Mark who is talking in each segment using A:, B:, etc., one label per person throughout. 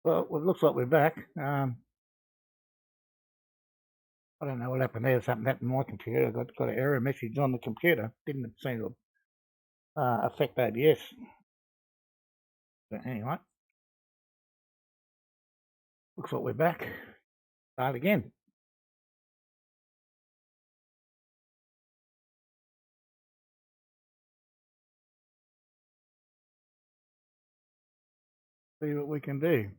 A: Well, it looks like we're back. I don't know what happened there. Something happened on my computer. I got an error message on the computer. Didn't seem to affect OBS. But anyway, looks like we're back. Start again. See what we can do.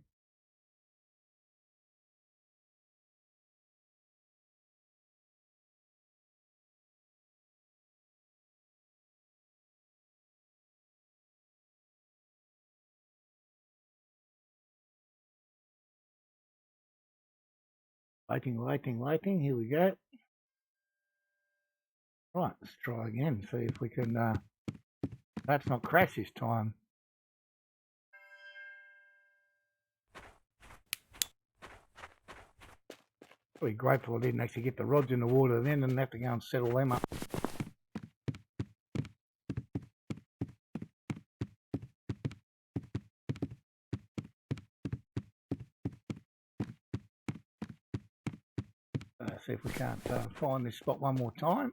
A: Waiting. Here we go. Right, let's try again. See if we can. Perhaps not crash this time. Pretty grateful I didn't actually get the rods in the water then and have to go and settle them up. See if we can't find this spot one more time.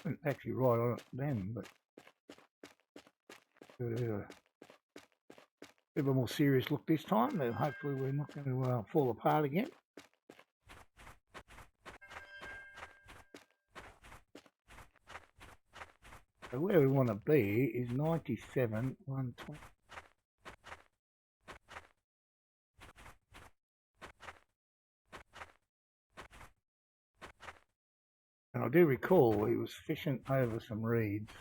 A: Wasn't actually right on it then, but give it a bit of a more serious look this time. And hopefully we're not going to fall apart again. So where we want to be is 97, 120. And I do recall he was fishing over some reeds.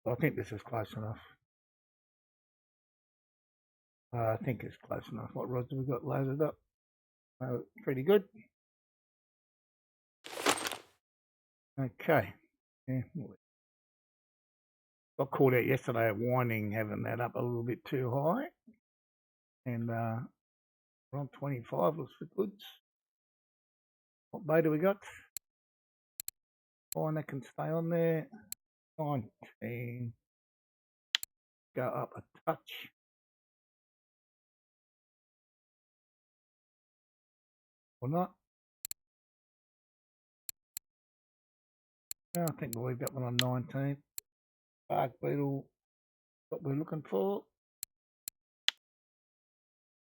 A: I think this is close enough. I think it's close enough. What rods have we got loaded up? Pretty good. Okay. Yeah. Got caught out yesterday at winding, having that up a little bit too high. And around 25 was for goods. What bait do we got? Fine, that can stay on there. 19. Go up a touch. Or not. I think we'll leave that one on 19. Bark beetle, what we're looking for.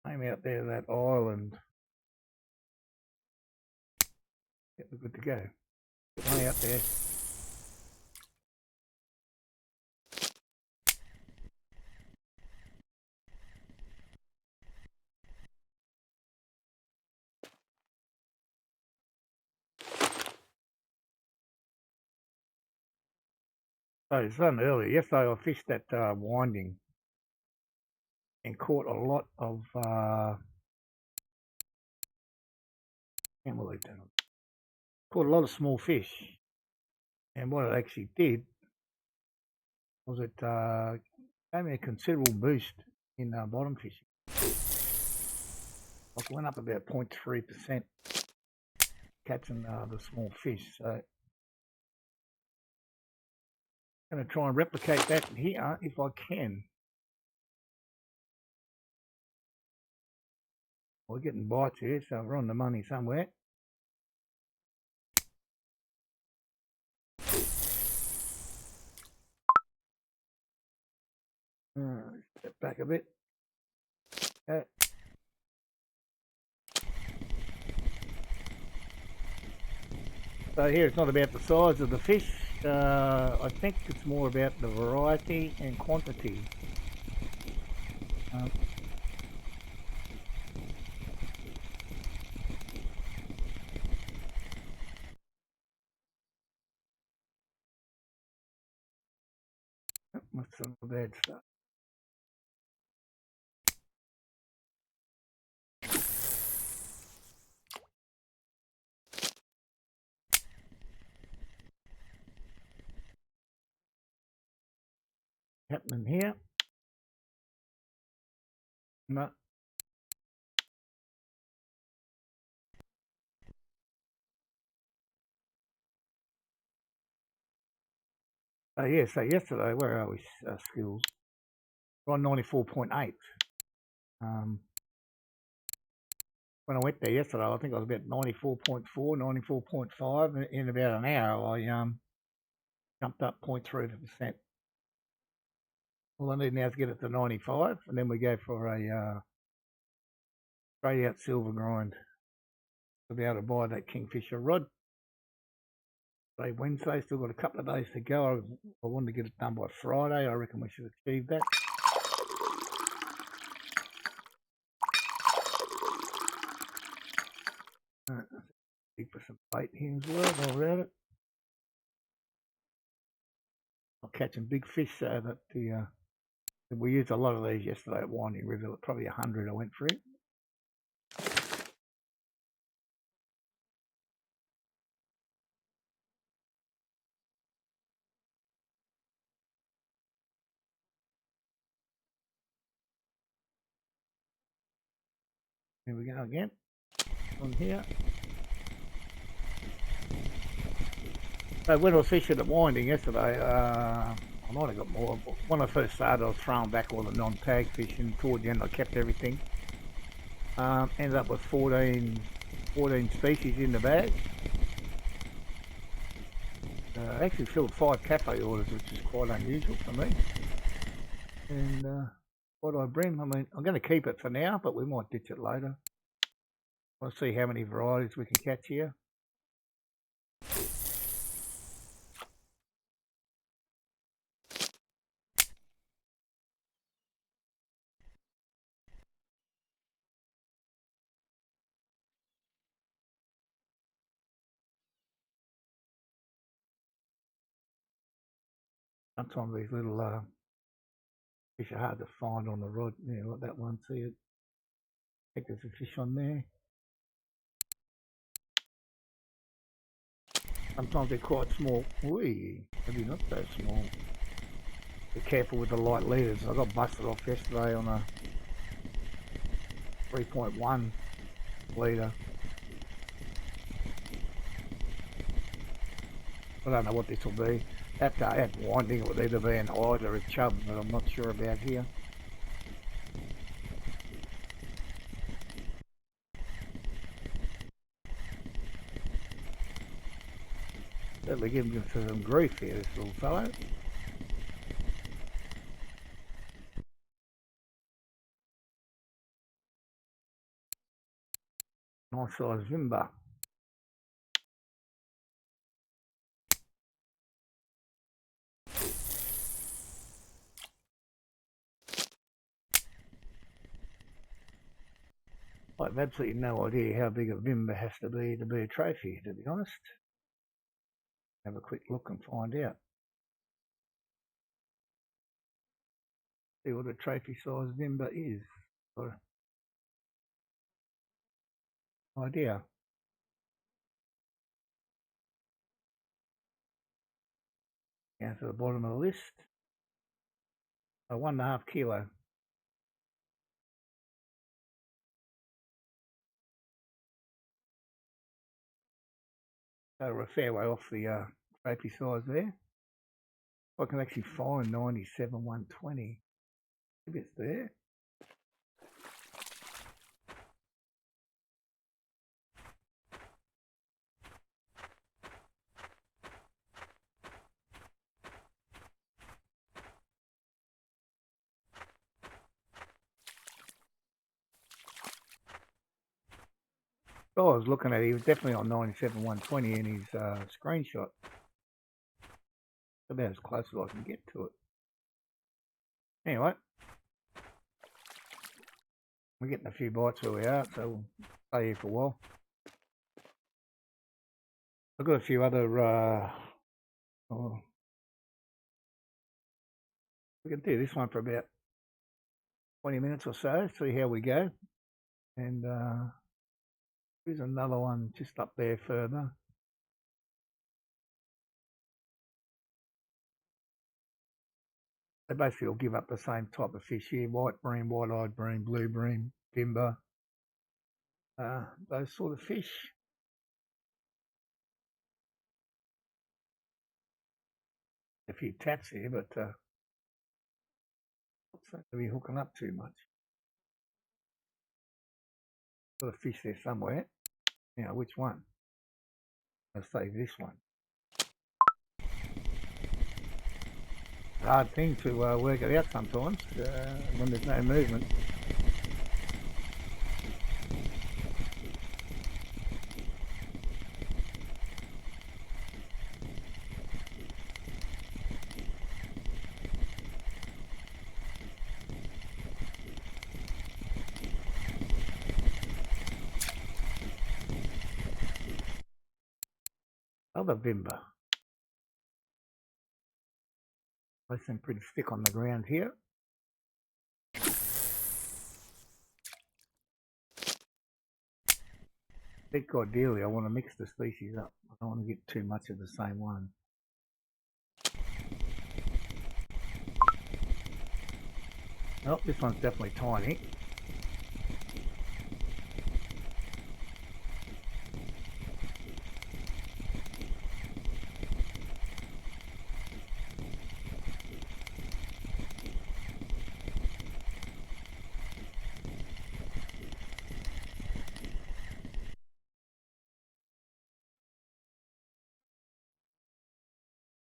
A: Aim out there that island. Yep, we're good to go. Way out there. So it's done earlier. Yesterday I fished that winding and caught a lot of can't believe that. Caught a lot of small fish. And what it actually did was it gave me a considerable boost in bottom fishing. I went up about 0.3% catching the small fish. So I'm going to try and replicate that here if I can. We're getting bites here, so we're on the money somewhere. Step back a bit. Okay. So here it's not about the size of the fish. I think it's more about the variety and quantity. What's some bad stuff? Happening here. No. Oh yeah, so yesterday, where are we, skills? We're on 94.8. When I went there yesterday, I think I was about 94.4, 94.5. In about an hour, I jumped up 0.3%. All I need now is get it to 95, and then we go for a straight out silver grind to be able to buy that Kingfisher rod. Today Wednesday, still got a couple of days to go. I wanted to get it done by Friday. I reckon we should achieve that. For some bait here as well while we're at it. I'm catching big fish, so that we used a lot of these yesterday at Winding River. Probably 100 I went through. Here we go again. On here. So when I was fishing at Winding yesterday, I might have got more. When I first started, I was throwing back all the non-tag fish, and toward the end I kept everything. Ended up with 14 species in the bag. I actually filled 5 cafe orders, which is quite unusual for me. And what I bring, I mean, I'm going to keep it for now, but we might ditch it later. We'll see how many varieties we can catch here. Sometimes these little fish are hard to find on the rod. Yeah, like that one, see it? I think there's a fish on there. Sometimes they're quite small. Whee, maybe not so small. Be careful with the light leaders. I got busted off yesterday on a 3.1 leader. I don't know what this will be. At Winding, it would either be an Ida or a chub, but I'm not sure about here. Certainly giving him some grief here, this little fellow. Nice size Vimba. I have absolutely no idea how big a Vimba has to be a trophy, to be honest. Have a quick look and find out. See what a trophy size Vimba is. Got an idea. Down to the bottom of the list. 1.5 kilo. So we're a fair way off the trophy size there. I can actually find 97 120. Maybe it's there. I was looking at it, he was definitely on 97 120 in his screenshot. About as close as I can get to it. Anyway, we're getting a few bites where we are, so we'll stay here for a while. I've got a few other we can do this one for about 20 minutes or so, see how we go. And here's another one just up there further. They basically all give up the same type of fish here: white bream, white-eyed bream, blue bream, timber, those sort of fish. few tats here, but not seem to be hooking up too much. Got a fish there somewhere. Now, which one? I'll say this one. Hard thing to work it out sometimes when there's no movement. Other Vimba. They seem pretty thick on the ground here. I think ideally I want to mix the species up. I don't want to get too much of the same one. Oh, this one's definitely tiny.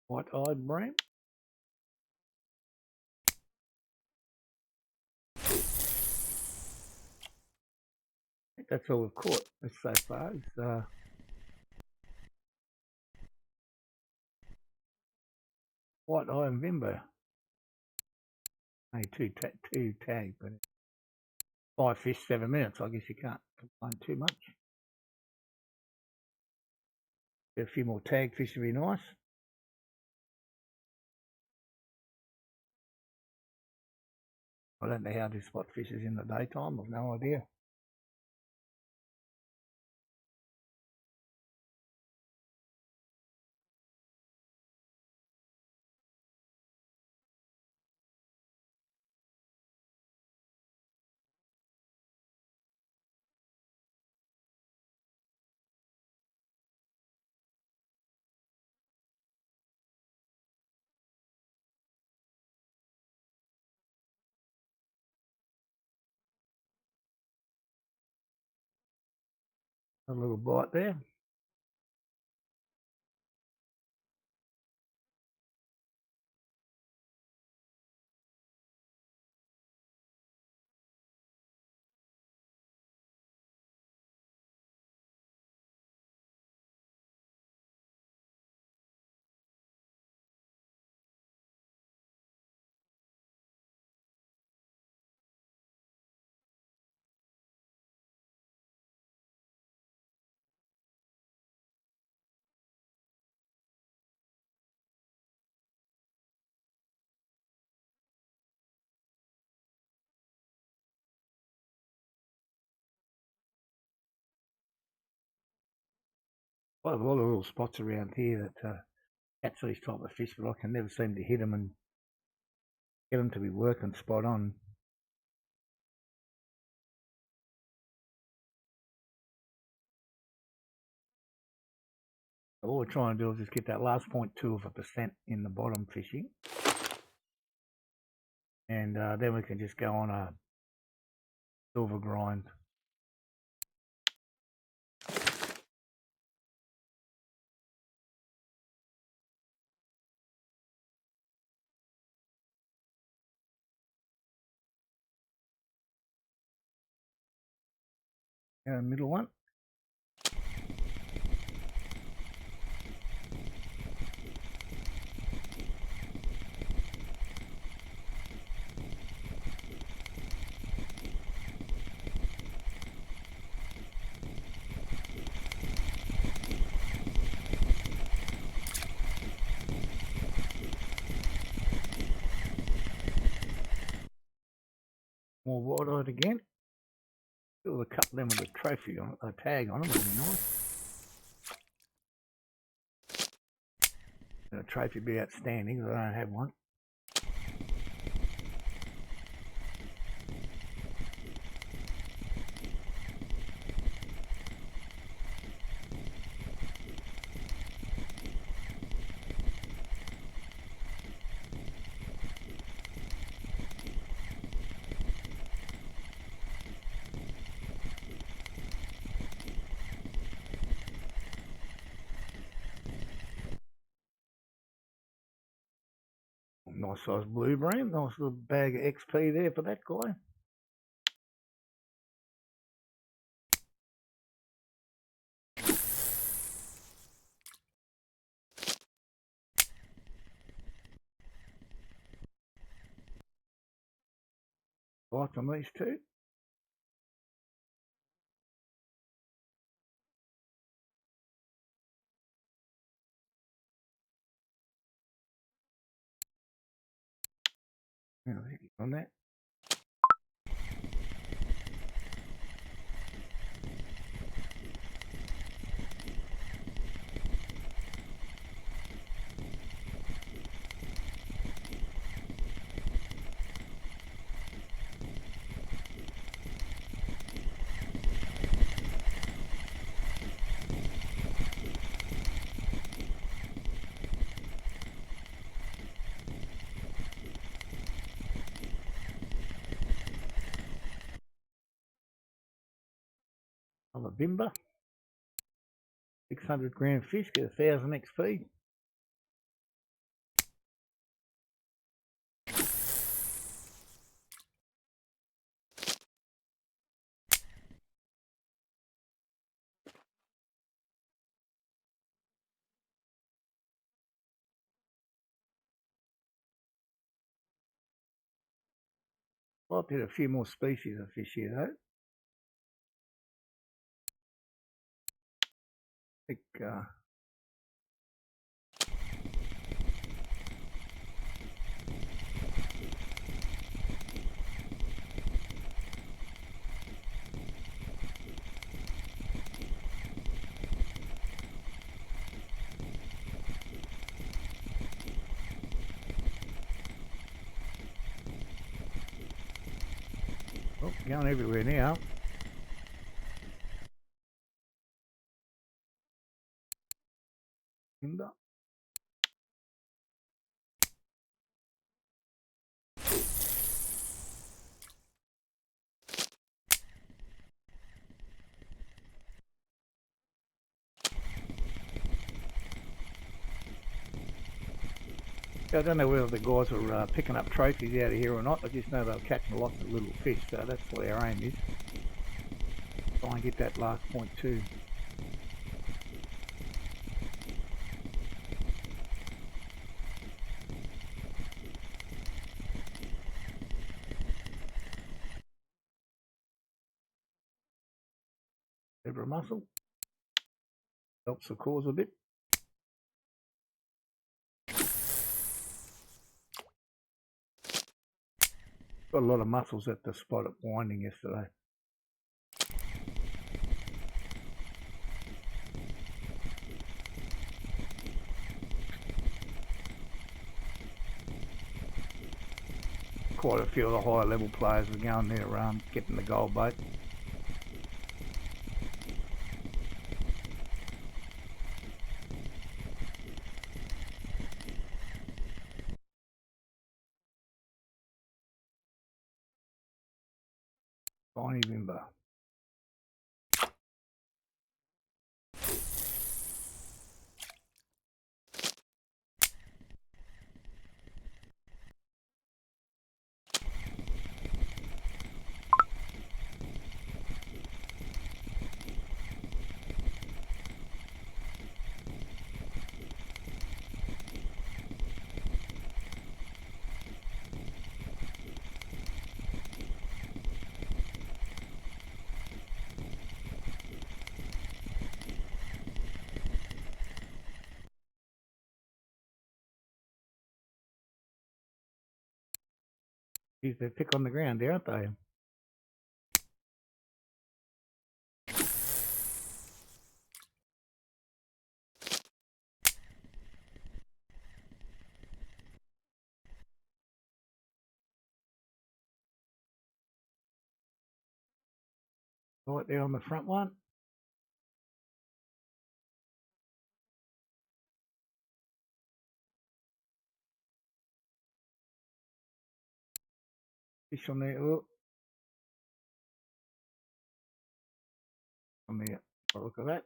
A: White-eyed bream. I think that's all we've caught so far. It's white-eye and Vimba. Only two tags, but 5 fish, 7 minutes. I guess you can't complain too much. Get a few more tag fish would be nice. I don't know how this spot fishes in the daytime. I've no idea. A little bite there. I have a lot of little spots around here that catch these type of fish, but I can never seem to hit them and get them to be working spot on. So all we're trying to do is just get that last 0.2% in the bottom fishing, and then we can just go on a silver grind. Middle one. More wide-eyed again. Still a couple of them with a trophy on a tag on them would be nice. And a trophy would be outstanding, but I don't have one. Nice size blue brand. Nice little bag of XP there for that guy. Light on these two. On that. On a bimber. 600 gram fish, get 1000 XP. I'll hit a few more species of fish here though. I think going everywhere now. Bimber. I don't know whether the guys are picking up trophies out of here or not. I just know they're catching lots of little fish, so that's what our aim is. Try and get that last point too. Zebra mussel. Helps the cause a bit. Got a lot of mussels at the spot at Winding yesterday. Quite a few of the higher level players were going there getting the gold bait. Tiny bimber. Geez, they pick on the ground there, aren't they? Right there on the front one. Fish on there. Oh. On there. Look at that.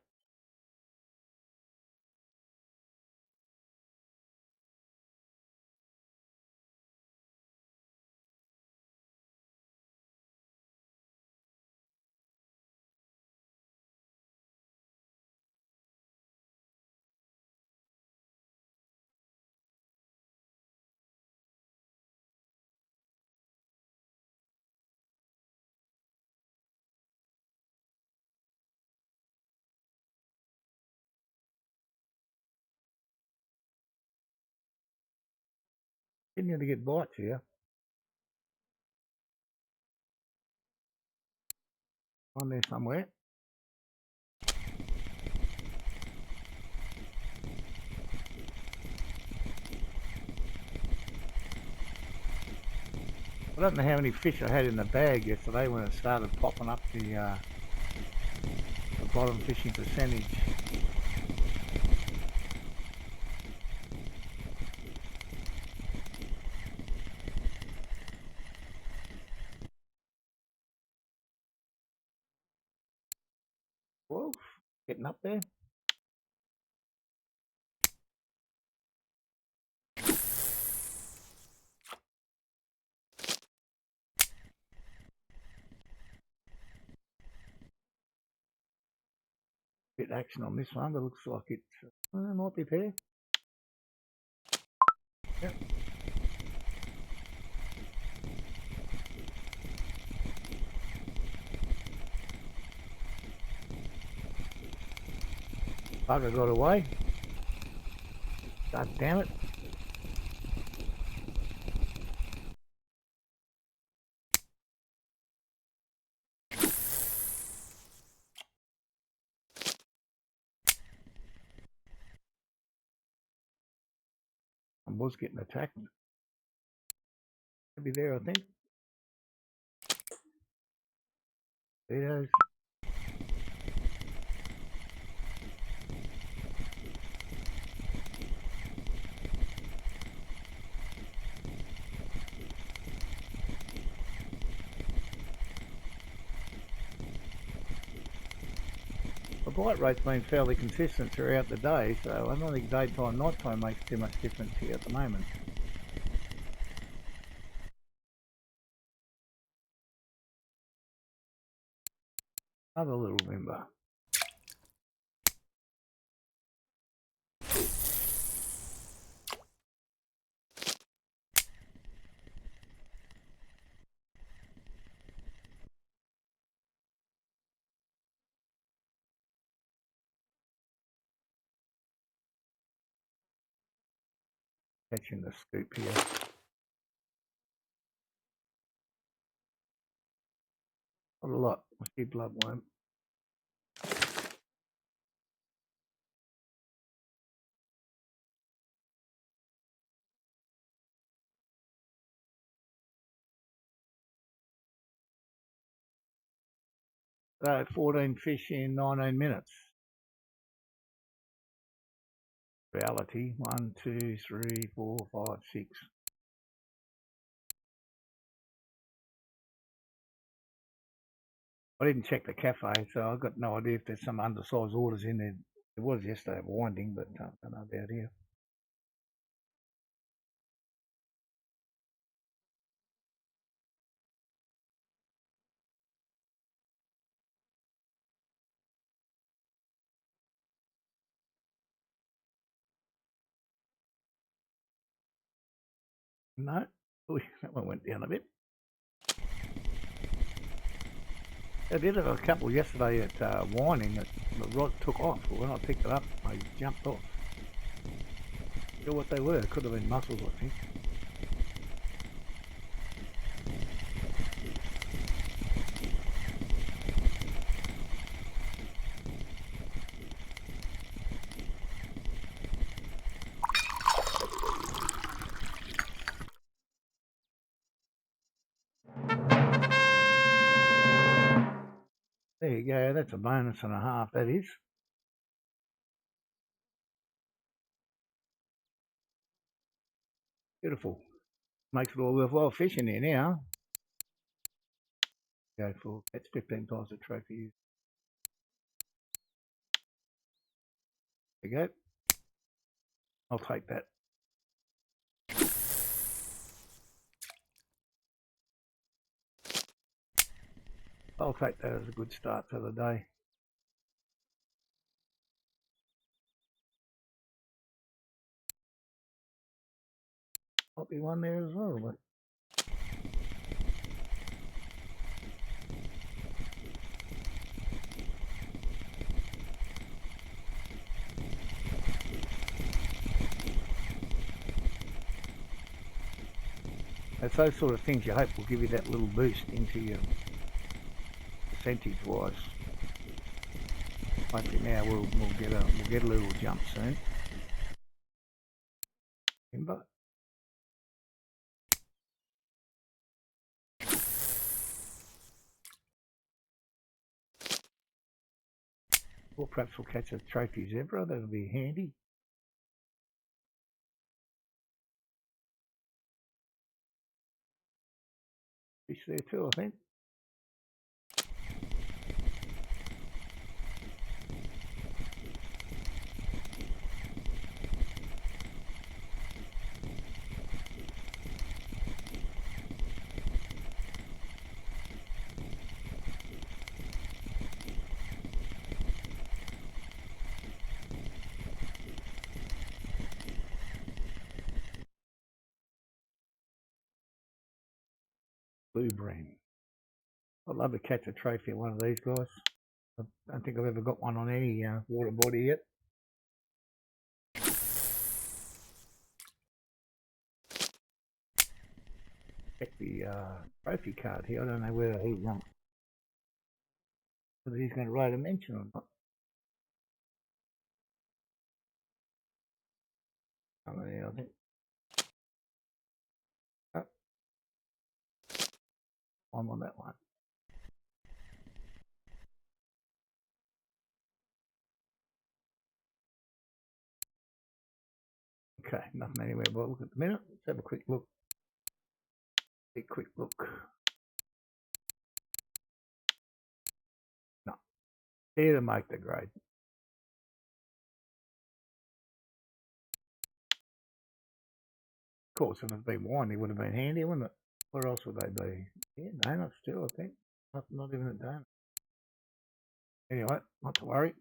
A: Didn't to get bites here. On there somewhere. I don't know how many fish I had in the bag yesterday when it started popping up the bottom fishing percentage. Whoa, getting up there. Bit action on this one, but looks like it might be there. Yep. Bugger got away. God damn it. I was getting attacked. Maybe there, I think. There it is. The bite rate's been fairly consistent throughout the day, so I don't think daytime, nighttime makes too much difference here at the moment. Another little member. Catching the scoop here. Not a lot. I see bloodworm. So 14 fish in 19 minutes. Reality 1, 2, 3, 4, 5, 6. I didn't check the cafe, so I've got no idea if there's some undersized orders in there. It was yesterday winding, but I don't know about here. No, that one went down a bit. I did have a couple yesterday at winding that the rod took off, but when I picked it up, they jumped off. You know what they were? It could have been mussels, I think. There you go, that's a bonus and a half, that is. Beautiful. Makes it all worthwhile fishing here now. Go for that's 15 times the trophy. There you go. I'll take that. I'll take that as a good start to the day. Might be one there as well, but It's those sort of things you hope will give you that little boost into your percentage-wise. Hopefully now we'll get a little jump soon. Remember? Or perhaps we'll catch a trophy zebra. That'll be handy. Fish there too, I think. Blue bream. I'd love to catch a trophy of one of these guys. I don't think I've ever got one on any water body yet. Check the trophy card here. I don't know whether he's going to write a mention or not. Oh, yeah, I think. Oh. I'm on that one. Okay, nothing anywhere but look at the minute. Let's have a quick look. A quick look. No. Here to make the grade. Of course, if it'd been wine, it would have been handy, wouldn't it? Where else would they be? Yeah, donuts still, I think. Not even a donut. Anyway, not to worry.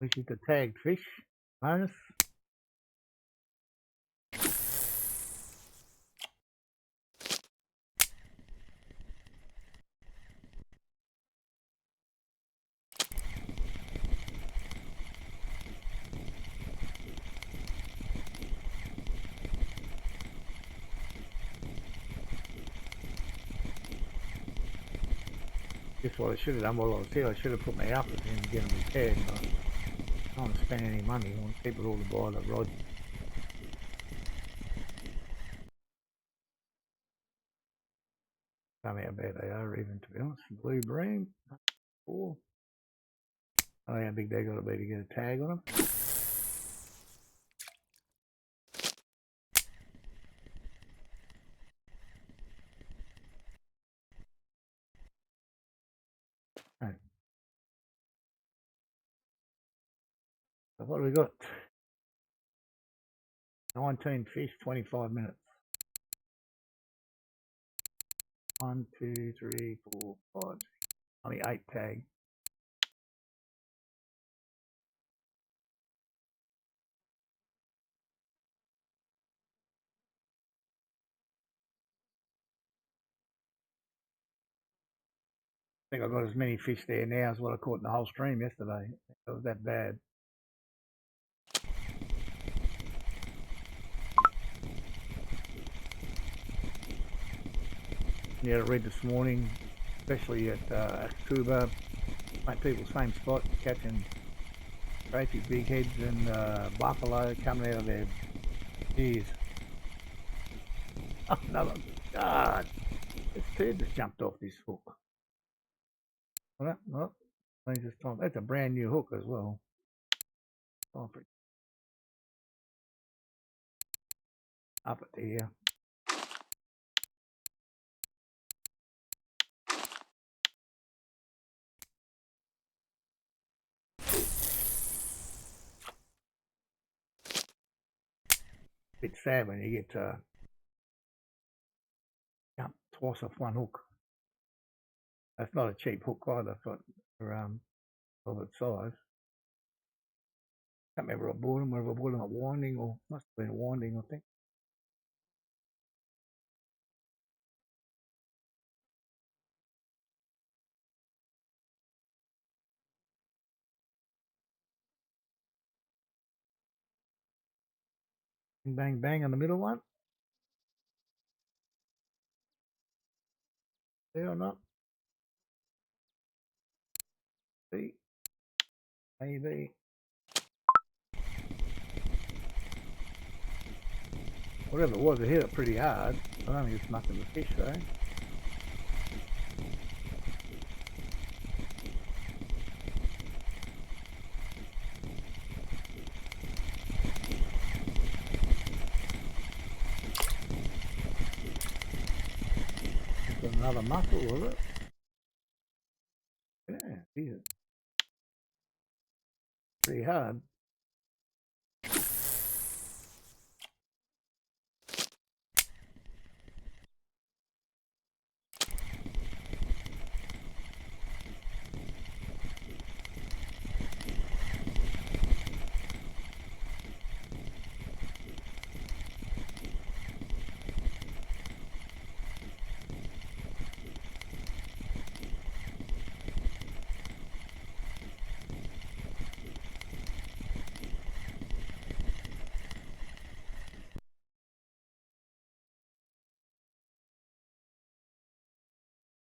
A: This is the tagged fish bonus. Guess what I should have done while I was here, I should have put my outfit in and get them repaired, but I don't want to spend any money. I want to keep it all to buy the rod. Don't know how bad they are even, to be honest. Blue bream, 4. I don't know how big they got to be to get a tag on them. Right. So what have we got? 19 fish, 25 minutes. 1, 2, 3, 4, 5. Only 8 tags. I think I got as many fish there now as what I caught in the whole stream yesterday. It was that bad. Yeah, I read this morning, especially at Cuba, people same spot, catching trophy big heads and buffalo coming out of their ears. Oh, another, God, this turd just jumped off this hook. Well, that's a brand new hook as well. Time for it. Up at here. bit sad when you get jumped twice off one hook. That's not a cheap hook either for of its size. Can't remember I bought them, whether I bought them at Winding or must have been a Winding, I think. Bang bang on the middle one. There or not? B. Maybe. Whatever it was, it hit it pretty hard. I don't think it's much of a fish though. It's another mussel, was it? Yeah, Jesus. Pretty hard.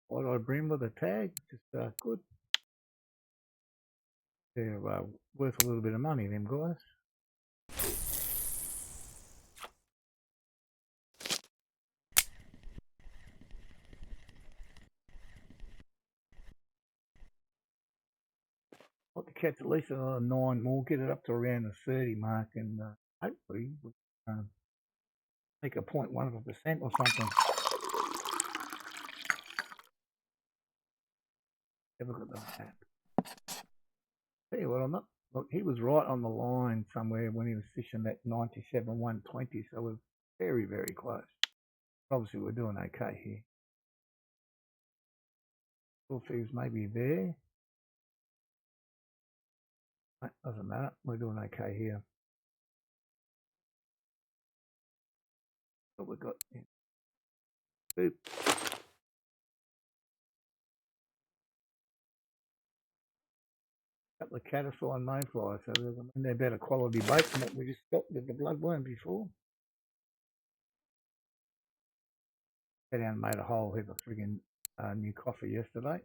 A: What I bring with a tag, just good. They're worth a little bit of money, them guys. I'd like to catch at least another 9 more, get it up to around the 30 mark, and hopefully we make a 0.1% or something. Have a look at the map. Tell you what, I'm not. Look, he was right on the line somewhere when he was fishing that 97 120, so we're very, very close. Obviously, we're doing okay here. Thought he was maybe there. Doesn't matter. We're doing okay here. What we got? Boop. Couple of caddisfly and mayfly, so they're better quality bait than what we just got with the bloodworm before. Got down and made a whole heap of friggin' new coffee yesterday.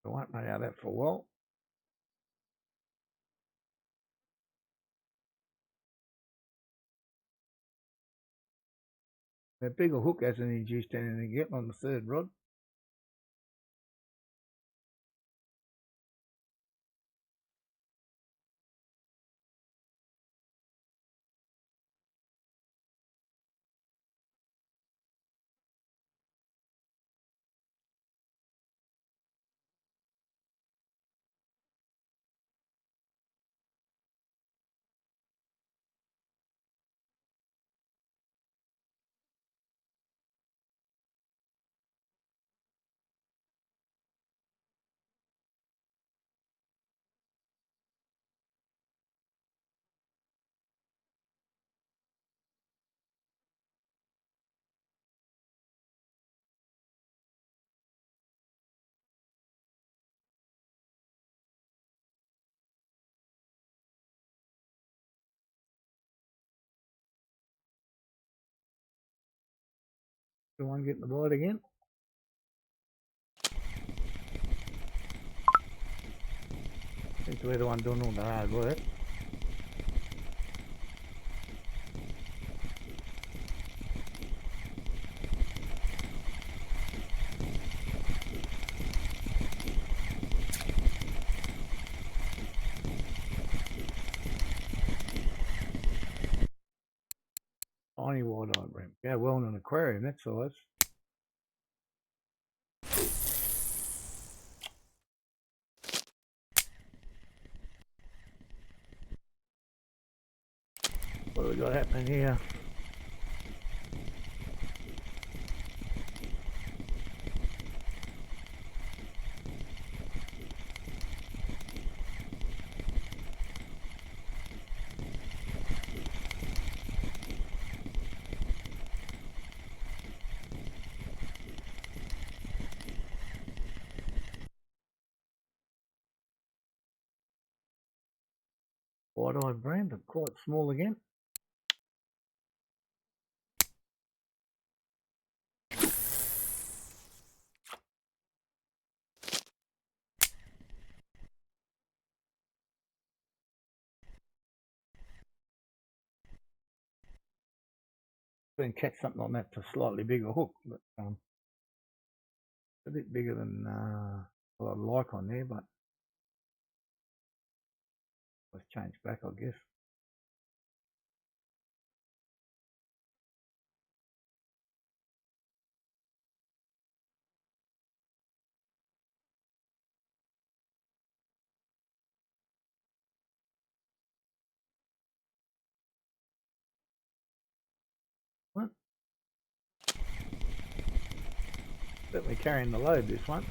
A: I won't run out of that for a while. That bigger hook hasn't induced anything yet on the third rod. The one getting the bite again. Seems to be the one doing all the hard work. Tiny wide-eyed rim. Yeah, well in an aquarium, that size. What have we got happening here? White-eyed brand, but quite small again. Going to catch something on that to slightly bigger hook, but a bit bigger than what I'd like on there, but let's change back, I guess. What? Certainly carrying the load, this one.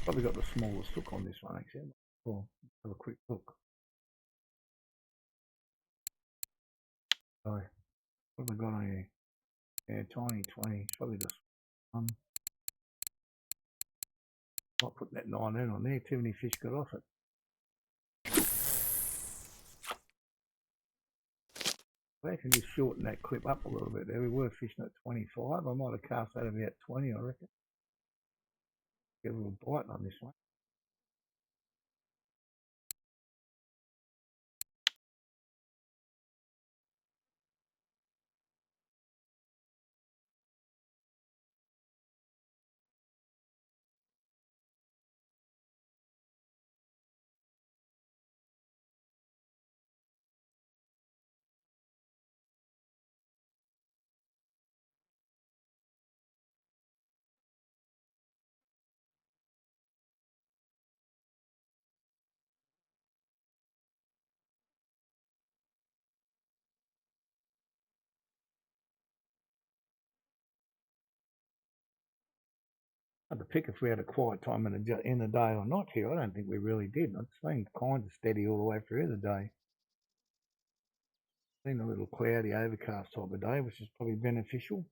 A: Probably got the smallest hook on this one, actually. Cool. Have a quick look. Sorry. What have I got on here? Yeah, tiny 20. Probably just one. Might put that 19 on there. Too many fish got off it. I can just shorten that clip up a little bit there. We were fishing at 25. I might have cast that about 20, I reckon. Get a little bite on this one. I'd have pick if we had a quiet time in the day or not here. I don't think we really did. It's been kind of steady all the way through the day. Been a little cloudy, overcast type of day, which is probably beneficial.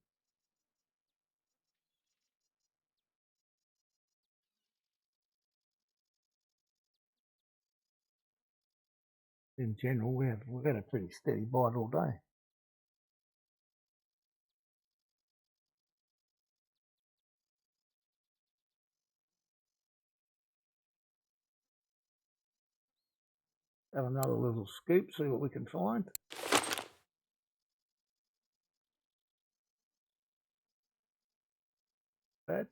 A: In general, we've had a pretty steady bite all day. Have another little scoop, see what we can find. Bad.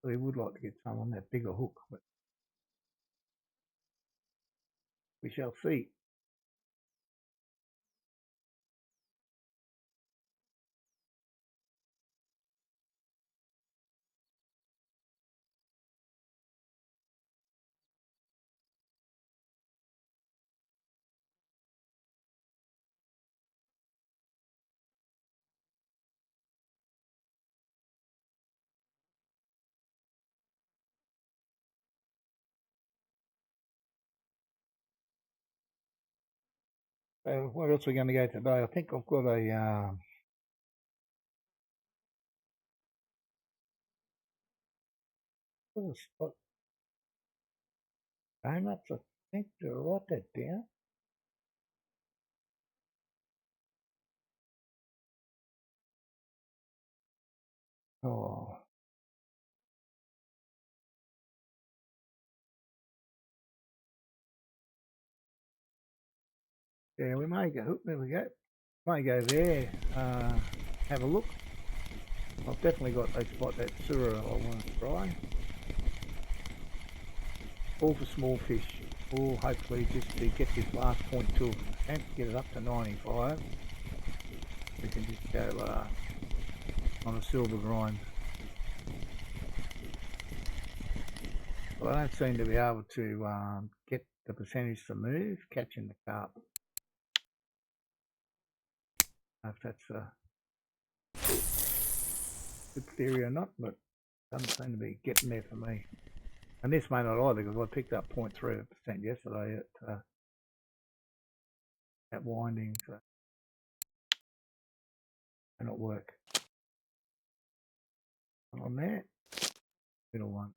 A: We would like to get some on that bigger hook, but we shall see. Where else are we going to go today? I think I've got a spot. Donuts, I think, to write that down. Oh, Yeah, we may go. There we go. May go there. Have a look. I've definitely got a spot at Sura I want to try. All for small fish. Or hopefully just to get this last 0.2%, get it up to 95. We can just go on a silver grind. But I don't seem to be able to get the percentage to move, catching the carp. I don't know if that's a good theory or not, but it doesn't seem to be getting there for me. And this may not either, because I picked up 0.3% yesterday at winding, so it may not work. And on there, middle one.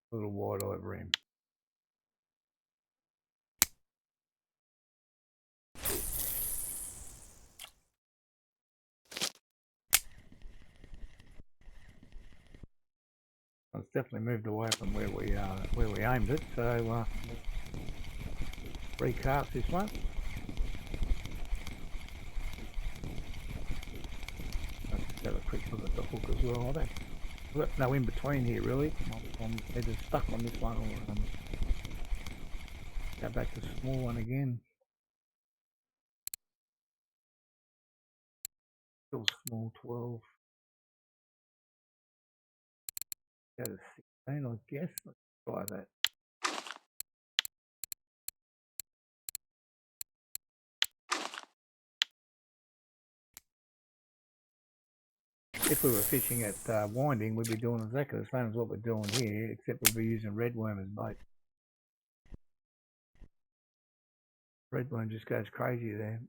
A: A little wide over him. It's definitely moved away from where we aimed it, so recast this one. Let's just have a quick look at the hook as well. I've got no in between here really. I'm either stuck on this one or go back to the small one again. Still small 12. Go to 16, I guess. Let's try that. If we were fishing at winding, we'd be doing exactly the same as what we're doing here, except we'd be using redworm as bait. Redworm just goes crazy there.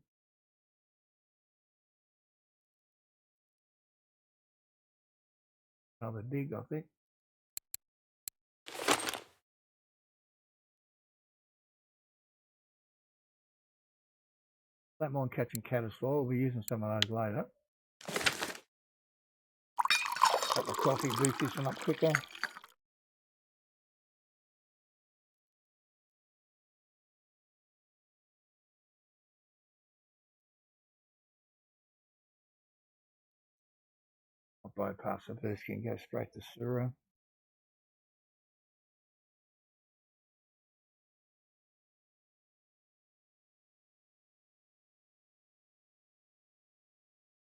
A: Another dig, I think. Don't mind catching caddis fly. We'll be using some of those later. Got the coffee, boost this one up quicker. I'll bypass the Versky and go straight to Sura.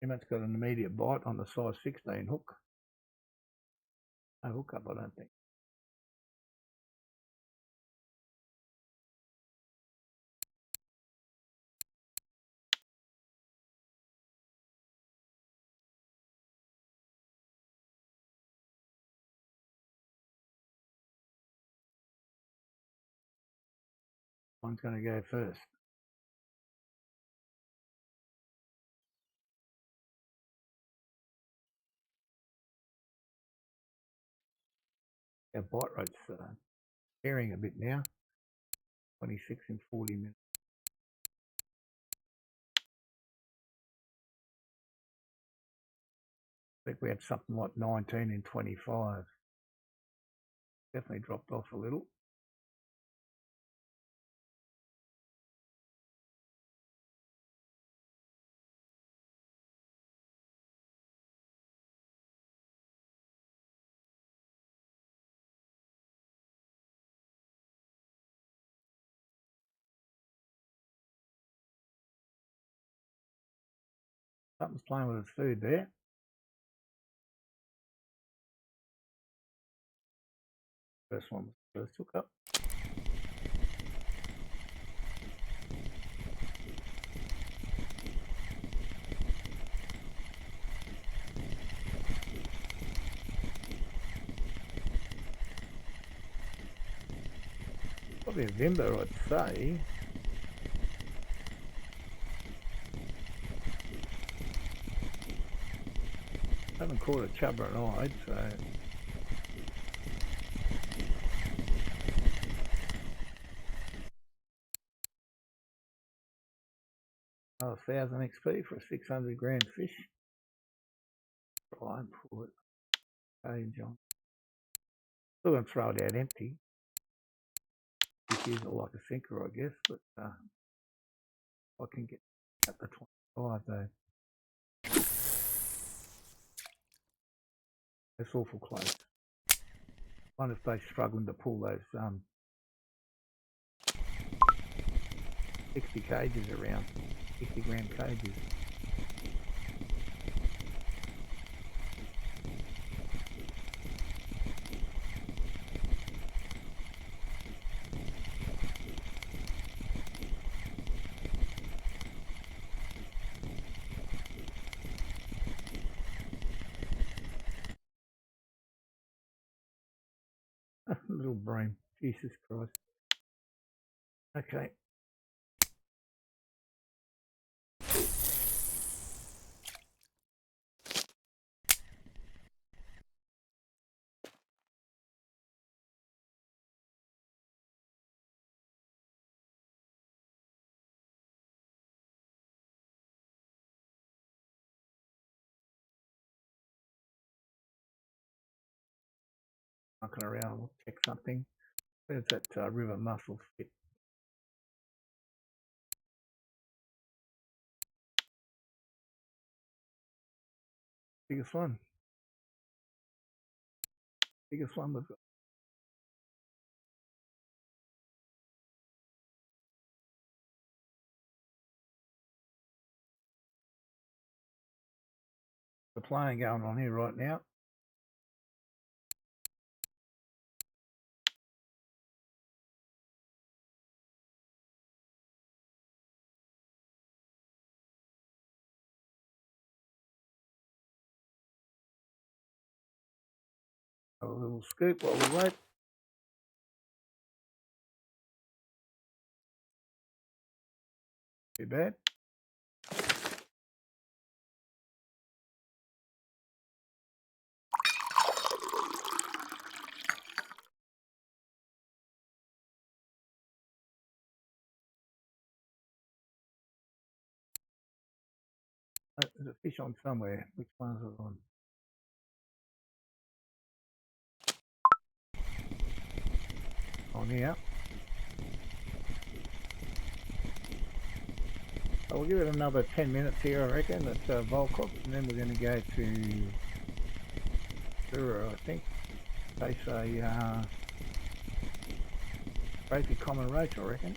A: Emmett's got an immediate bite on the size 16 hook. No hook up, I don't think. One's going to go first. Our bite rate's varying a bit now. 26 in 40 minutes. I think we had something like 19 in 25. Definitely dropped off a little. Something's playing with its food there. First one was the first hook up. Probably a Vimbo, I'd say. haven't caught a chubber at all, so... Oh, 1,000 XP for a 600 gram fish. Try and pull it. Hey, John. Still going to throw it out empty. Just use it like a sinker, I guess, but I can get at the 25 though. That's awful close. I wonder if they're struggling to pull those 60 cages around, 60 gram cages. Little bream, Jesus Christ. Okay. Knocking around, we'll check something. Where's that river mussel fit? Biggest one. Biggest one we've got. The playing going on here right now. A little scoop while we wait. Too bad. There's a fish on somewhere. Which one's it on? On here. So we'll give it another 10 minutes here, I reckon, at Volkhov, and then we're going to go to Sura, I think. They say basic common roach, I reckon.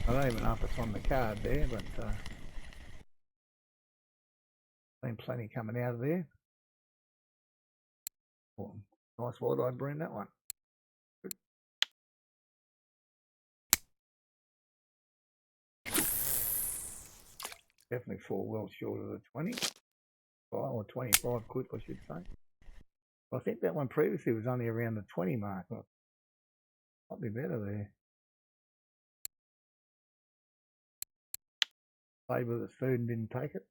A: I don't even know if it's on the card there, but been plenty coming out of there. Oh, nice wide-eyed bream, that one. Definitely fall well short of the 20 or 25 quid, I should say. I think that one previously was only around the 20 mark. Might be better there. Played with its food and didn't take it.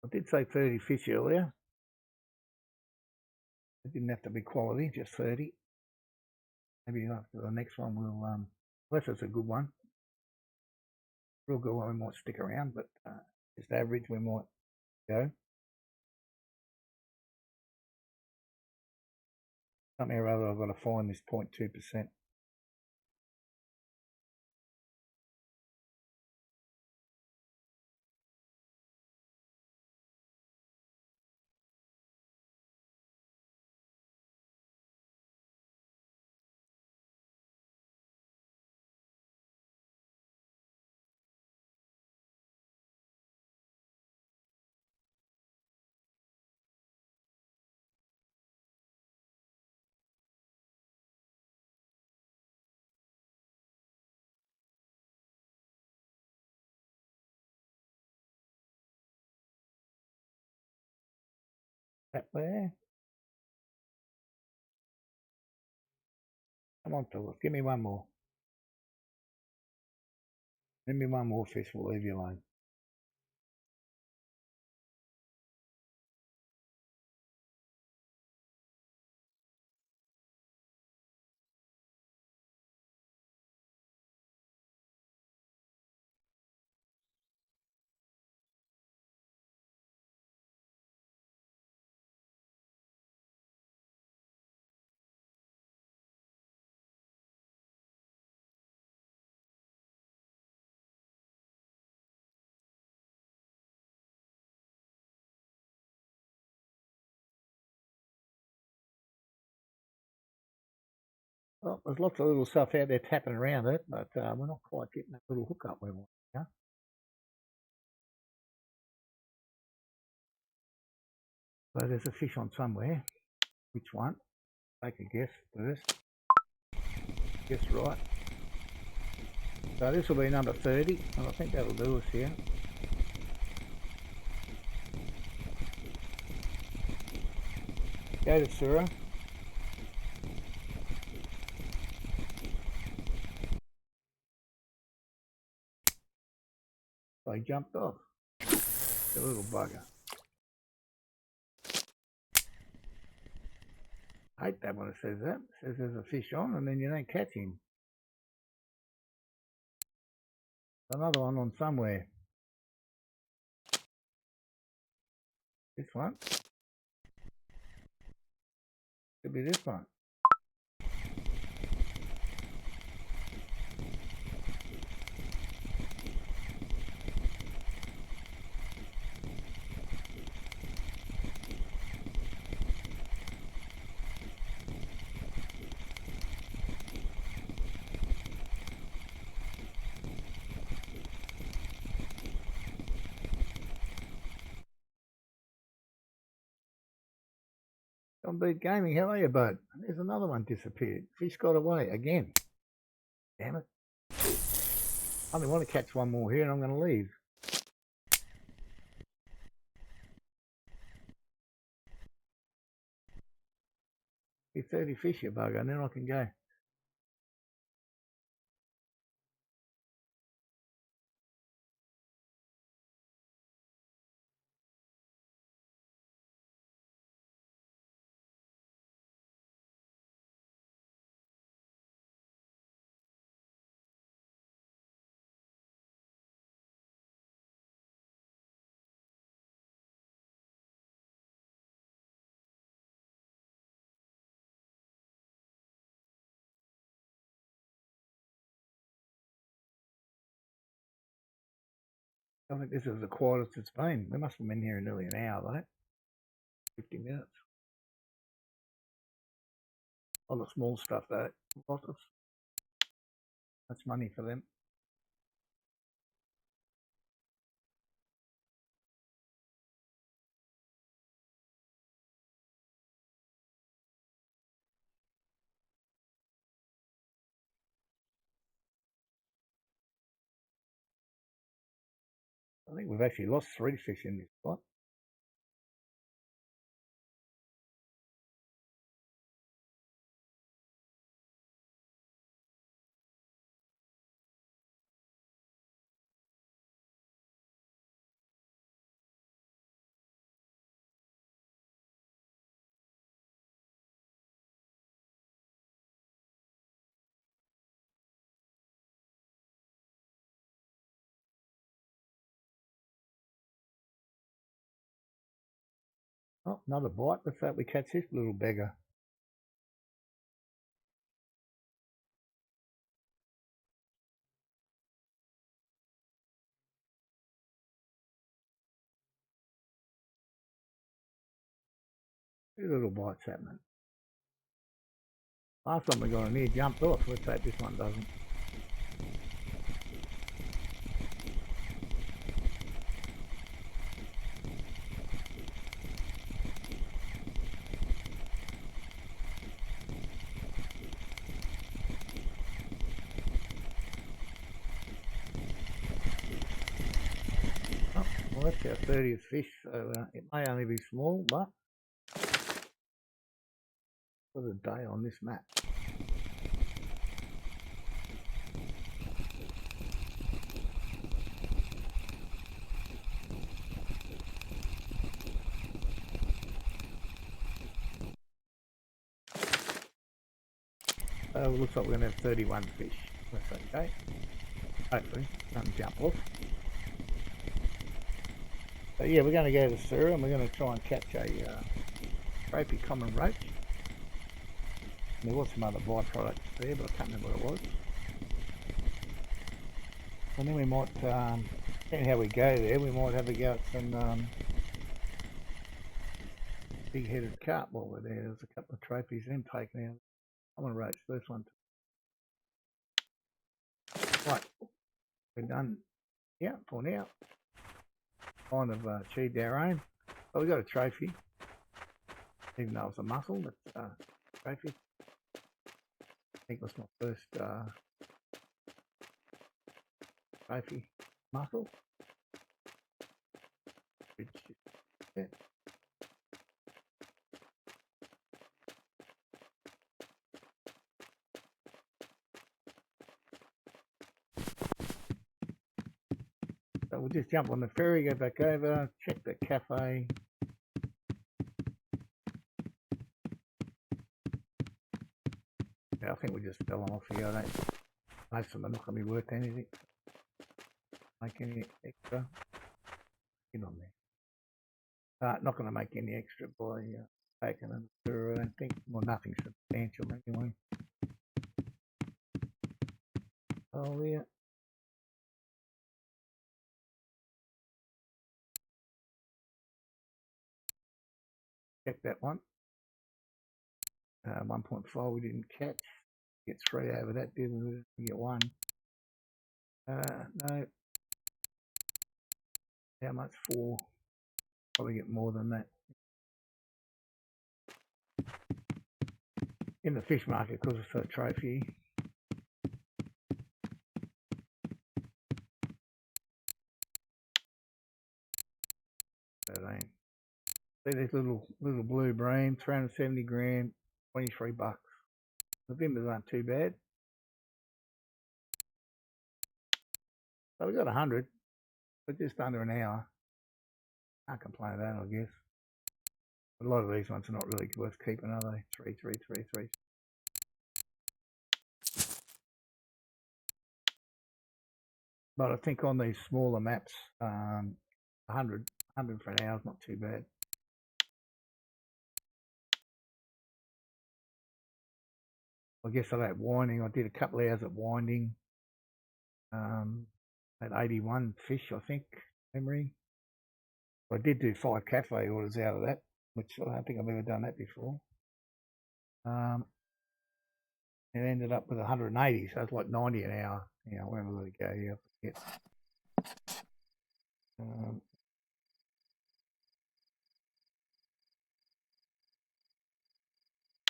A: I did say 30 fish earlier. It didn't have to be quality, just 30. Maybe after the next one we'll, unless it's a good one. Real good one we might stick around, but just average we might go. Something or other I've got to find this 0.2%. That there. Come on, Philip. Give me one more. Give me one more fish. We'll leave you alone. Well, there's lots of little stuff out there tapping around it, but we're not quite getting that little hook up we want. Yeah? So there's a fish on somewhere. Which one? Take a guess first. Guess right. So this will be number 30, and I think that'll do us here. Go to Sura. They jumped off. The little bugger. I hate that when it says that. It says there's a fish on and then you don't catch him. Another one on somewhere. This one. Could be this one. John Beat Gaming, how are you, bud? There's another one disappeared. Fish got away again. Damn it. I only want to catch one more here and I'm going to leave. Be 30 fish here, bugger, and then I can go. I think this is the quietest it's been. We must have been here nearly an hour, though. 50 minutes. All the small stuff, though. That's money for them. I think we've actually lost 3 fish in this spot. Oh, another bite. Let's hope we catch this little beggar. Two little bites happening. Last time we got on here jumped off. Let's hope this one doesn't. Oh, well, that's our 30th fish, so it may only be small, but for the day on this map. It looks like we're going to have 31 fish. That's okay. Hopefully, nothing jump off. So yeah, we're going to go to Sura and we're going to try and catch a ropey common roach. And there was some other byproducts there, but I can't remember what it was. And then we might, depending how we go there, we might have a go at some big-headed carp while we're there. There's a couple of trophies then taken out. Common roach, first one. Right, we're done. Yeah, for now. Kind of achieved our aim. So we got a trophy, even though it's a mussel, but trophy. I think it was my first trophy mussel. Yeah. So we'll just jump on the ferry, go back over, check the cafe. Yeah, I think we just fell off here. Most of them are not going to be worth anything. Make any extra. Get on there. Not going to make any extra by taking them through. I don't think. Well, nothing substantial anyway. Oh yeah. Check that one. 1.5 we didn't catch. Get 3 over that, didn't we? We get 1. No. How much? 4. Probably get more than that. In the fish market because it's a trophy. See this little blue bream, 370 gram, 23 bucks. The bimbers aren't too bad. So we got 100, but just under an hour. Can't complain about that, I guess. A lot of these ones are not really worth keeping, are they? 3, 3, 3, 3. But I think on these smaller maps, 100 for an hour is not too bad. I guess I like winding. I did a couple of hours at winding. At 81 fish, I think, memory. I did do 5 cafe orders out of that, which I don't think I've ever done that before. It ended up with 180, so it's like 90 an hour. You know, wherever we go, yeah, I forget.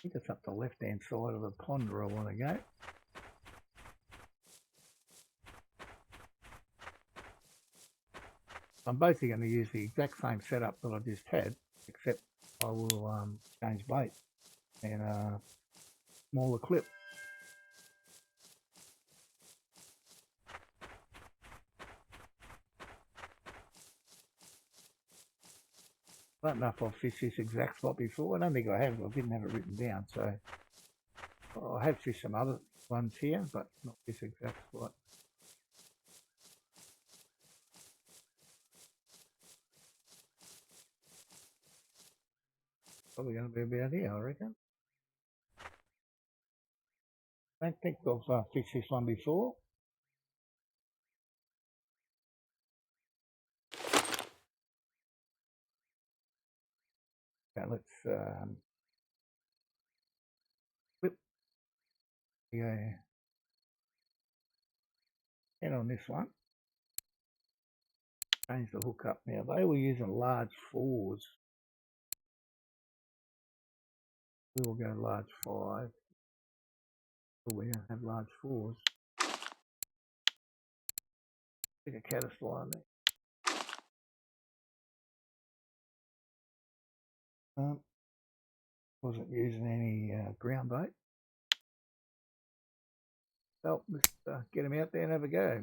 A: I think it's up the left-hand side of the pond where I want to go. I'm basically going to use the exact same setup that I just had, except I will change bait and smaller clip. I don't know if I've fished this exact spot before. I don't think I have. I didn't have it written down, so I have fished some other ones here, but not this exact spot. Probably going to be about here, I reckon. I don't think I've fished this one before. Okay, let's flip. Yeah. And on this one, change the hook up. Now they were using large 4s. We will go large 5. But we don't have large 4s. Stick a caddisfly on there. Wasn't using any ground bait. So let's get him out there and have a go.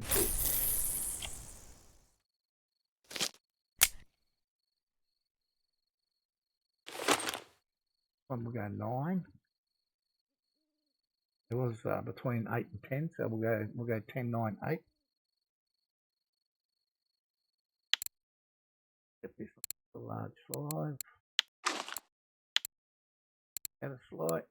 A: One will go 9. It was between 8 and 10, so we'll go 10, 9, 8. Get this a large 5. Add a slight.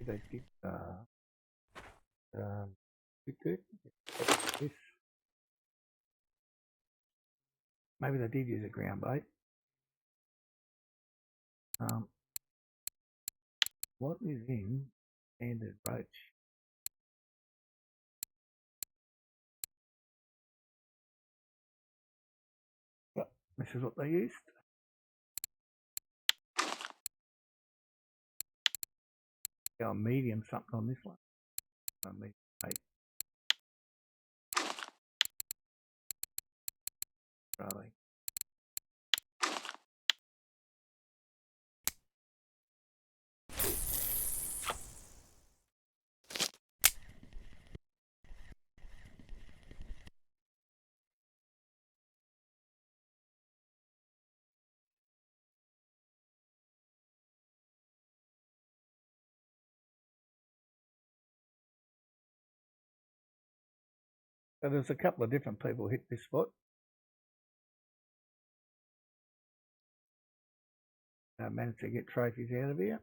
A: They did good. This. Maybe they did use a ground bait. What is in standard roach? Yep, this is what they used. Got a medium something on this one. Medium 8. Really. So there's a couple of different people hit this spot. Managed to get trophies out of here.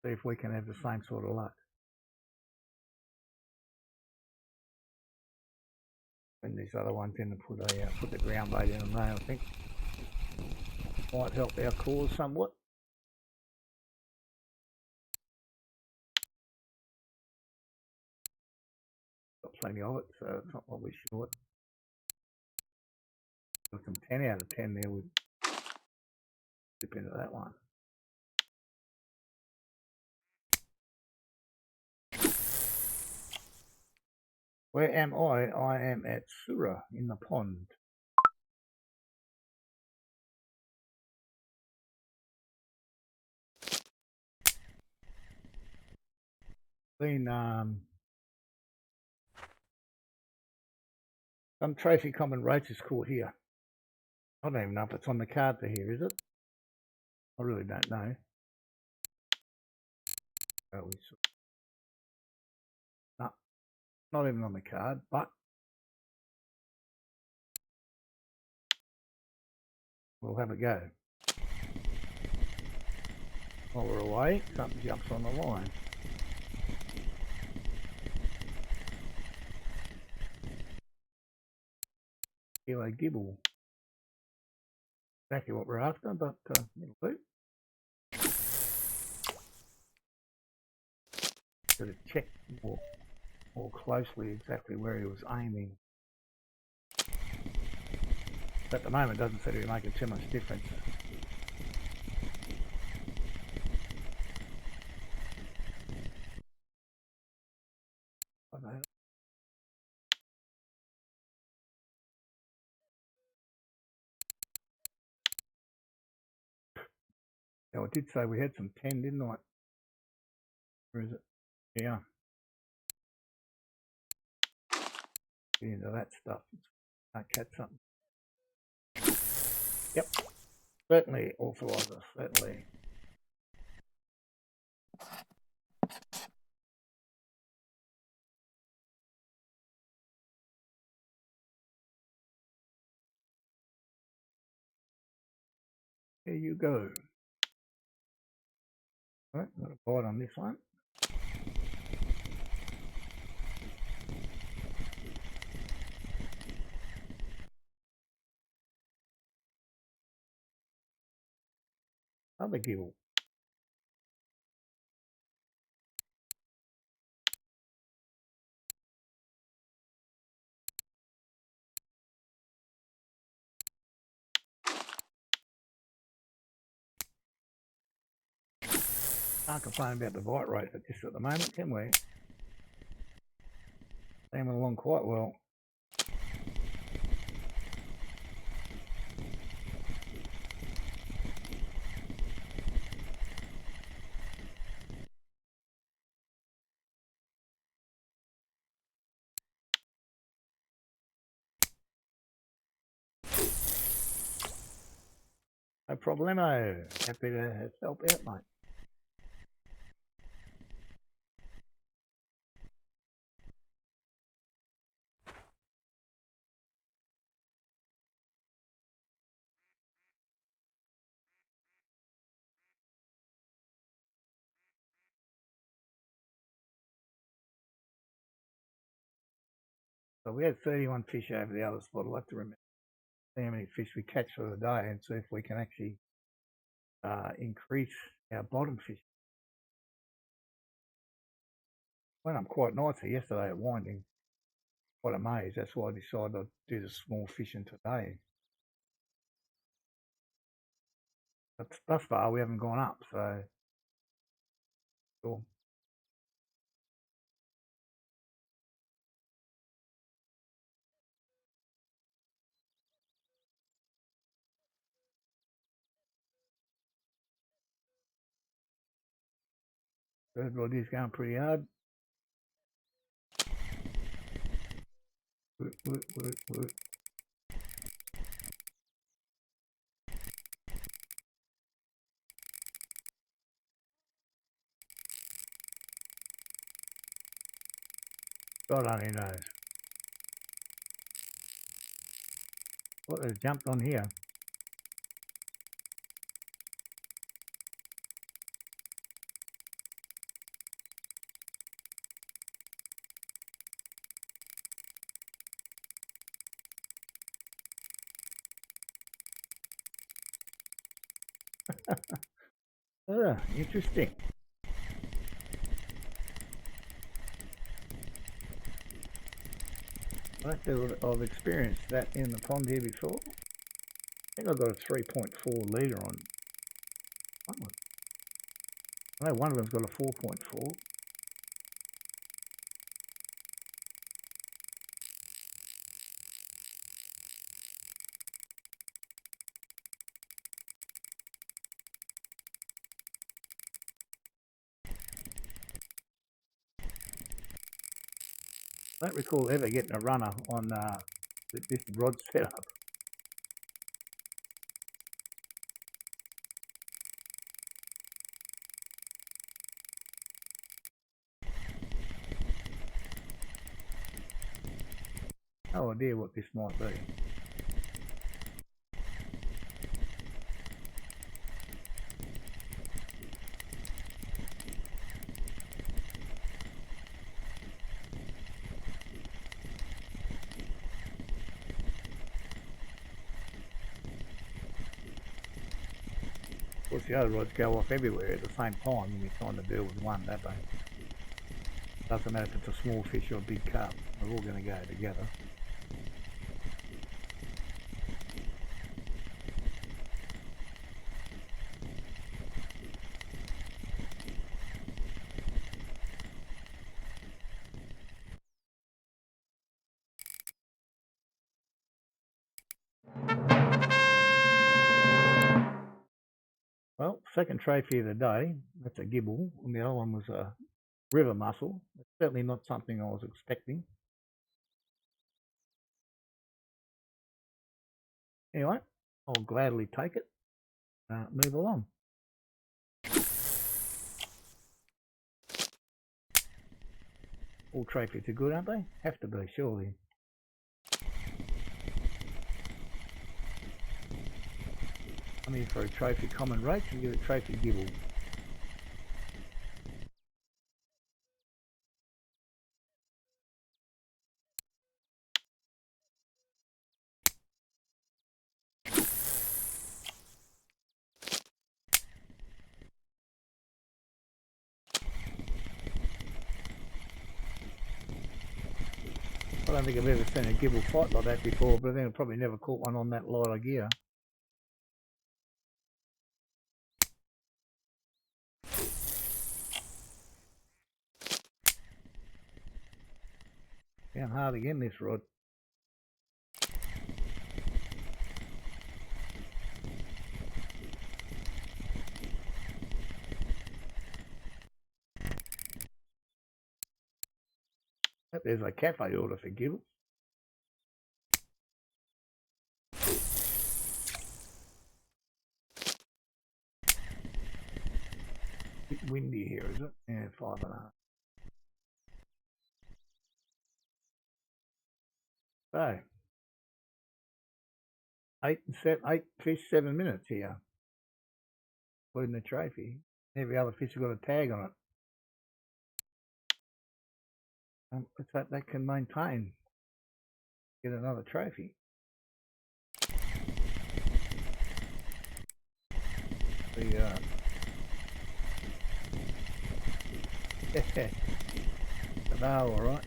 A: See if we can have the same sort of luck. And these other ones in to put the ground bait in them there, I think. Might help our cause somewhat. Got plenty of it, so it's not what we're short. Got some 10 out of 10 there, we'd dip into that one. Where am I? I am at Sura in the pond. Been some trophy common roaches caught here. I don't even know if it's on the card for here, is it? I really don't know. No, not even on the card, but we'll have a go. While we're away, something jumps on the line. Kilo gibble. Exactly what we're after, but it'll do. Got to check more closely exactly where he was aiming. At the moment, it doesn't seem to be making too much difference. Now, I did say we had some 10, didn't I? Where is it? Yeah. Get into that stuff. Can't catch something. Yep. Certainly authorizer, certainly. Here you go. All right, got a bite on this one. Another gibble. Can't complain about the bite rate just at the moment, can we? They went along quite well. No problemo. Happy to help out, mate. So we had 31 fish over the other spot. I'd like to remember how many fish we catch for the day and see if we can actually increase our bottom fish. Went up quite nicely yesterday at winding. Quite amazed. That's why I decided to do the small fishing today. But thus far we haven't gone up, so cool. Third rod is going pretty hard. Work. God only knows. What has jumped on here? Interesting. I've experienced that in the pond here before. I think I've got a 3.4 litre on one of them. I know one of them's got a 4.4. I don't recall ever getting a runner on this rod setup. No idea what this might be. Of course, the other rods go off everywhere at the same time when you're trying to deal with one, don't they? Doesn't matter if it's a small fish or a big carp, they're all going to go together. Well, second trophy of the day, that's a gibble, and the other one was a river mussel. It's certainly not something I was expecting. Anyway, I'll gladly take it. Move along. All trophies are good, aren't they? Have to be, surely. I'm here for a trophy common rate and get a trophy gibble. I don't think I've ever seen a gibble fight like that before, but I think I've probably never caught one on that lighter gear. Down hard again, this rod. There's a cafe order for gibbles. Bit windy here, is it? Yeah, 5.5. So, 8 fish, 7 minutes here, including the trophy. Every other fish has got a tag on it. Let's hope that can maintain. Get another trophy. The no, all right.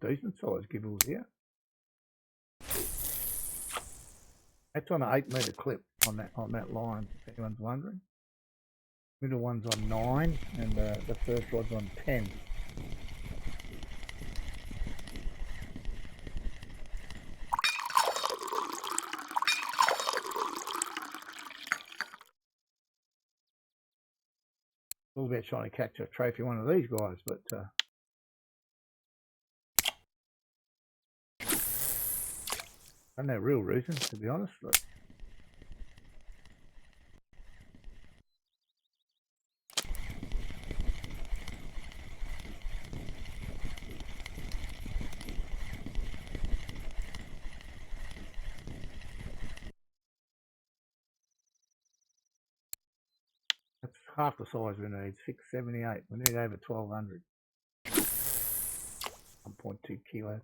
A: Decent sized gibbles here. That's on an 8-metre clip on that line, if anyone's wondering. Middle one's on 9 and the first rod's on 10. All about trying to catch a trophy one of these guys, but I have no real reason, to be honest. But that's half the size we need, 678. We need over 1200. 1.2 kilos.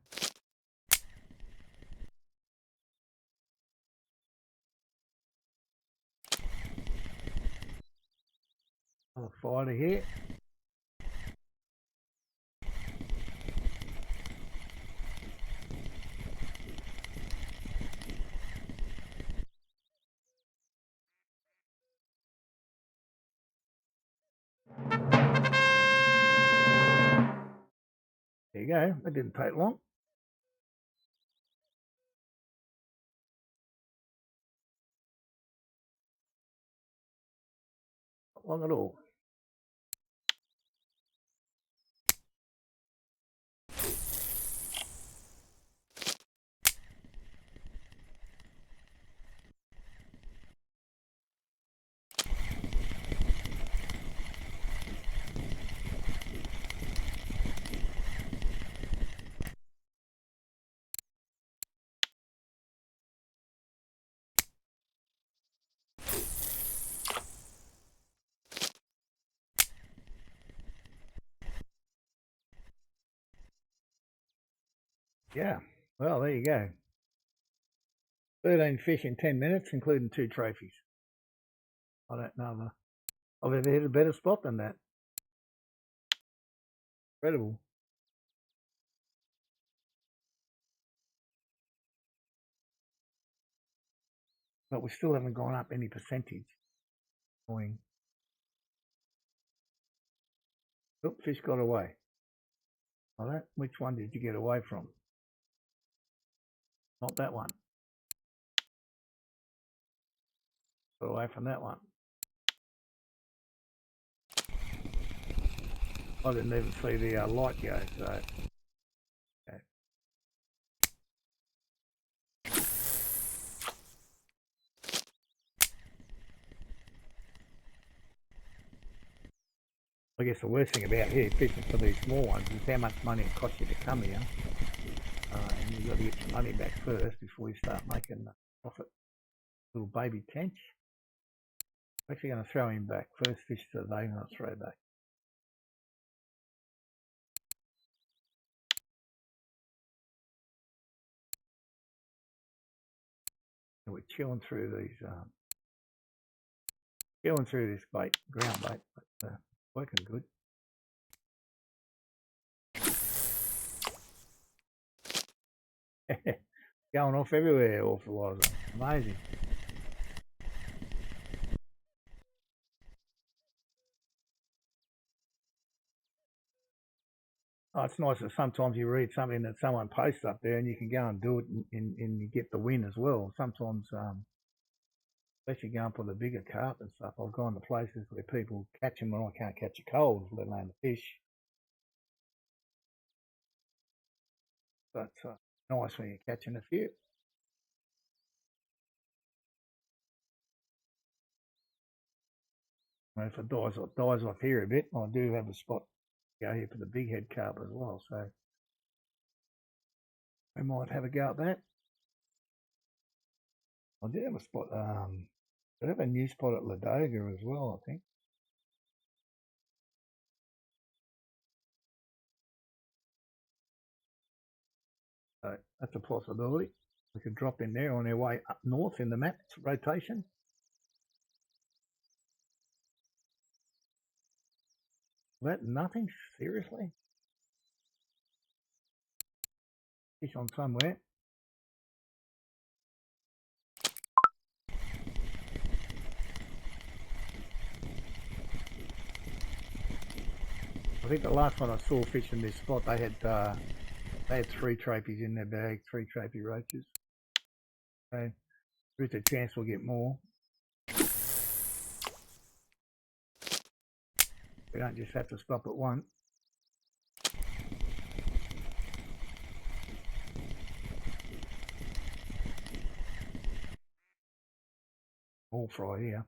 A: Another fighter here. There you go. That didn't take long. Not long at all. Yeah, well, there you go. 13 fish in 10 minutes, including 2 trophies. I don't know I've ever hit a better spot than that. Incredible. But we still haven't gone up any percentage. Annoying. Oh, fish got away. All right, which one did you get away from? Not that one. Got away from that one. I didn't even see the light go, so. Okay. I guess the worst thing about here fishing for these small ones is how much money it costs you to come here. And you've got to get your money back first before you start making a profit. Little baby tench. I'm actually going to throw him back. First fish today, and I'll throw back. And we're chilling through these, this bait, ground bait, but working good. Going off everywhere, authorizer. Amazing. Oh, it's nice that sometimes you read something that someone posts up there and you can go and do it and you get the win as well. Sometimes, especially going for the bigger carp and stuff, I've gone to places where people catch them when I can't catch a cold, let alone the fish. But nice when you're catching a few. And if it dies off here a bit, I do have a spot to go here for the big head carp as well. So we might have a go at that. I did have a spot. I have a new spot at Ladoga as well, I think. So that's a possibility. We could drop in there on our way up north in the map rotation. That nothing? Seriously? Fish on somewhere. I think the last one I saw fishing this spot, they had 3 trapies in their bag, 3 trapie roaches. So there's a chance we'll get more. We don't just have to stop at one. All fry here.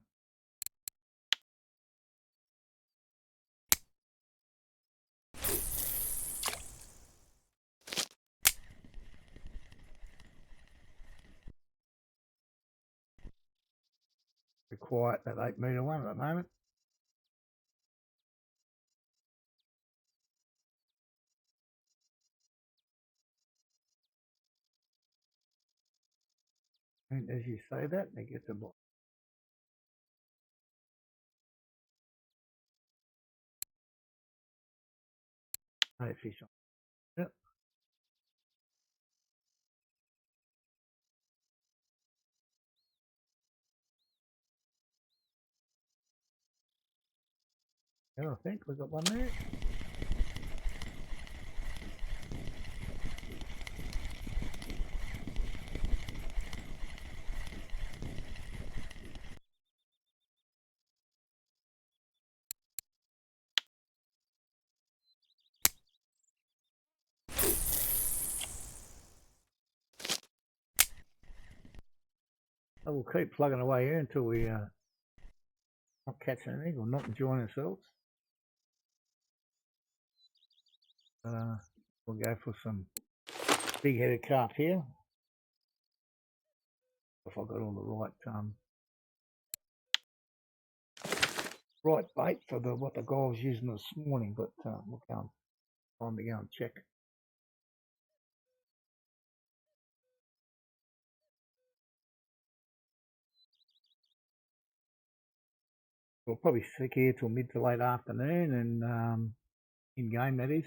A: We're quiet at 8 metre one at the moment. And as you say that, they get the ball. No fish on. Yep. Yeah, I think we've got one there. So we'll keep plugging away here until we not catching anything or not enjoying ourselves. We'll go for some big-headed carp here. If I've got all the right bait for what the guy was using this morning, but we'll go and time to go and check. We'll probably stick here till mid to late afternoon and in game that is.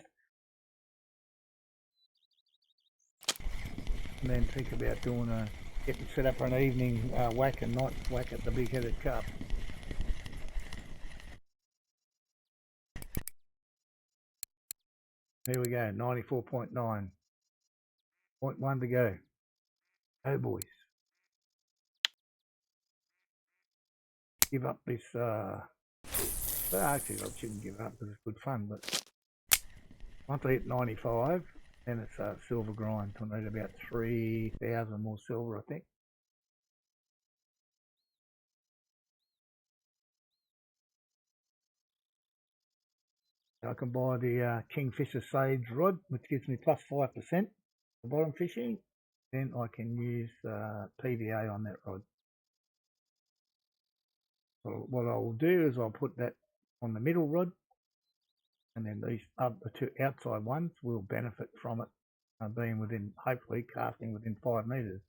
A: And then think about doing getting set up for an evening whack and night whack at the big-headed carp. Here we go, 94.9. 0.1 to go. Oh boys. Give up this well, actually I shouldn't give up because it's good fun, but once I hit 95 then it's a silver grind. I need about 3,000 more silver, I think. I can buy the Kingfisher Sage rod, which gives me plus 5% for bottom fishing. Then I can use PVA on that rod. So what I will do is I'll put that on the middle rod, and then these other 2 outside ones will benefit from it being within, hopefully casting within 5 metres.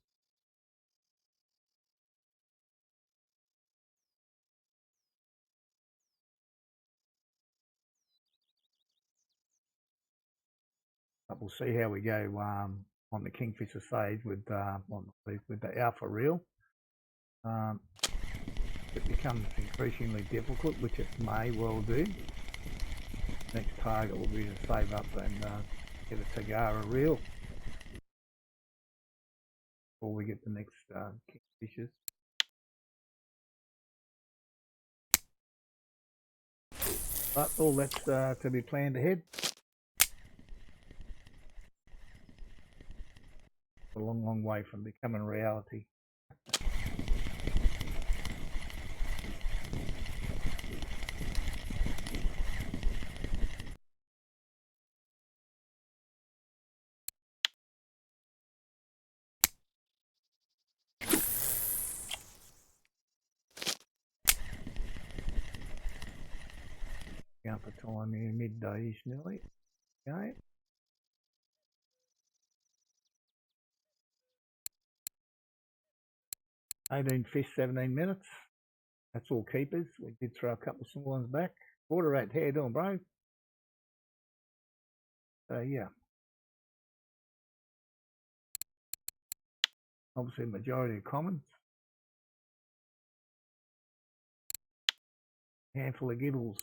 A: But we'll see how we go on the Kingfisher stage with the alpha reel. It becomes increasingly difficult, which it may well do. Next target will be to save up and get a Tagara reel before we get the next Kingfishers. But all that's to be planned ahead. A long, long way from becoming reality. Going for time here, midday-ish nearly. Okay. 18 fish, 17 minutes. That's all keepers. We did throw a couple of small ones back. Water rat, how you doing, bro? Yeah. Obviously, majority of commons. Handful of giddles.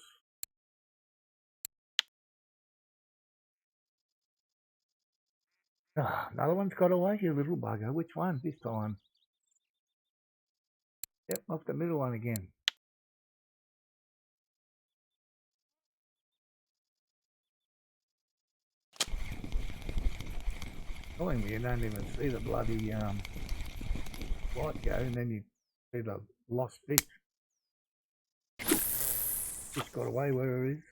A: Oh, another one's got away, you little bugger. Which one this time? Yep, off the middle one again. Annoyingly, you don't even see the bloody light go, and then you see the lost fish. Just got away where it is.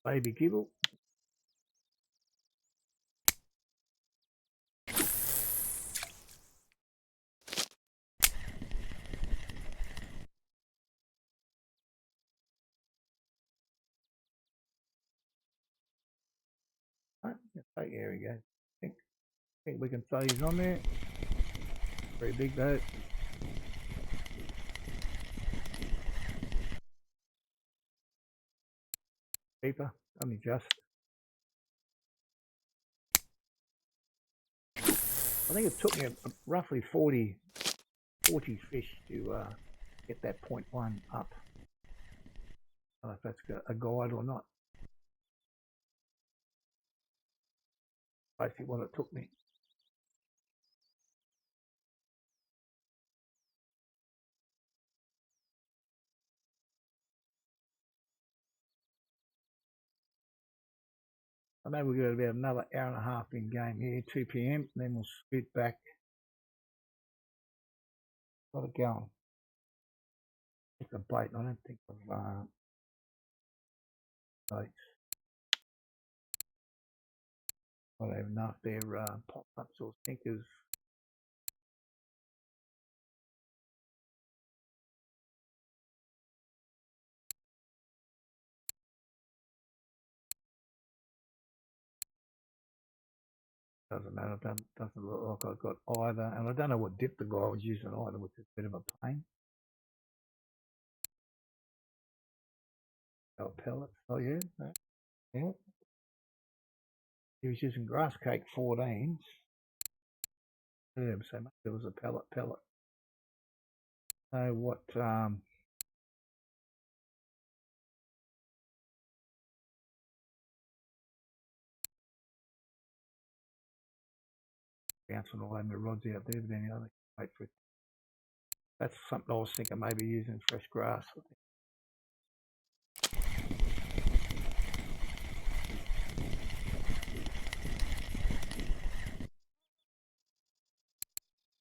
A: Baby gibble. Right, there we go. Think we can say he's on there. Pretty big though. Keeper, only just. I think it took me roughly 40 fish to get that 0.1 up. I don't know if that's a guide or not. Basically what it took me. I know we've got about another hour and a half in game here, 2 PM, and then we'll scoot back. Got it going. It's a bait, I don't think of baits. I don't even know if they're pop-ups or sinkers. Doesn't matter, doesn't look like I've got either, and I don't know what dip the guy was using either, which is a bit of a pain. Oh, pellets, oh yeah, yeah. He was using grass cake 14s. Yeah, so maybe it was a pellet. So what bouncing all over my rods out there, but anyway, wait for it. That's something I was thinking maybe using fresh grass.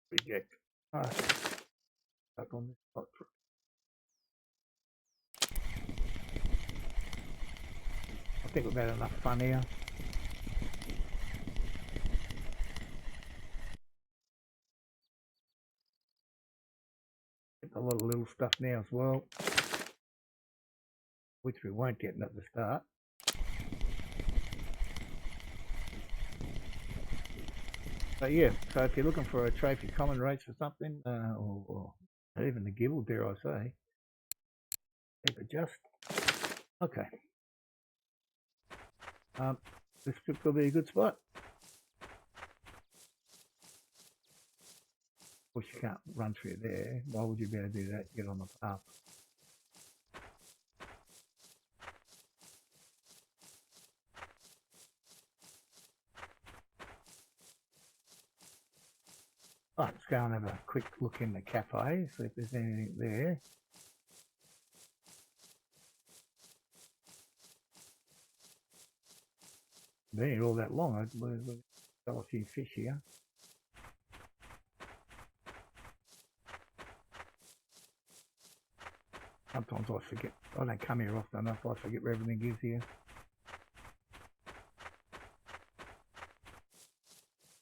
A: Reject. Alright. Back on this spot. think we've had enough fun here. Get a lot of little stuff now as well, which we weren't getting at the start. But yeah, so if you're looking for a trophy common race or something, or even the gibble, dare I say, keep it just. Okay. This could be a good spot. Of course, you can't run through there. Why would you be able to do that? Get on the path. Right, let's go and have a quick look in the cafe, see if there's anything there. Been here all that long. I've got a few fish here. Sometimes I forget. I don't come here often enough. I forget where everything is here.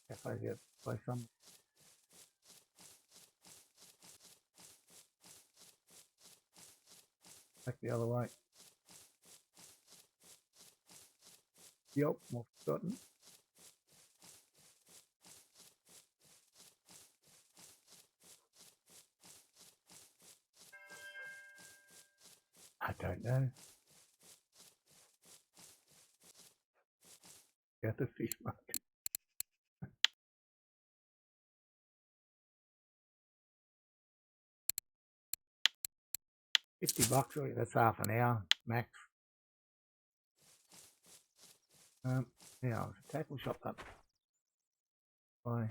A: Cafe's out by some. Back the other way. Yep, more forgotten. I don't know. At the fish market. $50, really, that's half an hour max. Yeah, there's a tackle shop up by.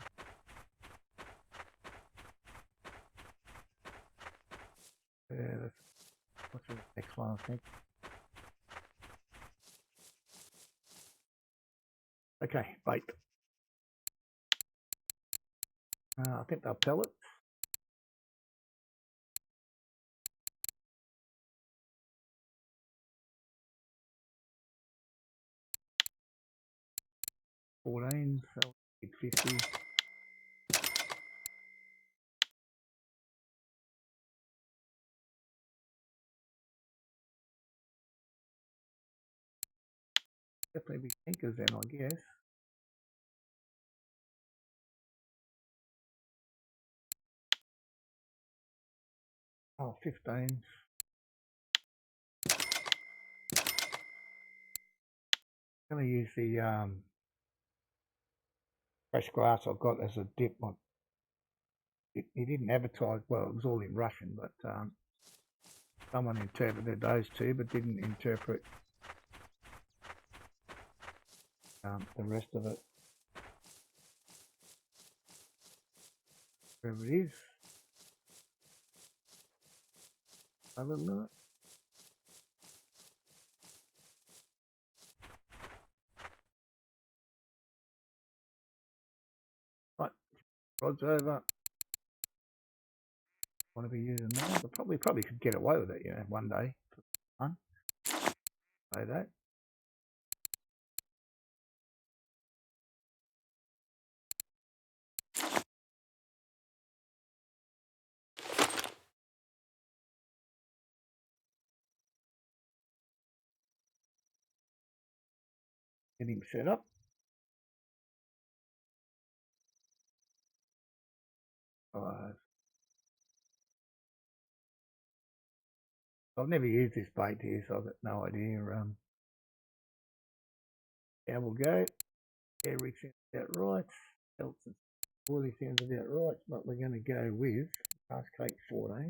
A: Yeah, that's what's the next one, I think. Okay, bait. I think they'll pellet. $14, so $50. Definitely be thinkers then, I guess. Oh, 15. I'm going to use the fresh grass I've got as a dip. He didn't advertise, well, it was all in Russian, but someone interpreted those two, but didn't interpret the rest of it. Wherever it is. A little bit. Right, rod's over. Want to be using that, but probably could get away with it, you know, one day. Fun. Say that. Get him set up. I've never used this bait here, so I've got no idea. How we'll go. Everything sounds about right. Elton really sounds about right, but we're going to go with Fast Cake 14.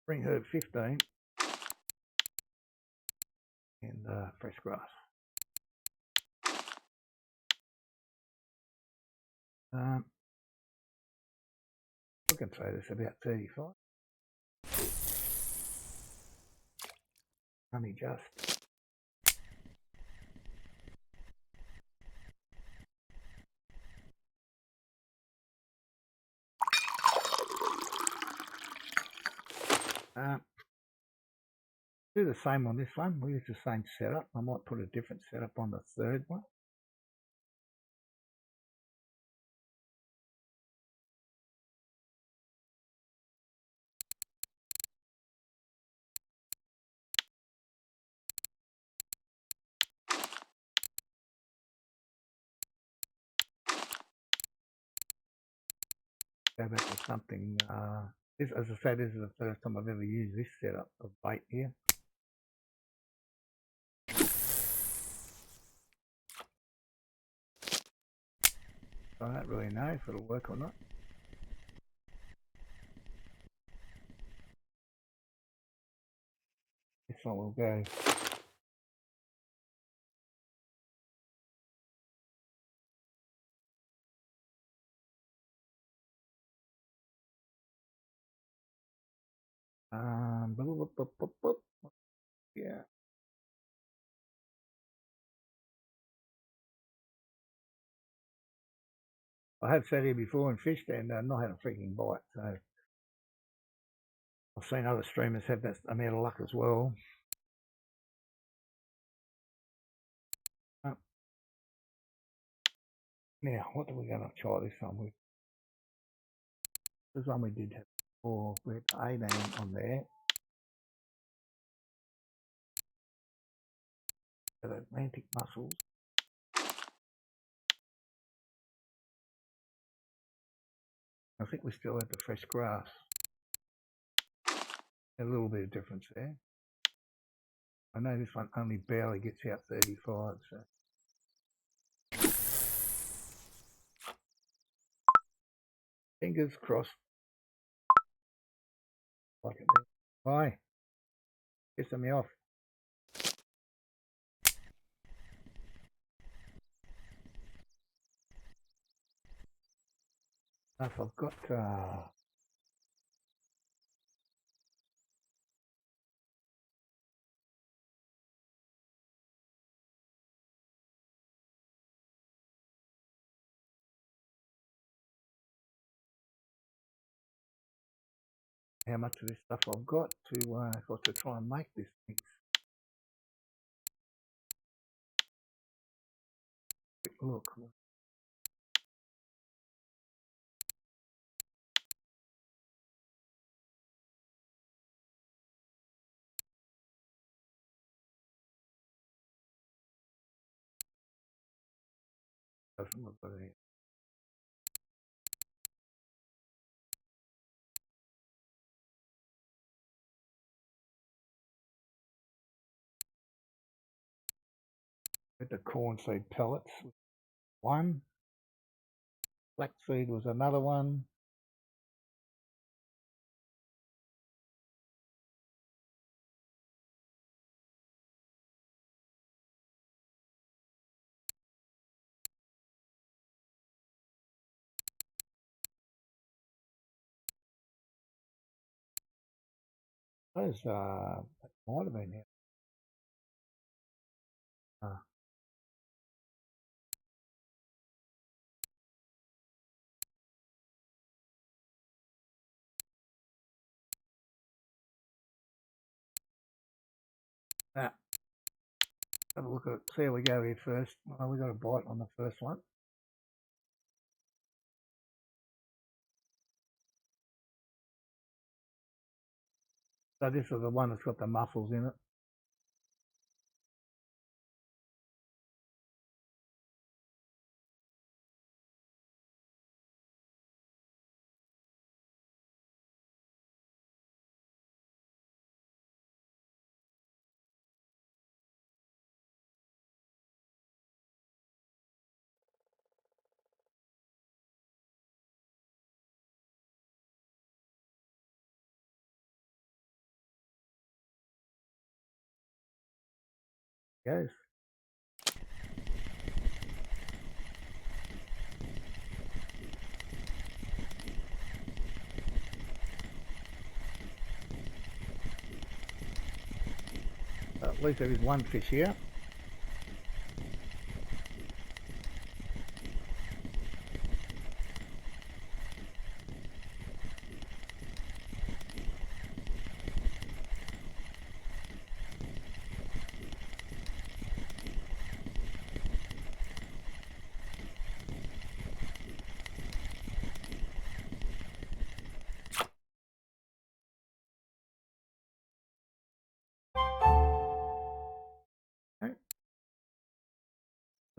A: Spring Herb 15. And fresh grass. I can say this about 35. Honey just. Do the same on this one. We use the same setup. I might put a different setup on the third one. Go back to something. This, as I say, this is the first time I've ever used this setup of bait here. I don't really know if it'll work or not. This one will go. Yeah. I have sat here before and fished and not had a freaking bite. So I've seen other streamers have that amount of luck as well. Now, what are we going to try this one with? This one we did have 4, we had 18 on there. The Atlantic mussels. I think we still had the fresh grass. A little bit of difference there. I know this one only barely gets out 35, so. Fingers crossed. Like it there. Hi. Pissing me off. If I've got how much of this stuff I've got to if I was to try and make this mix. Quick look. Doesn't look very. With the corn seed pellets, one. Flaxseed was another one. Those that might have been here. Now, have a look at it. See how we go here first. Oh, we got a bite on the first one. So this is the one that's got the mussels in it. Goes. At least there is one fish here.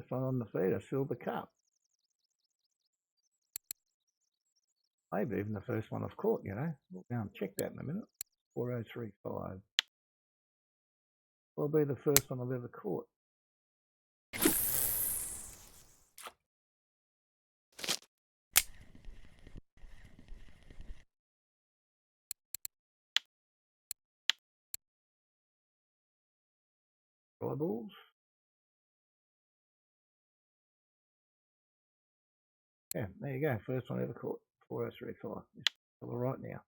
A: First one on the feed, a silver carp. Maybe even the first one I've caught, you know. We'll go and check that in a minute. 4035. Will be the first one I've ever caught. Eyeballs. Yeah, there you go. First one ever caught. 4035. It's all right now.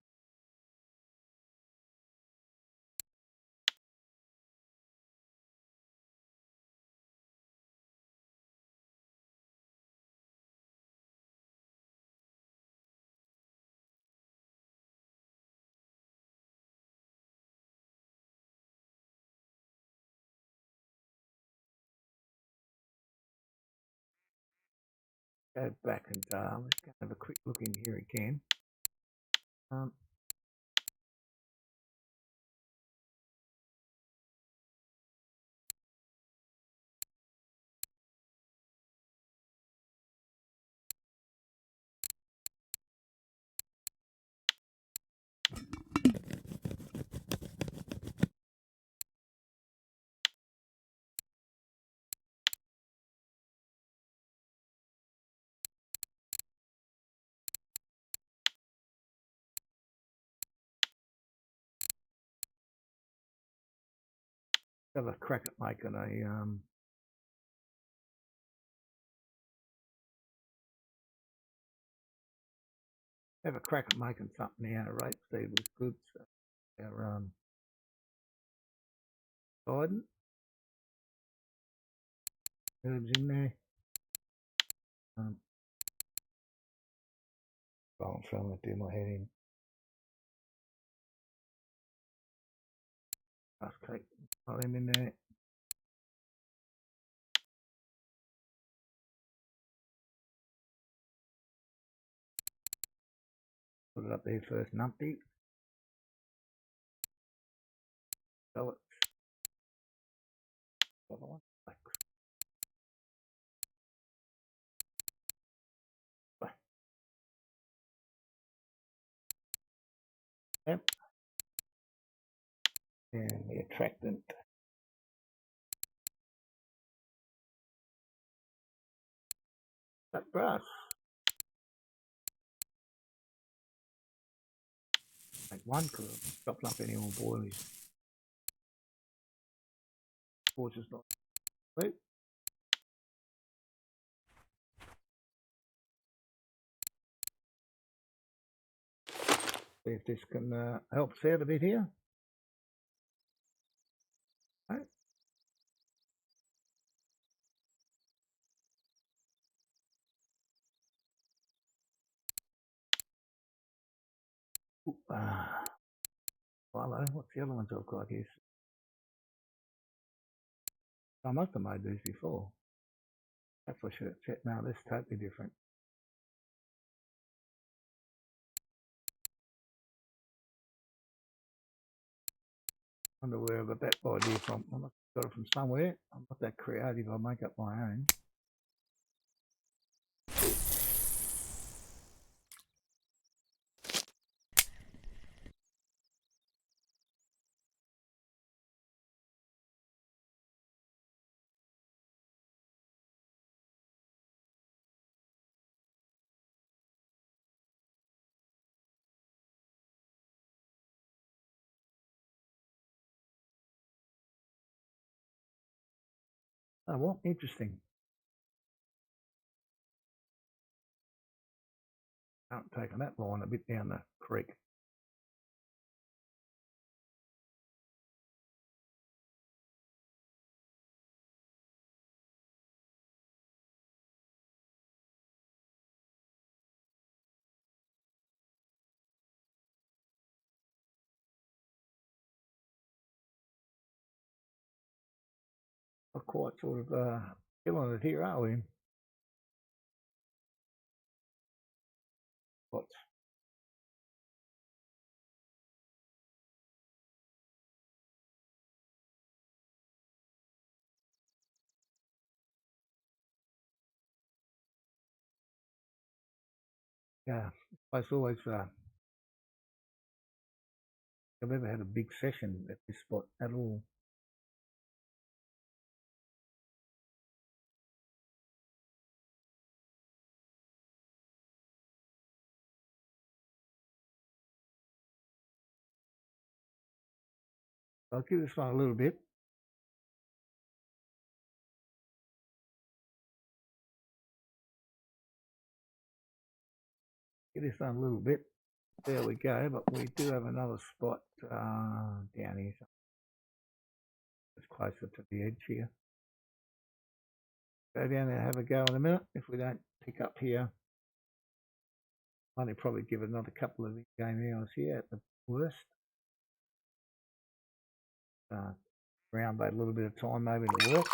A: Go back and let's go have a quick look in here again. Have a crack at making something out of rapeseed with good. So our guidance, herbs in there. I'm trying to do my head in. Just take them in there. Put it up there first, numpty. Sell it. Other one. Yep. And the attractant. That brass. Make one because I'm chopping up any more boilies. Force is not sweet. See if this can help us out a bit here. Right. Hello, what's the other ones I've got here? I must have made these before. That's what I should have checked. Now this is totally different. Wonder where I got that idea from. I must have got it from somewhere. I'm not that creative, I make up my own. Oh, well, interesting. I'm taking that line a bit down the creek. Not quite sort of killing it here, are we? What? Yeah, this place always. I've ever had a big session at this spot at all. I'll give this one a little bit. Give this one a little bit. There we go. But we do have another spot down here. It's closer to the edge here. Go down there and have a go in a minute. If we don't pick up here, I'll probably give it another couple of game hours here at the worst. Round bait a little bit of time maybe to work.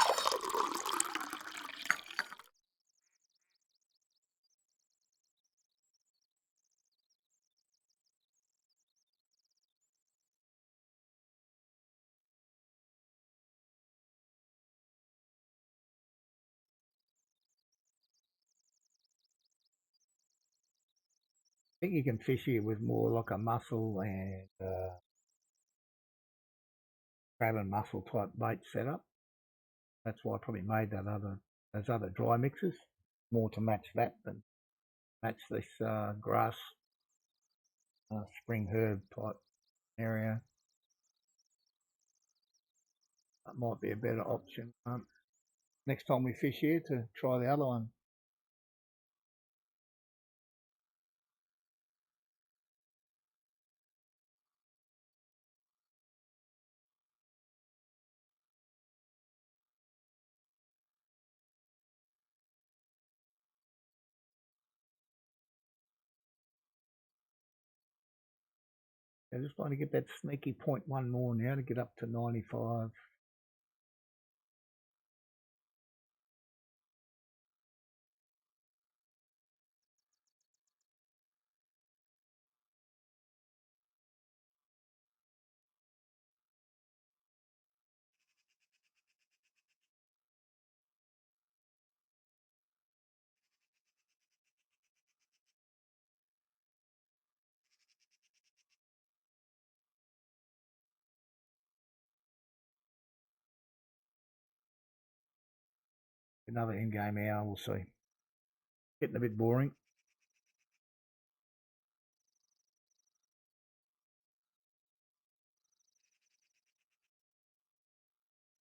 A: I think you can fish here with more like a mussel and crab and mussel type bait setup. That's why I probably made those other dry mixes more to match that than match this grass spring herb type area. That might be a better option next time we fish here to try the other one. I just want to get that sneaky 0.1 more now to get up to 95. Another in-game hour, we'll see. Getting a bit boring.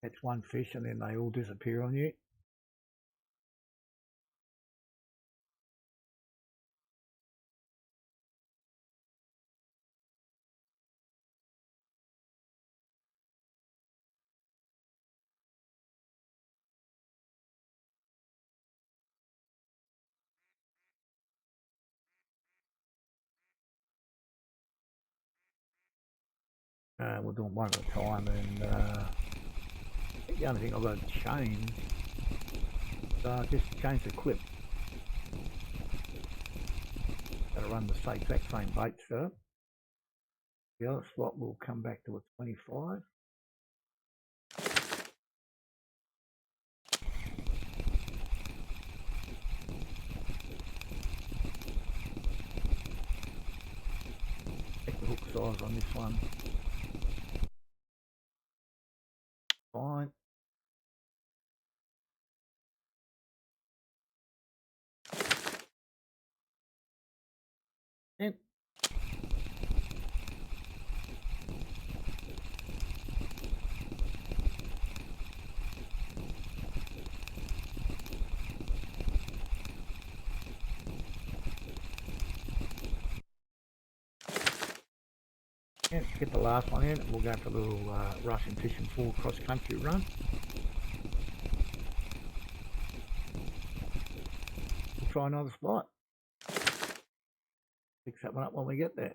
A: That's one fish and then they all disappear on you. We're doing one at a time, and I think the only thing I've got to change is just change the clip. Got to run the exact same bait setup. The other spot will come back to a 25. Check the hook size on this one. Fine. And get the last one in, and we'll go for a little Russian fishing full cross-country run. We'll try another spot. Pick that one up when we get there.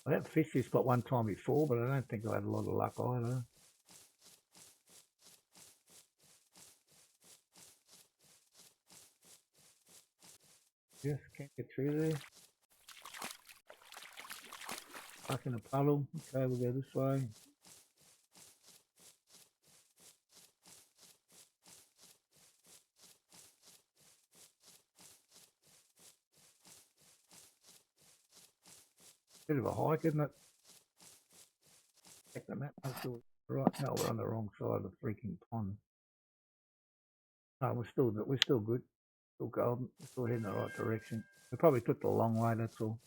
A: I have fished this spot one time before, but I don't think I had a lot of luck either. Yes, can't get through there. Stuck in a puddle. Okay, we'll go this way. Bit of a hike, isn't it? Check the map, make sure we're right. No, we're on the wrong side of the freaking pond. No, we're still good. Still golden. We're still heading in the right direction. We probably took the long way, that's all.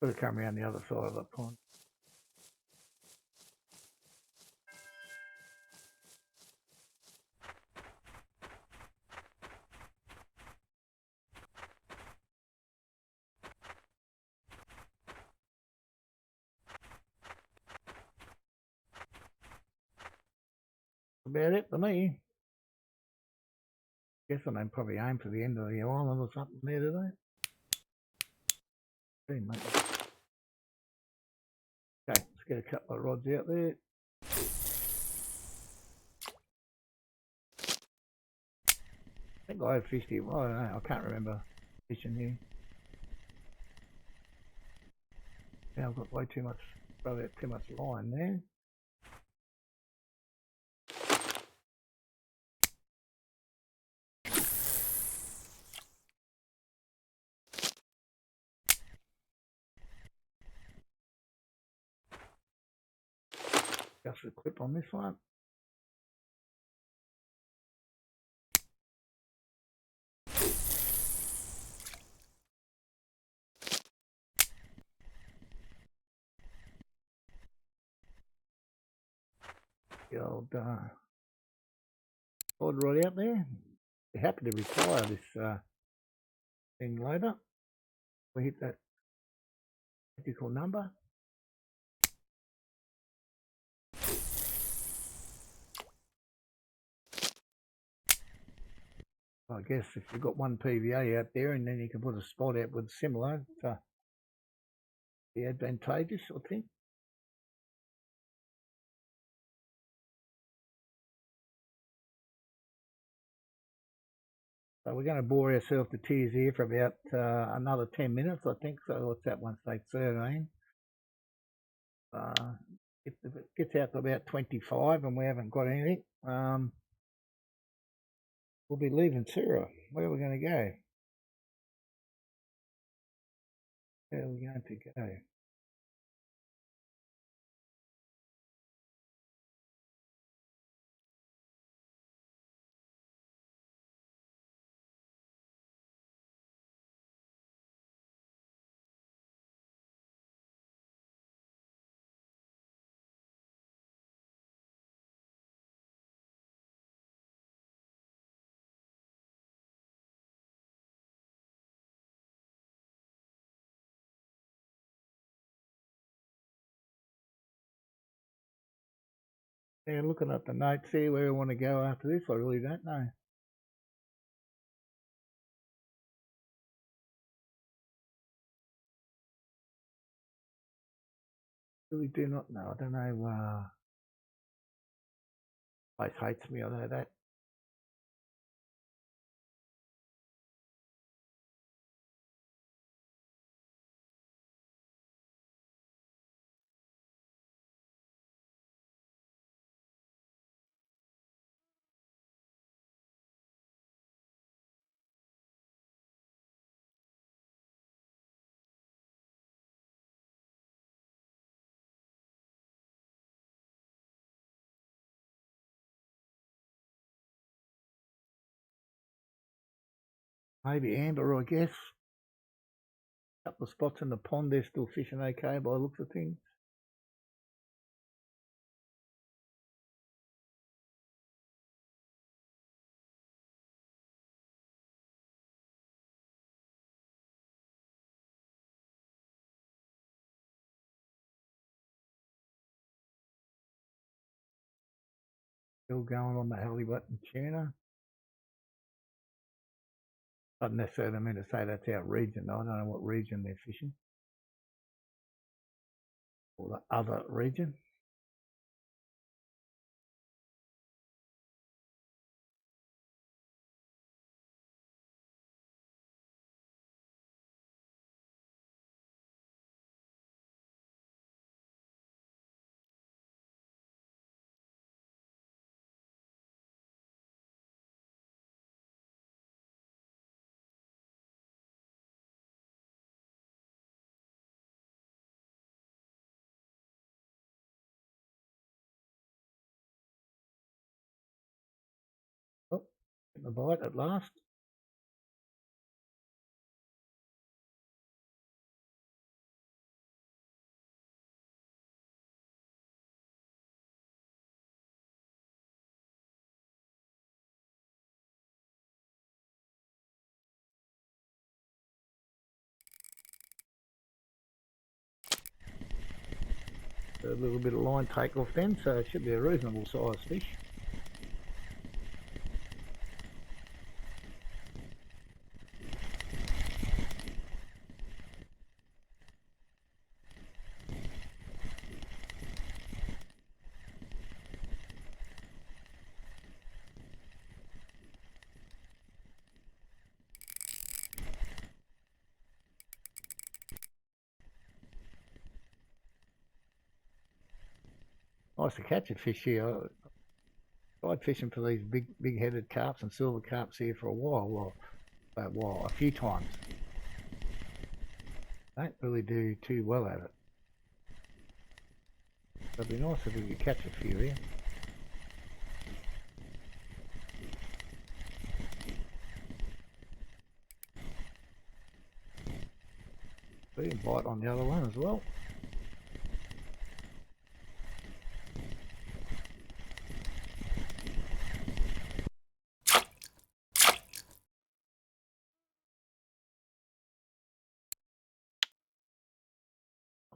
A: Got to come around the other side of the pond. About it for me. Guess I may probably aim for the end of the island or something there today. Okay, mate. Okay, let's get a couple of rods out there. I think I have fished here. Well, I don't know. I can't remember fishing here. Now I've got way too much, probably too much line there. Just a clip on this one. The old odd rod out there. Be happy to retire this thing later. We hit that magical number. I guess if you've got one PVA out there and then you can put a spot out with similar, it's be advantageous, I think. So we're going to bore ourselves to tears here for about another 10 minutes, I think. So what's that, 1:13? If it gets out to about 25 and we haven't got anything, we'll be leaving Sura. Where are we going to go? Where are we going to go? Yeah, looking at the notes here, where we want to go after this, I really don't know. Really do not know. I don't know. Place hates me, I know that. Maybe amber, I guess. A couple of spots in the pond, they're still fishing okay by the looks of things. Still going on the halibut and tuna. Not necessarily mean to say that's our region. I don't know what region they're fishing. Or the other region. Oh, getting a bite at last. A little bit of line take off then, so it should be a reasonable sized fish. Nice to catch a fish here. I tried fishing for these big headed carps and silver carps here for a while. A few times. Don't really do too well at it. It'd be nice if we could catch a few here. See a bite on the other one as well.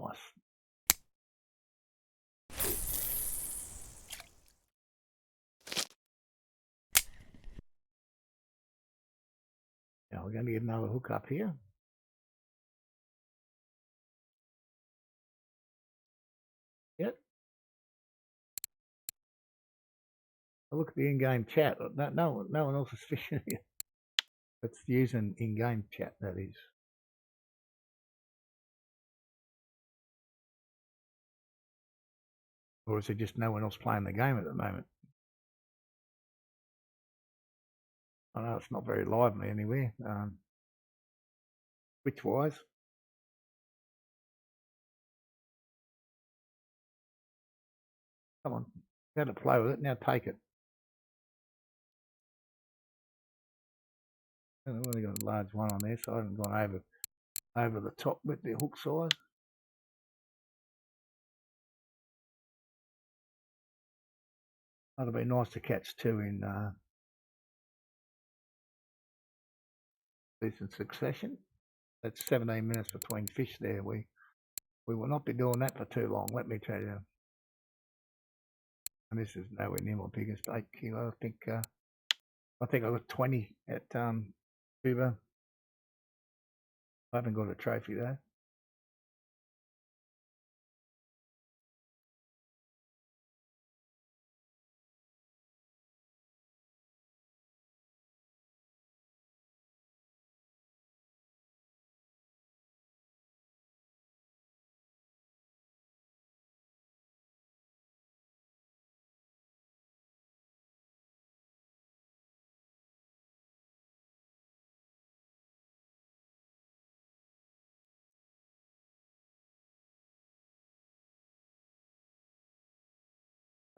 A: Nice. Now we're going to get another hook up here. Yep. Look at the in-game chat. No one else is fishing here. It's using in-game chat, that is. Or is there just no one else playing the game at the moment? I know it's not very lively anywhere. Twitch-wise. Come on, you had to play with it, now take it. I've only got a large one on there, so I haven't gone over the top with the hook size. That'll be nice to catch two in decent succession. That's 17 minutes between fish there. We will not be doing that for too long, let me tell you. And this is nowhere near my biggest 8 kilo. I think I got 20 at Sura. I haven't got a trophy though.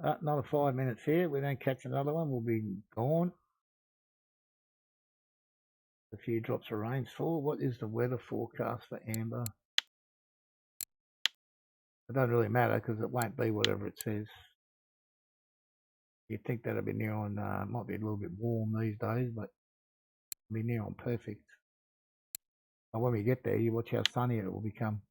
A: Another 5 minutes here. We don't catch another one, we'll be gone. A few drops of rainfall. What is the weather forecast for amber? It doesn't really matter because it won't be whatever it says. You'd think that'd be near on, might be a little bit warm these days, but it'll be near on perfect. And when we get there, you watch how sunny it will become.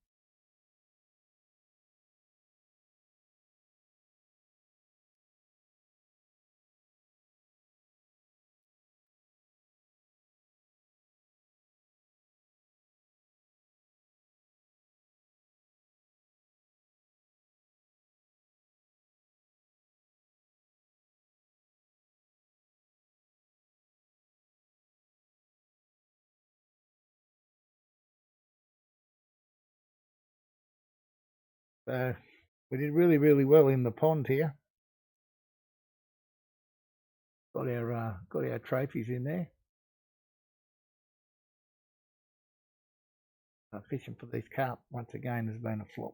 A: So we did really, really well in the pond here. Got our trophies in there. Fishing for these carp once again has been a flop.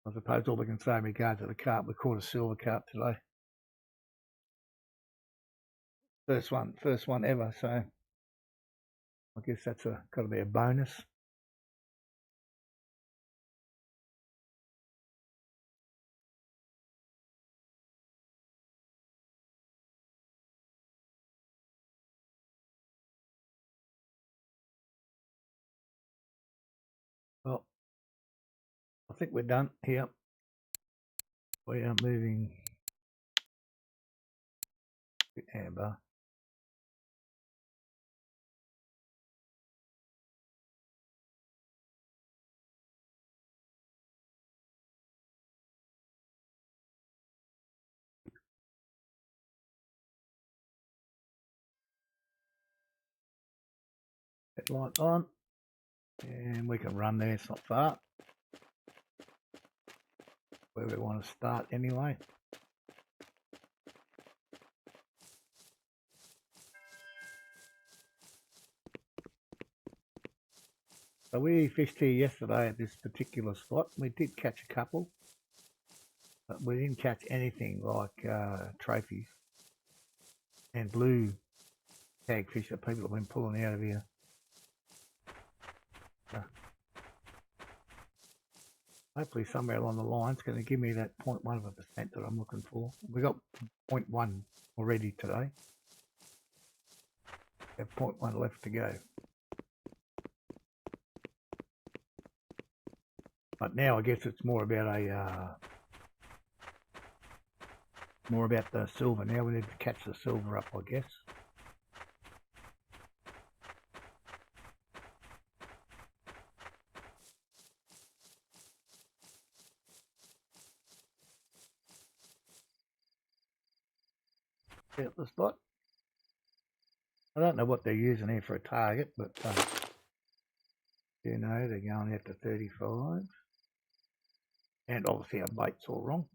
A: I suppose all we can say in regard to the carp, we caught a silver carp today. First one ever, so I guess that's got to be a bonus. Well, I think we're done here. We are moving to amber. Light on, and we can run there. It's not far. Where we want to start anyway. So we fished here yesterday at this particular spot. We did catch a couple, but we didn't catch anything like trophies and blue tagfish that people have been pulling out of here. Hopefully somewhere along the line it's going to give me that 0.1% that I'm looking for. We got 0.1 already today. We have 0.1 left to go. But now I guess it's more about the silver. Now we need to catch the silver up, I guess. Out the spot. I don't know what they're using here for a target, but you know, they're going out to 35. And obviously our bait's all wrong.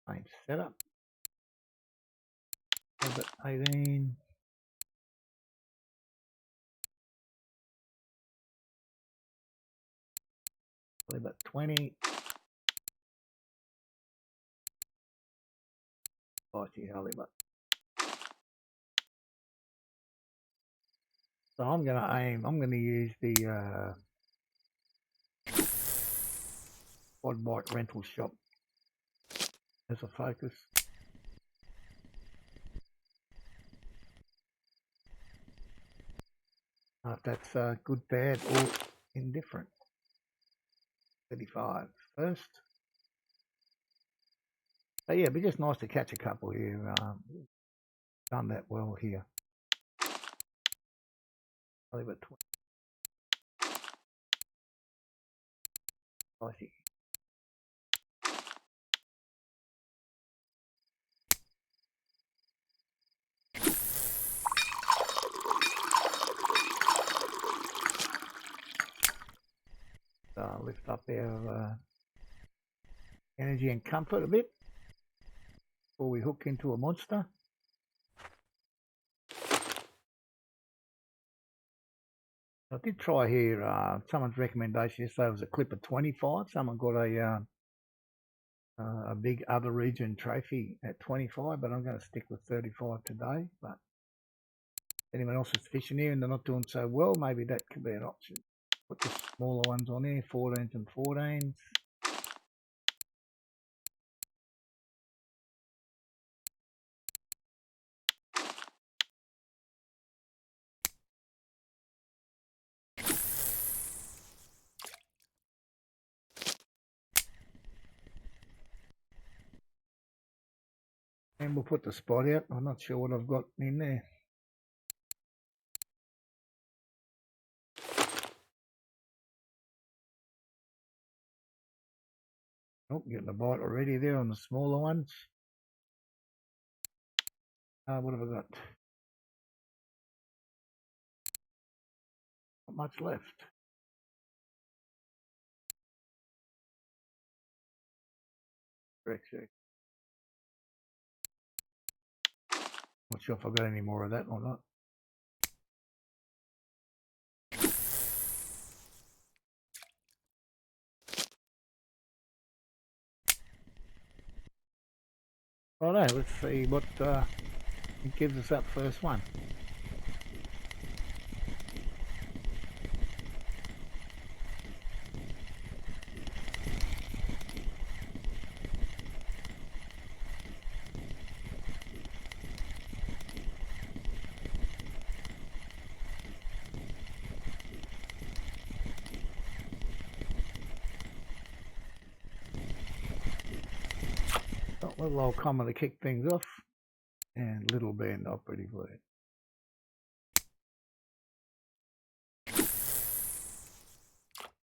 A: Same setup. 18. About 20. Spicy halibut. So I'm going to use the Quad Bike rental shop as a focus. If that's good, bad, or indifferent. 35 first. So yeah, it'd be just nice to catch a couple here. Done that well here. Probably about 20. Spicy. Lift up our energy and comfort a bit before we hook into a monster. I did try here, someone's recommendation yesterday was a clip of 25. Someone got a big other region trophy at 25, but I'm going to stick with 35 today. But if anyone else is fishing here and they're not doing so well, maybe that could be an option. Put the smaller ones on here, 14s and 14s. And we'll put the spot out. I'm not sure what I've got in there. Oh, getting a bite already there on the smaller ones. What have I got? Not much left. Correct. Not sure if I've got any more of that or not. Righto, let's see what it gives us that first one. Got a little old comma to kick things off, and little bear not pretty good.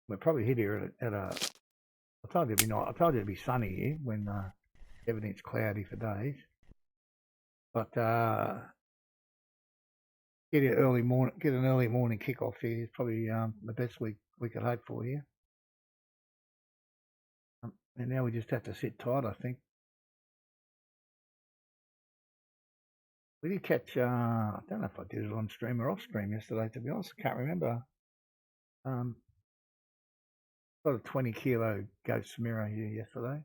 A: We're probably hit here at a. I told you it'd be nice. I told you it'd be sunny here when everything's cloudy for days. But get an early morning kickoff here is probably the best we could hope for here. And now we just have to sit tight, I think. We did catch. I don't know if I did it on stream or off stream yesterday. To be honest, I can't remember. Got a 20 kilo ghost mirror here yesterday.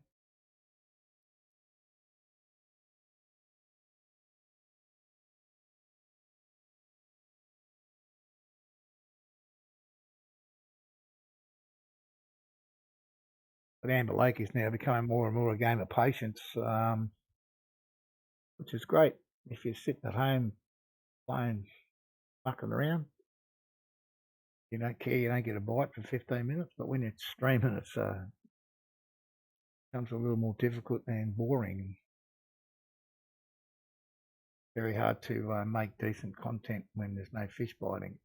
A: But Amber Lake is now becoming more and more a game of patience, which is great. If you're sitting at home playing, mucking around, you don't care, you don't get a bite for 15 minutes. But when it's streaming, it becomes a little more difficult and boring. Very hard to make decent content when there's no fish biting.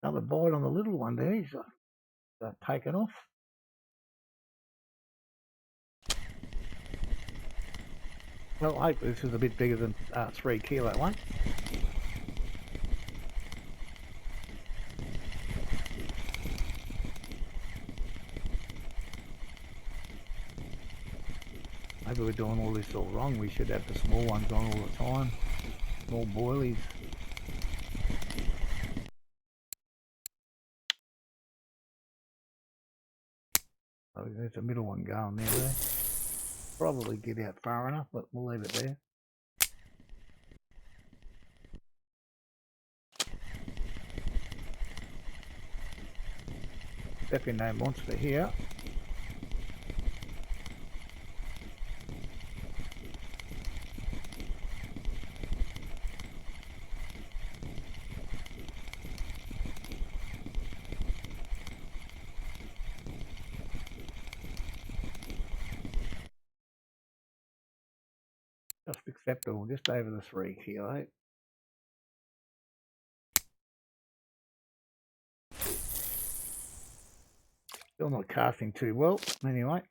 A: Another bite on the little one there. He's taken off. Well, hopefully this is a bit bigger than 3 kilo one. Maybe we're doing all this all wrong. We should have the small ones on all the time. Small boilies. Oh, there's a middle one going there. Probably get out far enough, but we'll leave it there. Definitely no monster here. Just acceptable, just over the 3 kilo. Still not casting too well, anyway.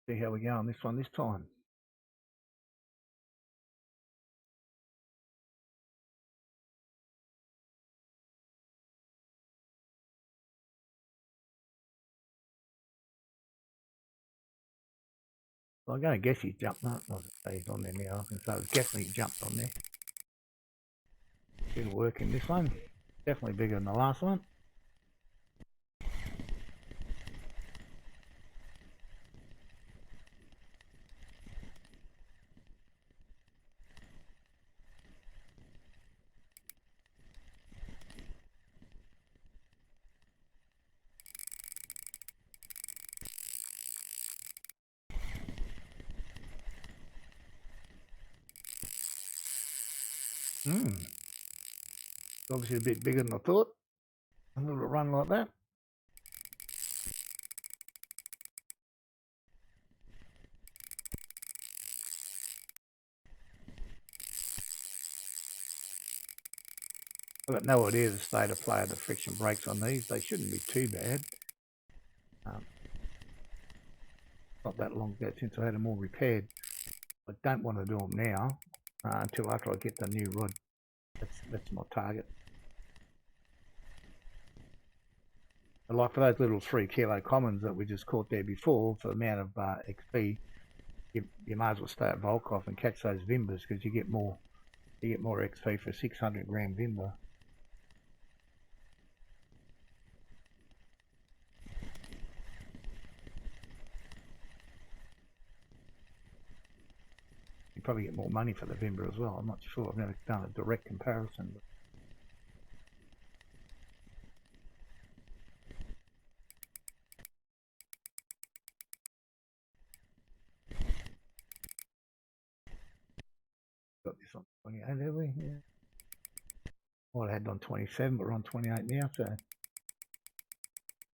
A: See how we go on this one this time. Well, I'm going to guess he jumped. No, not say he's on there now. I can say it's definitely jumped on there. Good work in this one. Definitely bigger than the last one. Obviously a bit bigger than I thought. A little run like that. I've got no idea the state of play of the friction brakes on these. They shouldn't be too bad. Not that long ago since I had them all repaired. I don't want to do them now until after I get the new rod. That's my target. And like for those little 3 kilo commons that we just caught there before, for the amount of XP, you might as well stay at Volkhov and catch those Vimbers because you get more XP for 600 gram Vimber. You probably get more money for the Vimber as well. I'm not sure. I've never done a direct comparison. But got this on 28, have we? Yeah. Well, I had it on 27, but we're on 28 now, so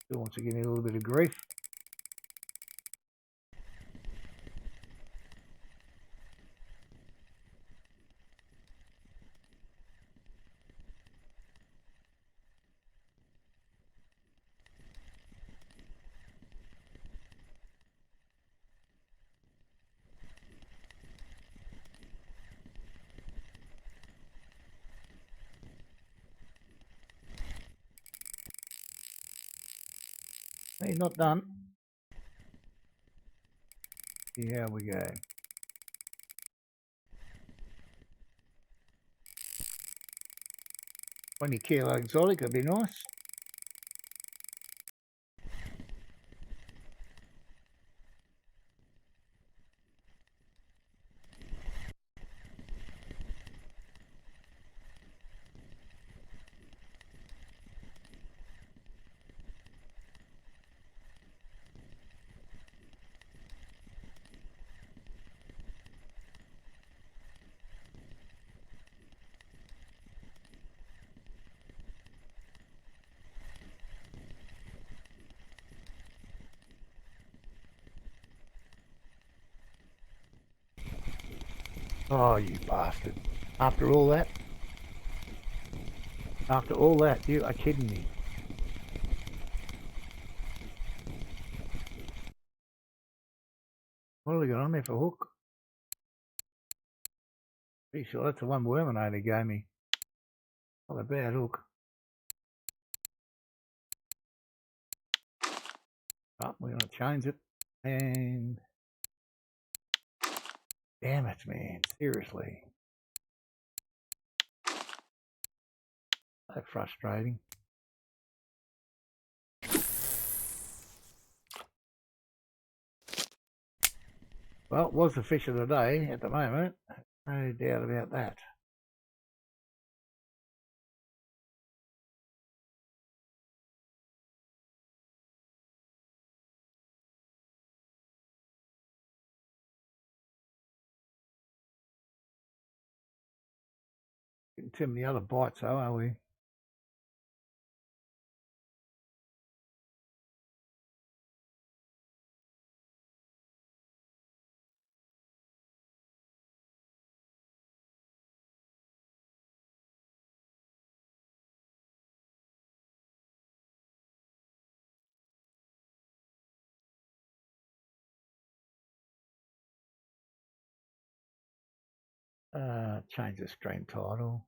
A: still wants to give me a little bit of grief. Hey, not done. See how we go. 20 kilo exotic would be nice. Oh, you bastard. After all that? After all that, you are kidding me. What have we got on there for hook? Pretty sure that's the one Worminator gave me. Not a bad hook. Oh, we're going to change it. And damn it, man. Seriously. So frustrating. Well, it was the fish of the day at the moment. No doubt about that. Getting too many other bites though, are we? Change the stream title.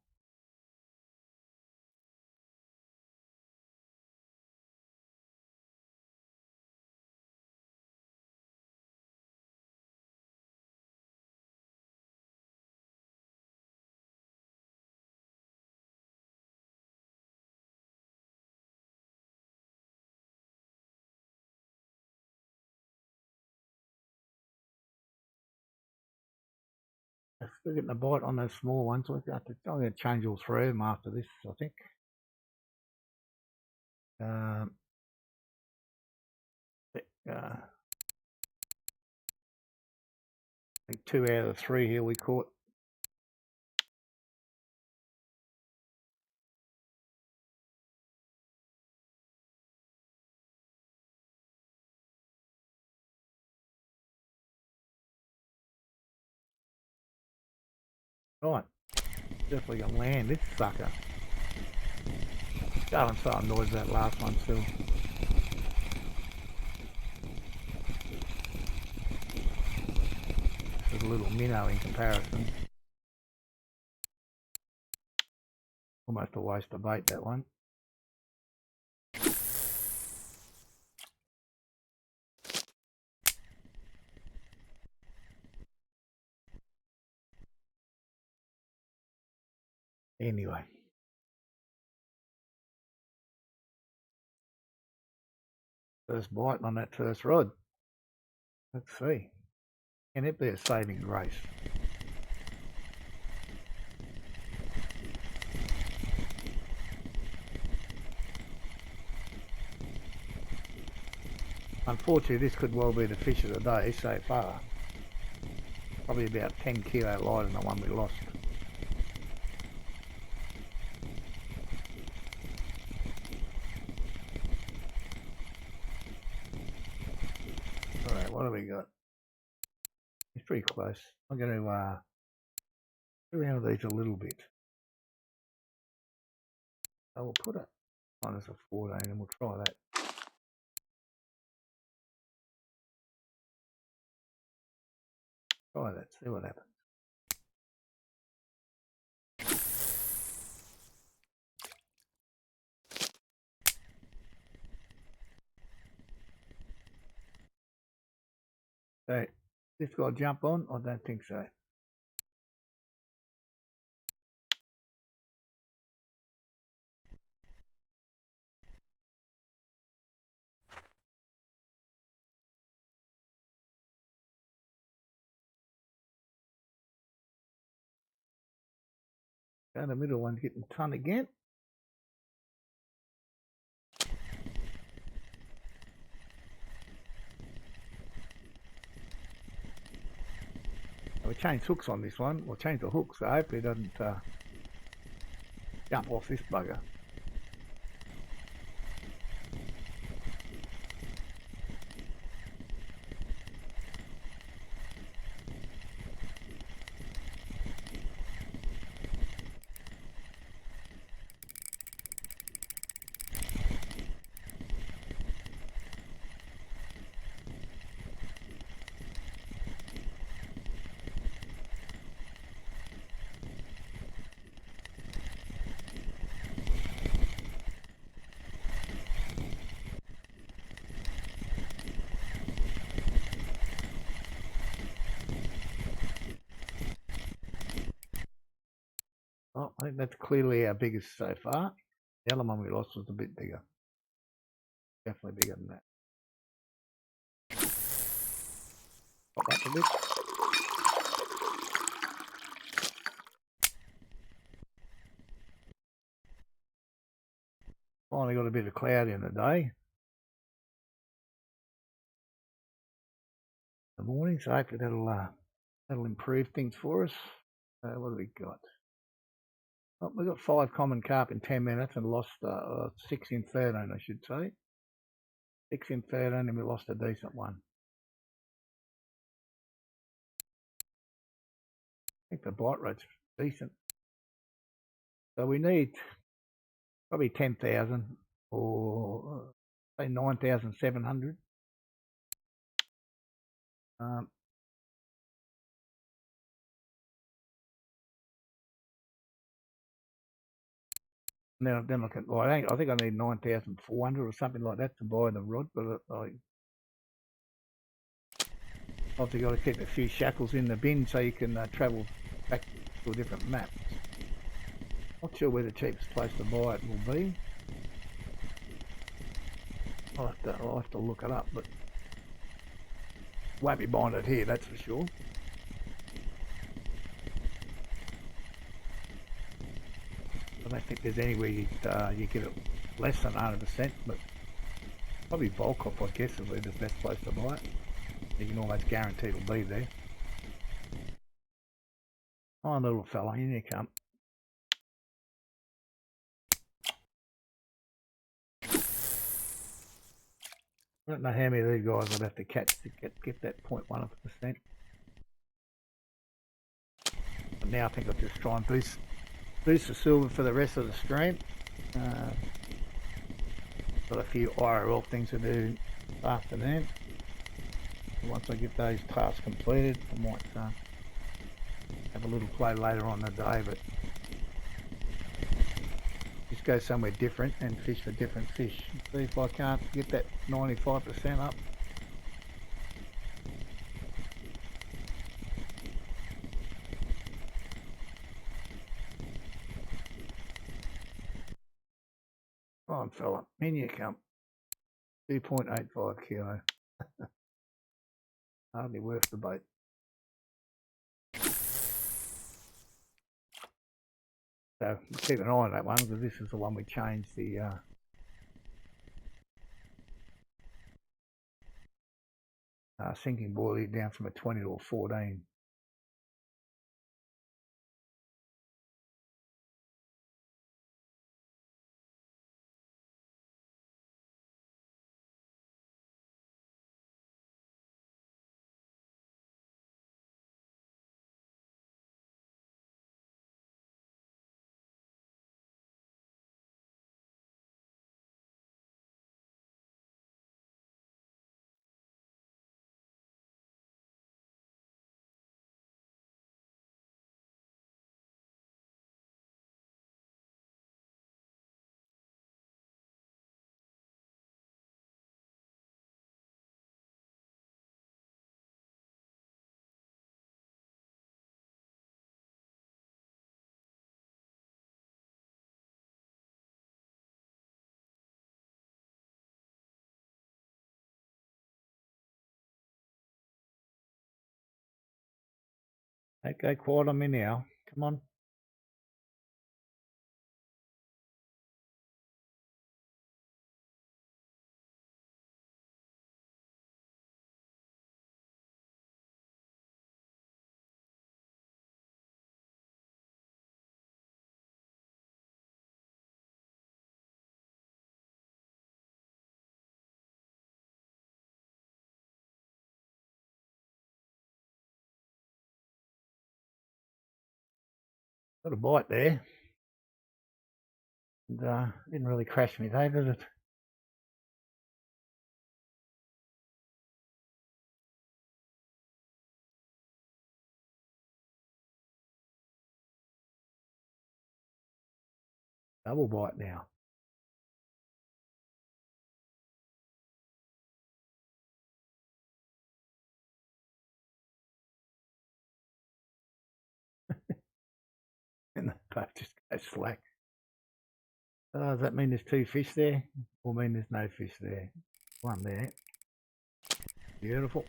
A: Still getting a bite on those small ones. I'm going to change all three of them after this, I think. I think 2 out of 3 here we caught. Right, definitely going to land this sucker. God, I'm so annoyed with that last one still. It's a little minnow in comparison. Almost a waste of bait, that one. Anyway. First bite on that first rod. Let's see. Can it be a saving grace? Unfortunately, this could well be the fish of the day so far. Probably about 10 kilo lighter than the one we lost. Alright, what have we got? It's pretty close. I'm going to go around with these a little bit. I will put it on as a 14 and we'll try that. Try that, see what happens. So, this guy jump on? I don't think so. Down the middle one's getting ton again. We changed hooks on this one. We'll change the hook so hopefully it doesn't jump off this bugger. Oh, I think that's clearly our biggest so far. The other one we lost was a bit bigger. Definitely bigger than that. Pop up a bit. Finally got a bit of cloud in the day. The morning, so hopefully that'll improve things for us. What have we got? Oh, we got 5 common carp in 10 minutes and lost 6 in 13, I should say. 6 in 13 and we lost a decent one. I think the bite rate's decent. So we need probably 10,000 or say 9,700. Then I can. Well, I think I need 9,400 or something like that to buy the rod, but I've got to keep a few shackles in the bin so you can travel back to a different map. Not sure where the cheapest place to buy it will be. I'll have to look it up, but won't be buying it here, that's for sure. I don't think there's anywhere you get it less than 100%, but probably Volkhov, I guess, will be the best place to buy it. You can almost guarantee it'll be there. Oh, little fella, in you come. I don't know how many of these guys I'd have to catch to get that 0.1%. But now I think I'll just try and boost the silver for the rest of the stream. Got a few IRL things to do after that. Once I get those tasks completed, I might have a little play later on in the day, but just go somewhere different and fish for different fish. See if I can't get that 95% up. Come on, fella, in you come. 2.85 kilo. Hardly worth the bait. So keep an eye on that one, because this is the one we changed the sinking buoy down from a 20 to a 14. Okay, quiet on me now. Come on. Got a bite there. And didn't really crash me though, did it? Double bite now. And the boat just goes slack. Does that mean there's two fish there? Or mean there's no fish there? One there. Beautiful.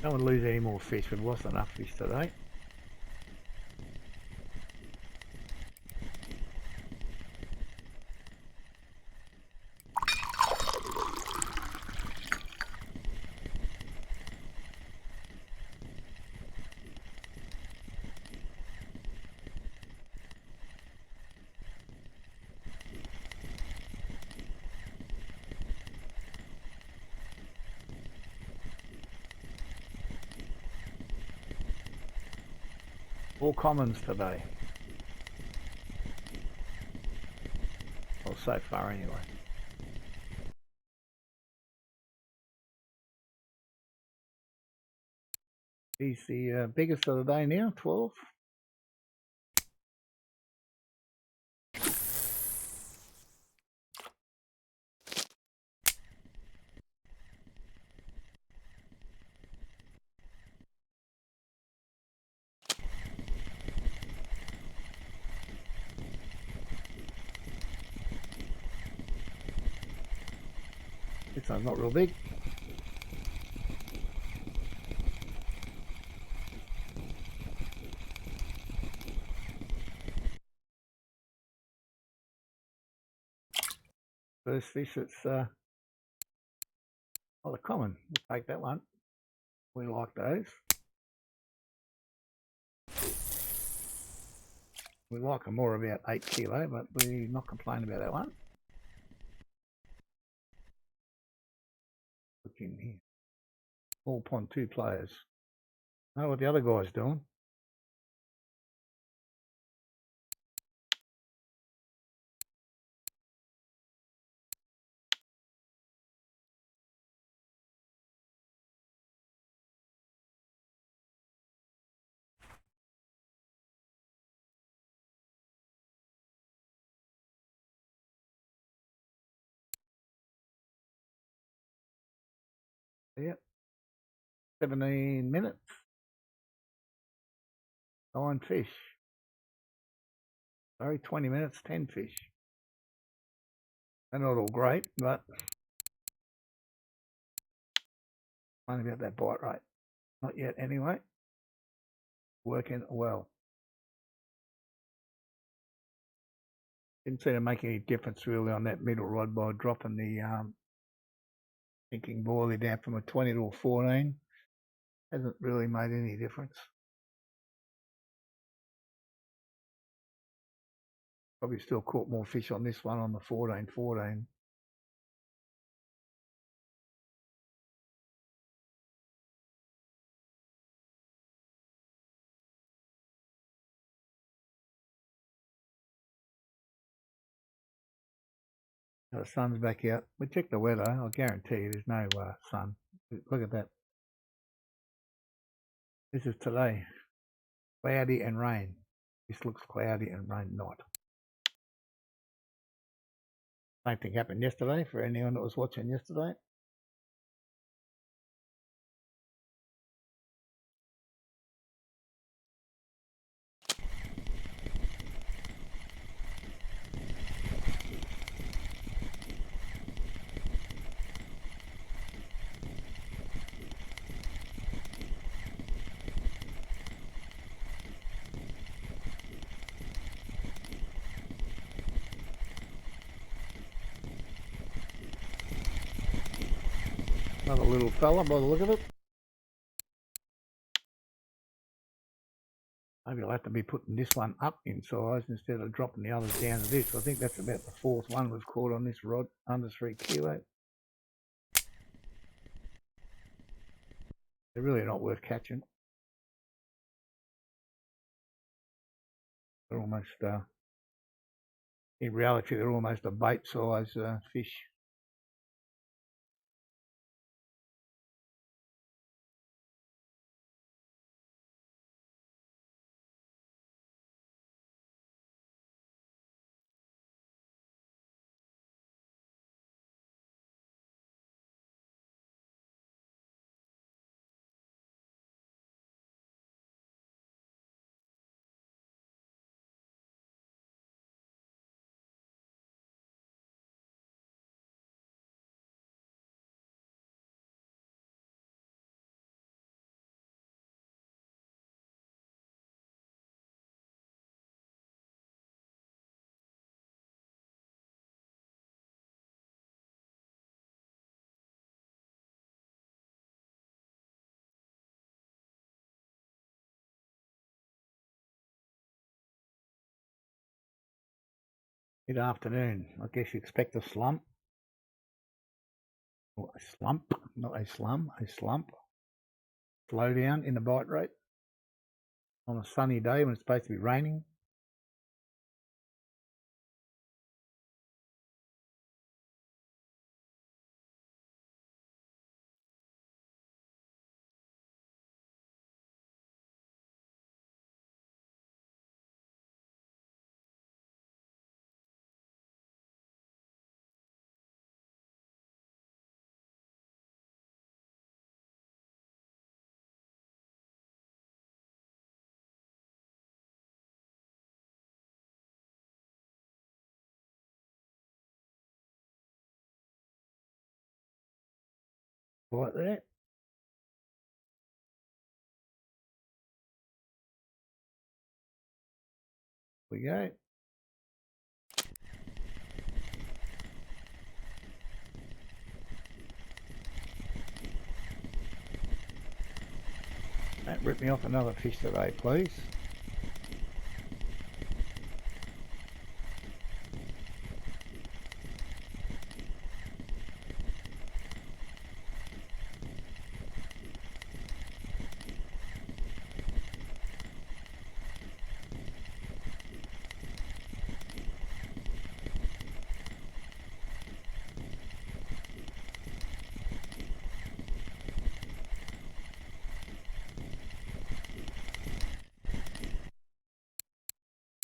A: Don't want to lose any more fish. We've lost enough fish today. All commons today. Well, so far anyway. He's the biggest of the day now, 12. This one's not real big. First fish that's not a common. We'll take that one. We like those. We like them more about 8 kilo, but we're not complaining about that one. Look in here. All upon 2 players. Know what the other guy's doing. Yep. 17 minutes. 9 fish. Sorry, 20 minutes, 10 fish. They're not all great, but only about that bite rate. Not yet anyway. Working well. Didn't seem to make any difference really on that middle rod by dropping the thinking boilie down from a 20 to a 14. Hasn't really made any difference. Probably still caught more fish on this one on the 14. The sun's back out. We checked the weather. I'll guarantee you there's no sun. Look at that. This is today. Cloudy and rain. This looks cloudy and rain not. Same thing happened yesterday for anyone that was watching yesterday. Another little fella by the look of it. Maybe I'll have to be putting this one up in size instead of dropping the others down to this. I think that's about the 4th one we've caught on this rod, under 3 kilo. They're really not worth catching. They're almost, in reality, they're almost a bait size fish. Mid-afternoon, I guess you expect a slump. Or a slump, not a slum, a slump. Slow down in the bite rate. on a sunny day when it's supposed to be raining. Like that. We go. Don't rip me off another fish today, please.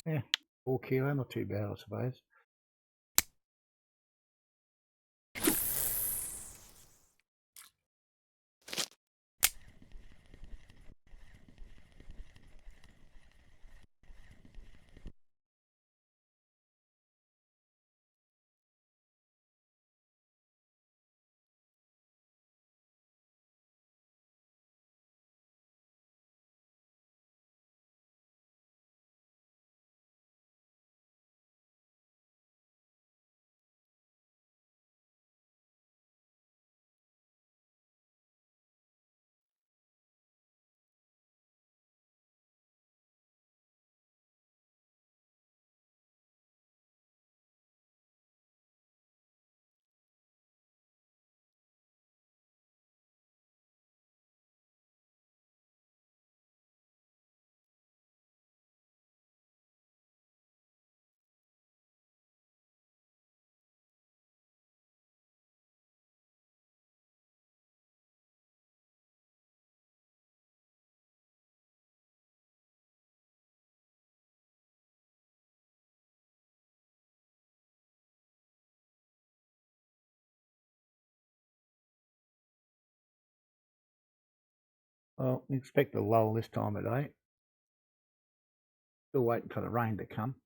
A: Yeah, 4 kilo, not too bad, I suppose. Well, expect a lull this time of day. Still waiting for the rain to come.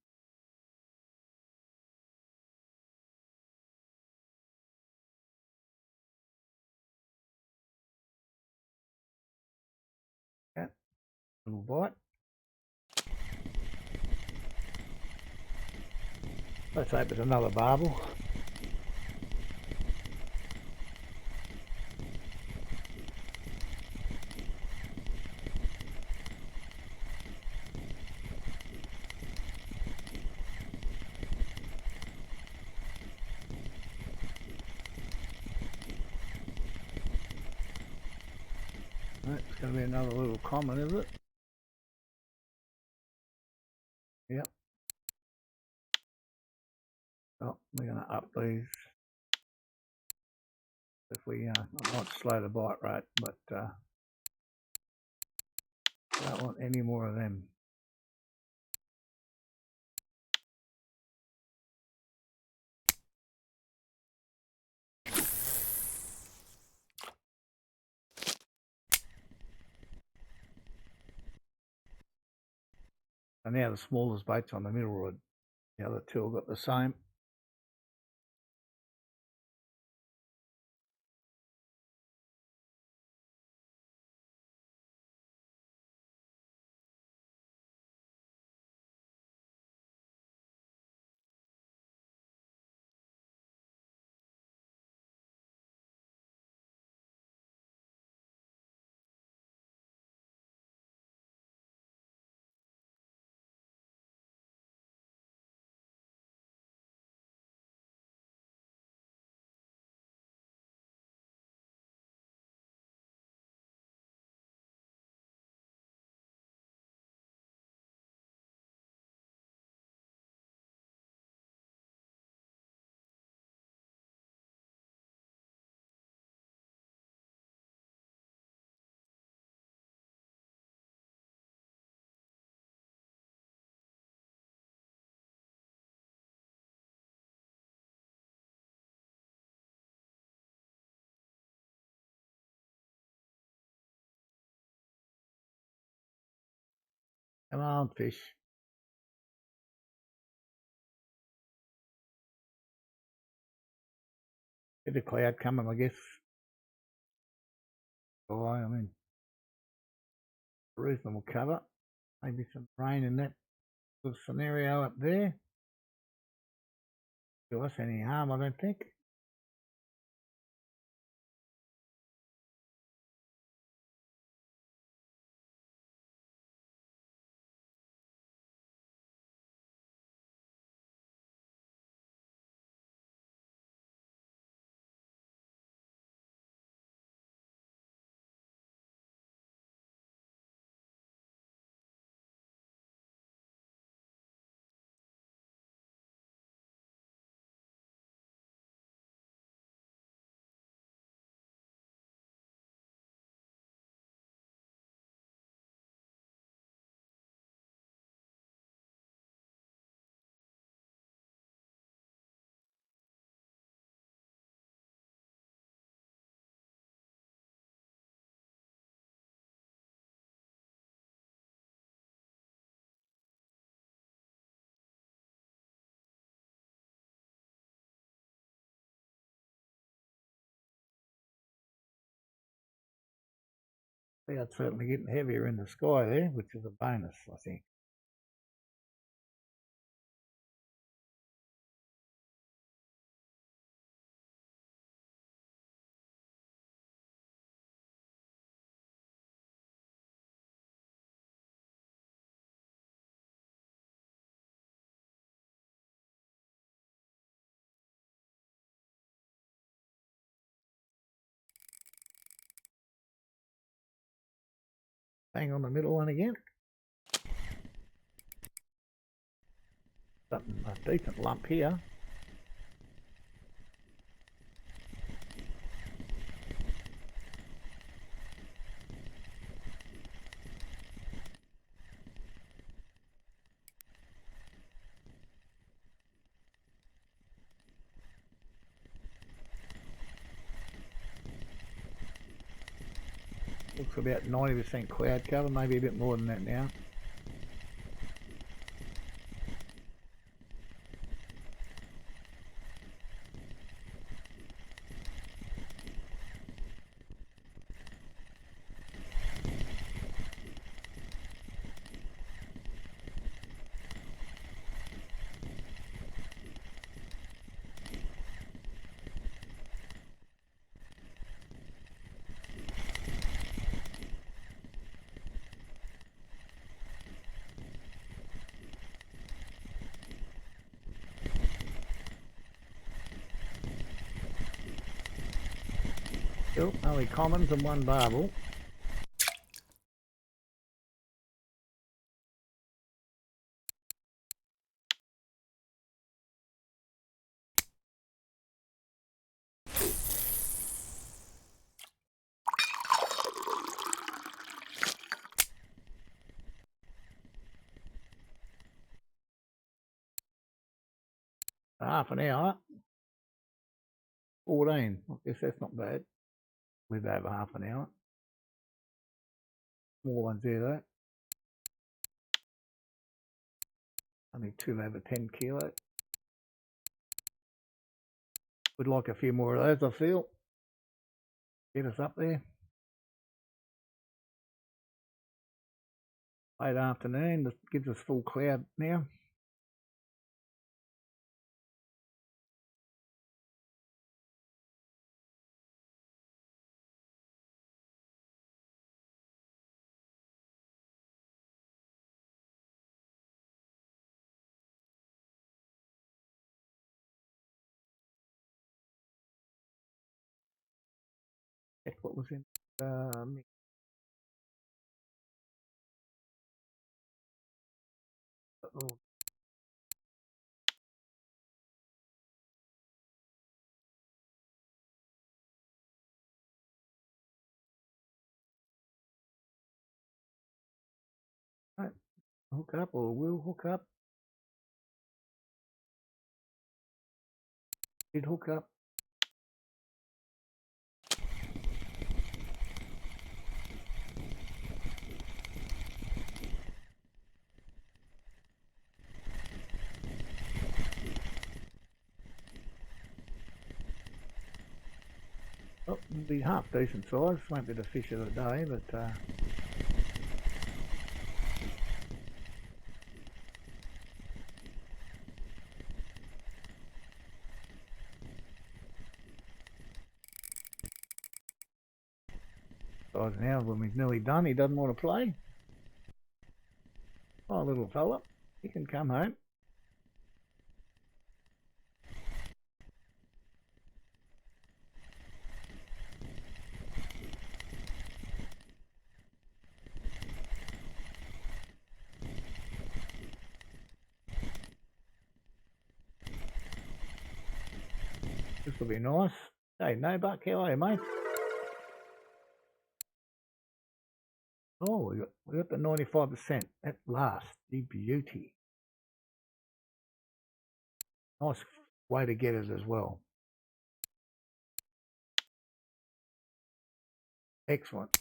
A: Yeah, little bite. Let's hope it's another barbel. It's going to be another little common, is it? Yep. Oh, we're going to up these. If we, I might slow the bite rate, but don't want any more of them. And now the smallest bait's on the middle rod. The other two have got the same. Come on, fish. Bit of cloud coming, I guess. Oh, I mean, reasonable cover. Maybe some rain in that sort of scenario up there. Do us any harm, I don't think. Cloud's certainly getting heavier in the sky there, which is a bonus, I think. Bang on the middle one again. Something, a decent lump here. Looks about 90% cloud cover, maybe a bit more than that now. Still only commons and one barbel. Half an hour. 14. I guess that's not bad. With over half an hour. More ones there though. Only 2 over 10 kilo. Would like a few more of those, I feel. Get us up there. Late afternoon, that gives us full cloud now. Check what was in mix. Oh. Right. Hook up, or will hook up. Did hook up. Oh, it'll be half decent size. Won't be the fish of the day, but size now when we're nearly done. He doesn't want to play. Oh, little fella, he can come home. This will be nice. Hey, no buck, how are you, mate? Oh, we got the 95% at last. The beauty. Nice way to get it as well. Excellent.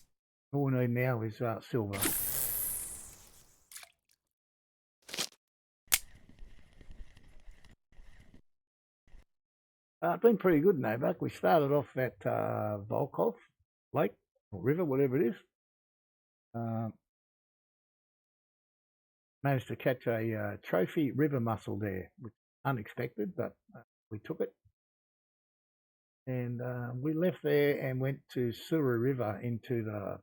A: All we need now is silver. It's been pretty good, Novak. We started off at Volkhov Lake or river, whatever it is. Managed to catch a trophy river mussel there, which was unexpected, but we took it. And we left there and went to Sura River into the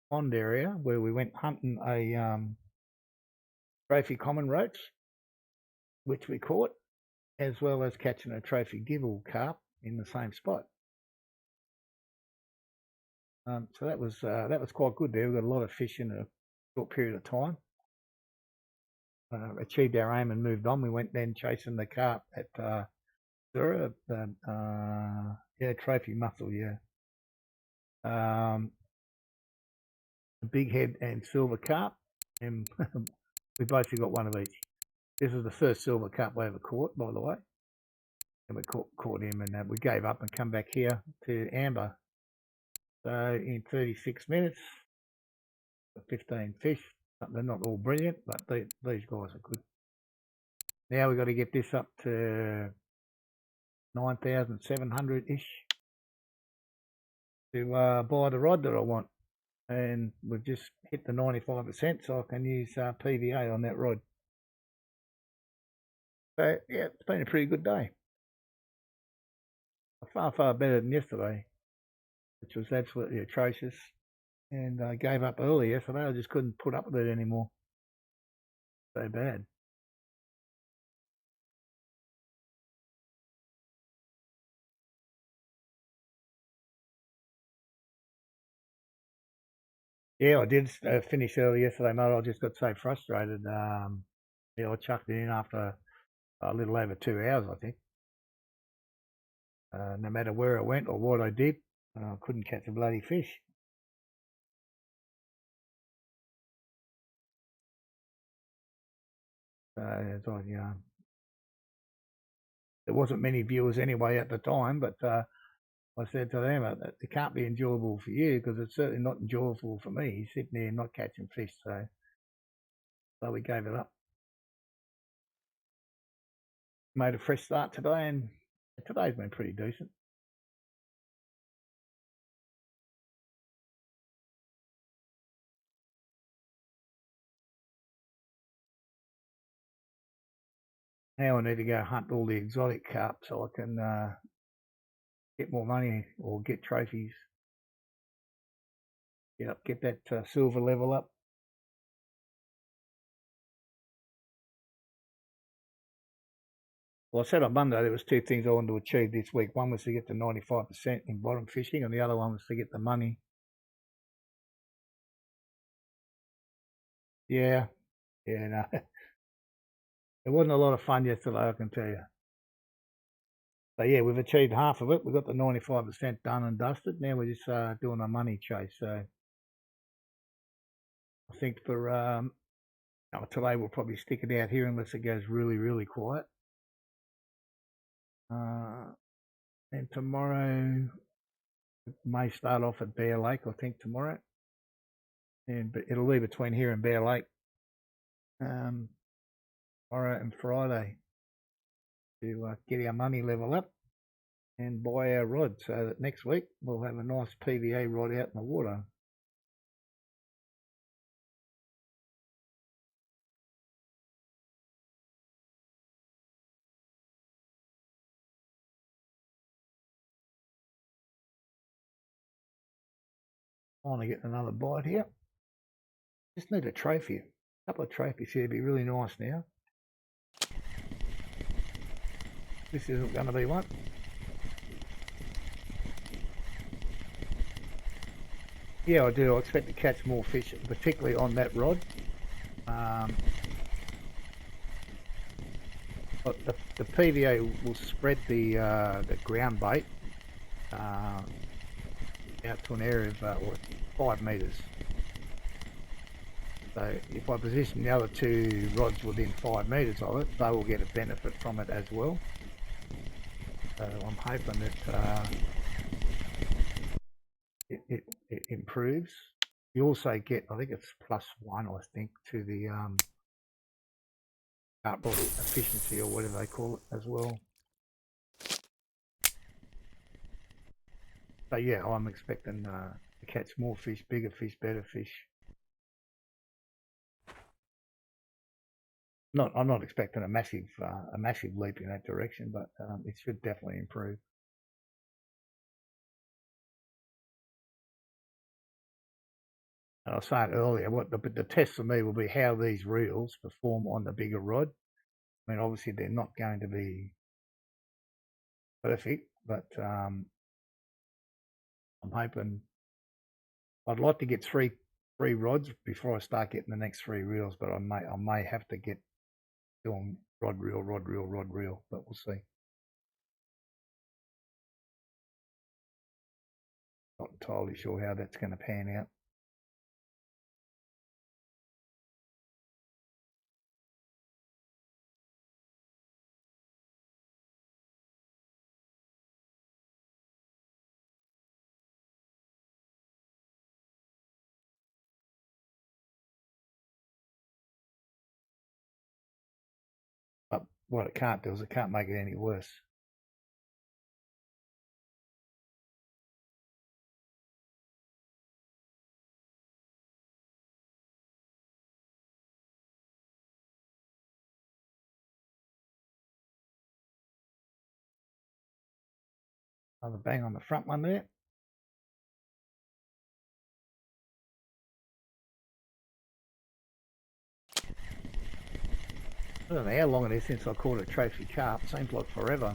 A: pond area where we went hunting a trophy common roach, which we caught, as well as catching a trophy gibble carp in the same spot. So that was quite good there. We got a lot of fish in a short period of time. Achieved our aim and moved on. We went then chasing the carp at Sura, trophy mussel, big head and silver carp, and we basically got one of each. This is the first silver carp we ever caught, by the way, and we caught him, and we gave up and come back here to Amber. So in 36 minutes, 15 fish. They're not all brilliant, but these guys are good. Now we've got to get this up to 9,700-ish to buy the rod that I want. And we've just hit the 95%, so I can use PVA on that rod. So, yeah, it's been a pretty good day. Far, far better than yesterday, which was absolutely atrocious. And I gave up early yesterday. I just couldn't put up with it anymore. So bad. Yeah, I did finish early yesterday, mate. I just got so frustrated. I chucked it in after a little over 2 hours, I think. No matter where I went or what I did, I couldn't catch a bloody fish. It's like, there wasn't many viewers anyway at the time, but I said to them, it can't be enjoyable for you because it's certainly not enjoyable for me sitting there not catching fish. So we gave it up. Made a fresh start today, and today's been pretty decent. Now I need to go hunt all the exotic carp so I can get more money or get trophies. Get that silver level up. Well, I said on Monday there was two things I wanted to achieve this week. One was to get to 95% in bottom fishing, and the other one was to get the money. Yeah, no. It wasn't a lot of fun yesterday, I can tell you. So yeah, we've achieved half of it. We've got the 95% done and dusted. Now we're just doing a money chase. So I think for today we'll probably stick it out here unless it goes really, really quiet. And tomorrow may start off at Bear Lake, I think tomorrow. But it'll be between here and Bear Lake tomorrow and Friday to get our money level up. and buy our rod so that next week we'll have a nice PVA rod out in the water. Finally getting another bite here. Just need a trophy. A couple of trophies here would be really nice now. This isn't going to be one. Yeah, I do. I expect to catch more fish, particularly on that rod. But the PVA will spread the ground bait out to an area of 5 metres. So if I position the other 2 rods within 5 metres of it, they will get a benefit from it as well. So I'm hoping that it improves. You also get, I think it's +1, I think, to the carp efficiency or whatever they call it as well. So yeah, I'm expecting to catch more fish, bigger fish, better fish. I'm not expecting a massive leap in that direction, but it should definitely improve. And I was saying earlier, the test for me will be how these reels perform on the bigger rod. I mean, obviously they're not going to be perfect, but I'm hoping. I'd like to get three rods before I start getting the next 3 reels, but I may have to get doing rod reel, but we'll see. Not entirely sure how that's going to pan out. But what it can't do is it can't make it any worse. Another bang on the front one there. I don't know how long it is since I caught a trophy carp. Seems like forever.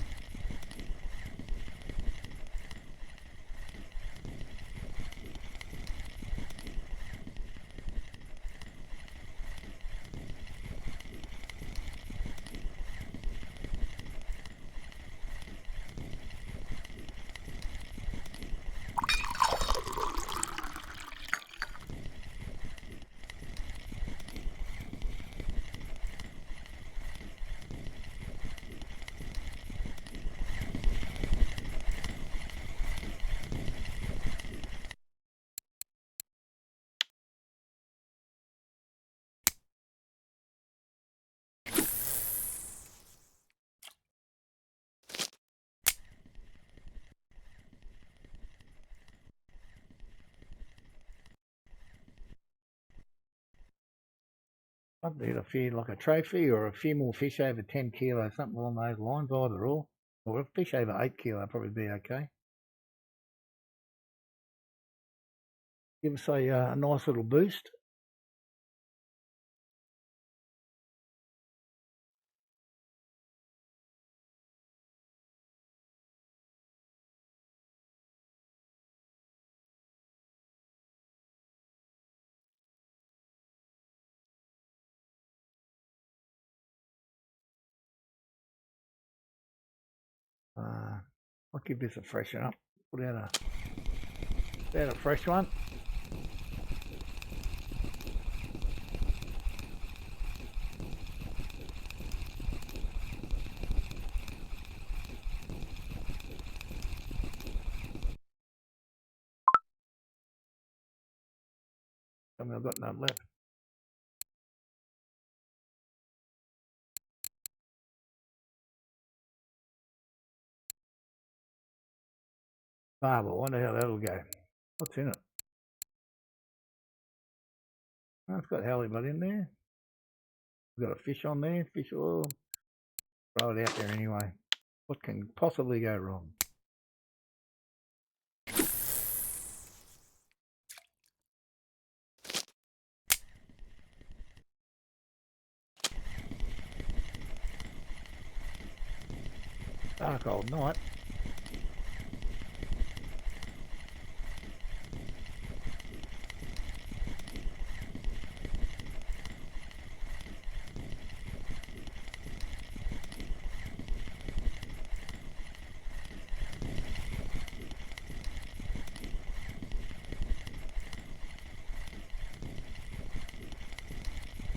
A: I'd need a few, like a trophy or a few more fish over 10 kilos, something along those lines, either or. Or a fish over 8 kilo probably be okay. Give us a nice little boost. I'll give this a freshen up. Put out a fresh one. I mean, I've got none left. Barber, I wonder how that'll go. What's in it? Oh, it's got halibut in there. We've got a fish on there, fish oil. Throw it out there anyway. What can possibly go wrong? Dark old night.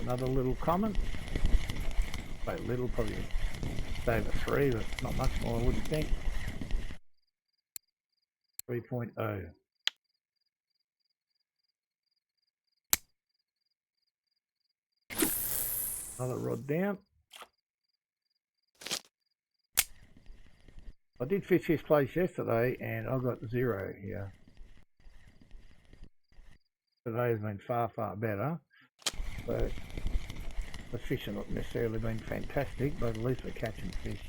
A: Another little comment. Wait, little, probably over 3, but not much more, I wouldn't think. 3.0. Another rod down. I did fish this place yesterday and I got 0 here. Today has been far, far better. So the fish have not necessarily been fantastic, but at least we're catching fish.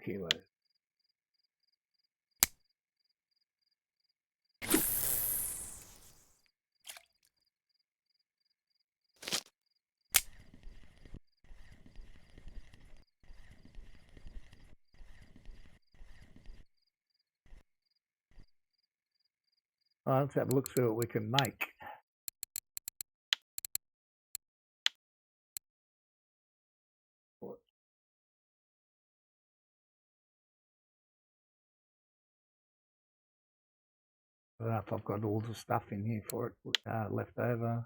A: Kilos. Let's have a look, see what we can make. I don't know if I've got all the stuff in here for it left over.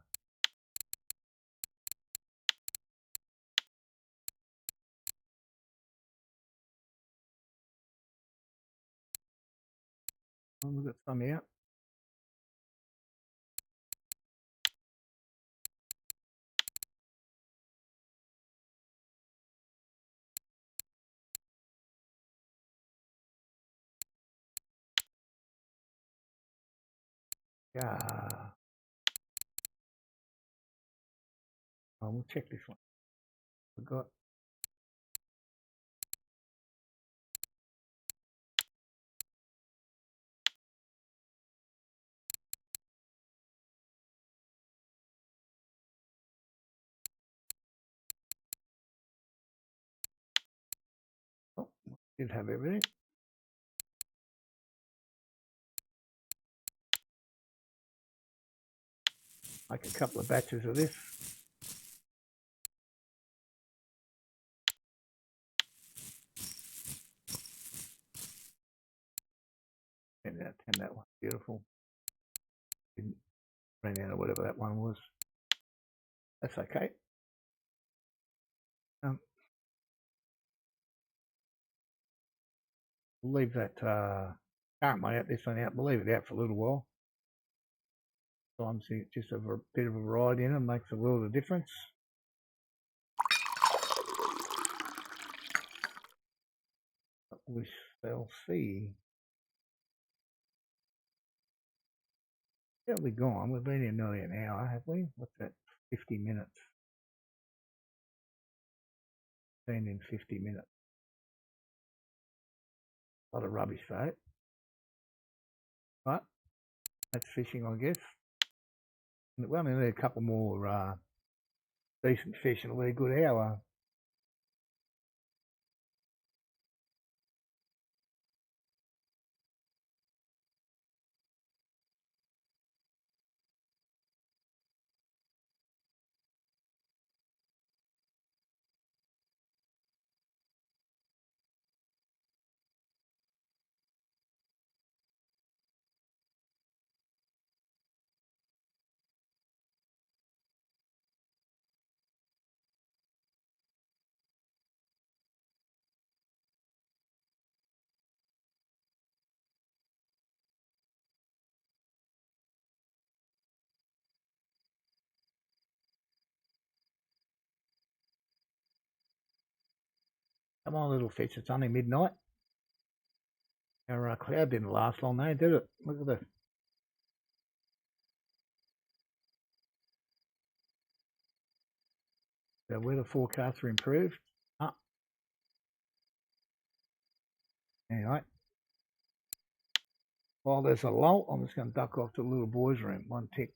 A: Oh, we've got some out. Yeah. Oh, we'll check this one. We've got. Oh, did have everything. Make a couple of batches of this. And that one, beautiful. Didn't run out of whatever that one was. That's okay. We'll leave that current one out, this one out. We'll leave it out for a little while. Sometimes just a bit of a ride in it makes a world of difference. We shall see. How have we gone? We've been here nearly an hour, have we? What's that? 50 minutes. Been in 50 minutes. A lot of rubbish though. But that's fishing, I guess. We only need a couple more decent fish and it'll be a good hour. Come on, little fish. It's only midnight. Our cloud didn't last long, though, did it? Look at the weather forecasts are improved. Anyway, while there's a lull, I'm just going to duck off to the little boy's room. One tick.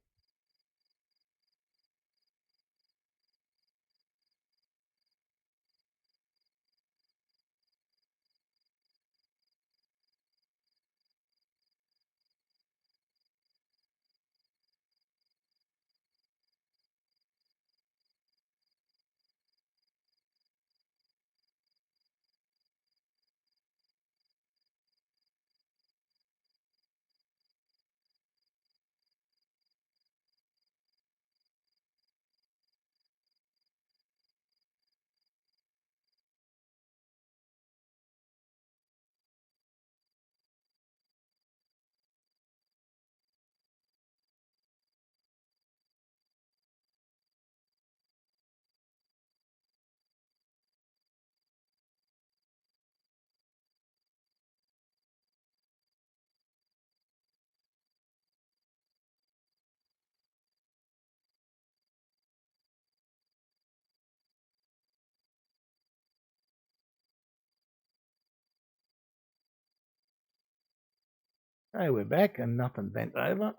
A: Hey, we're back and nothing bent over.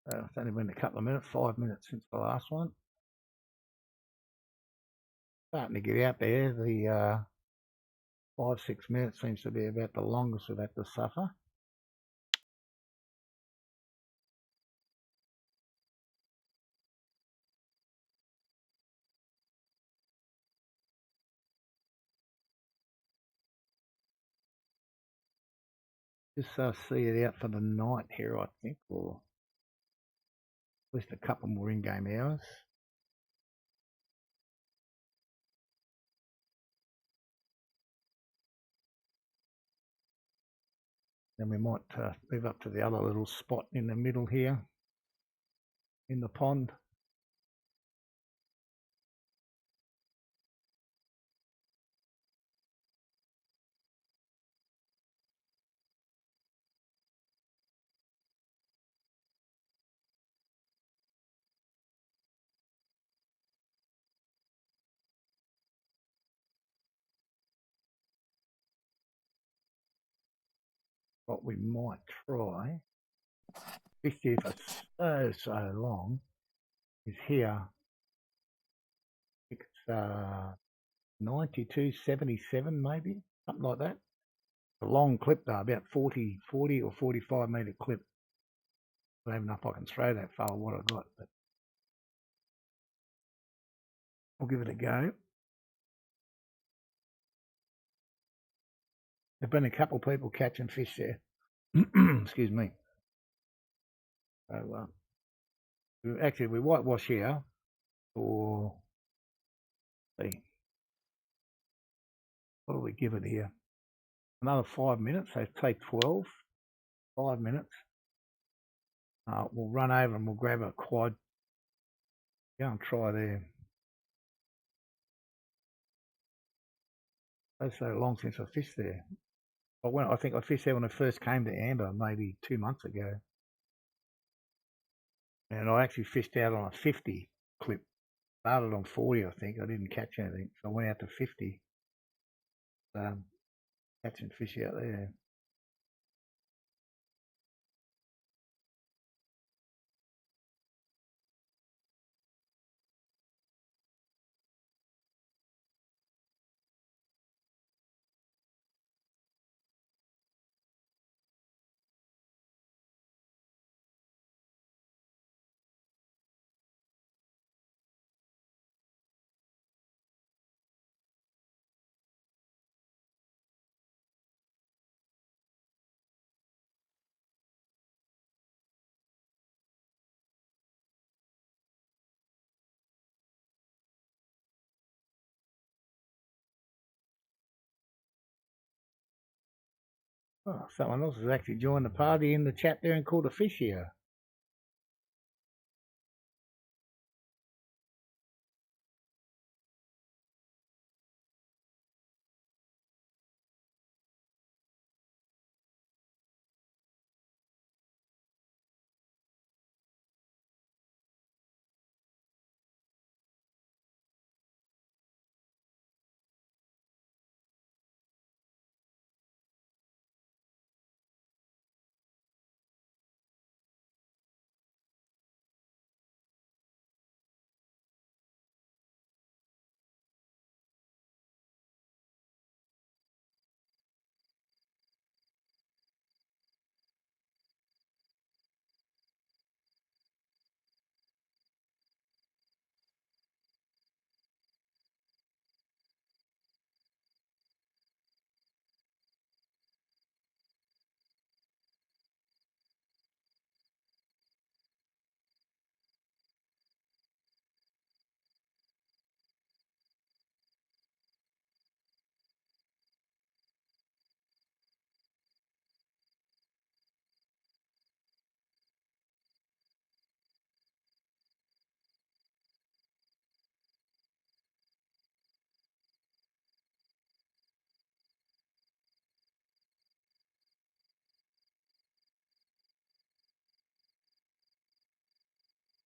A: It's only been a couple of minutes, 5 minutes since the last one. Starting to get out there. The 5-6 minutes seems to be about the longest we've had to suffer. Just see it out for the night here, I think, or at least a couple more in-game hours. Then we might move up to the other little spot in the middle here in the pond. What we might try, fish here for so long, is here. It's 92.77 maybe, something like that. A long clip though, about 40 or 45 metre clip. I don't even know if I can throw that far what I got, but I'll give it a go. There've been a couple of people catching fish there. Excuse me. So actually we whitewash here for, see, what do we give it here? Another 5 minutes, so take 12, 5 minutes. We'll run over and we'll grab a quad. Go and try there. It's so long since I fished there. I think I fished there when I first came to Amber, maybe 2 months ago. And I actually fished out on a 50 clip. Started on 40, I think. I didn't catch anything, so I went out to 50. Catching fish out there. Oh, someone else has actually joined the party in the chat there and caught a fish here.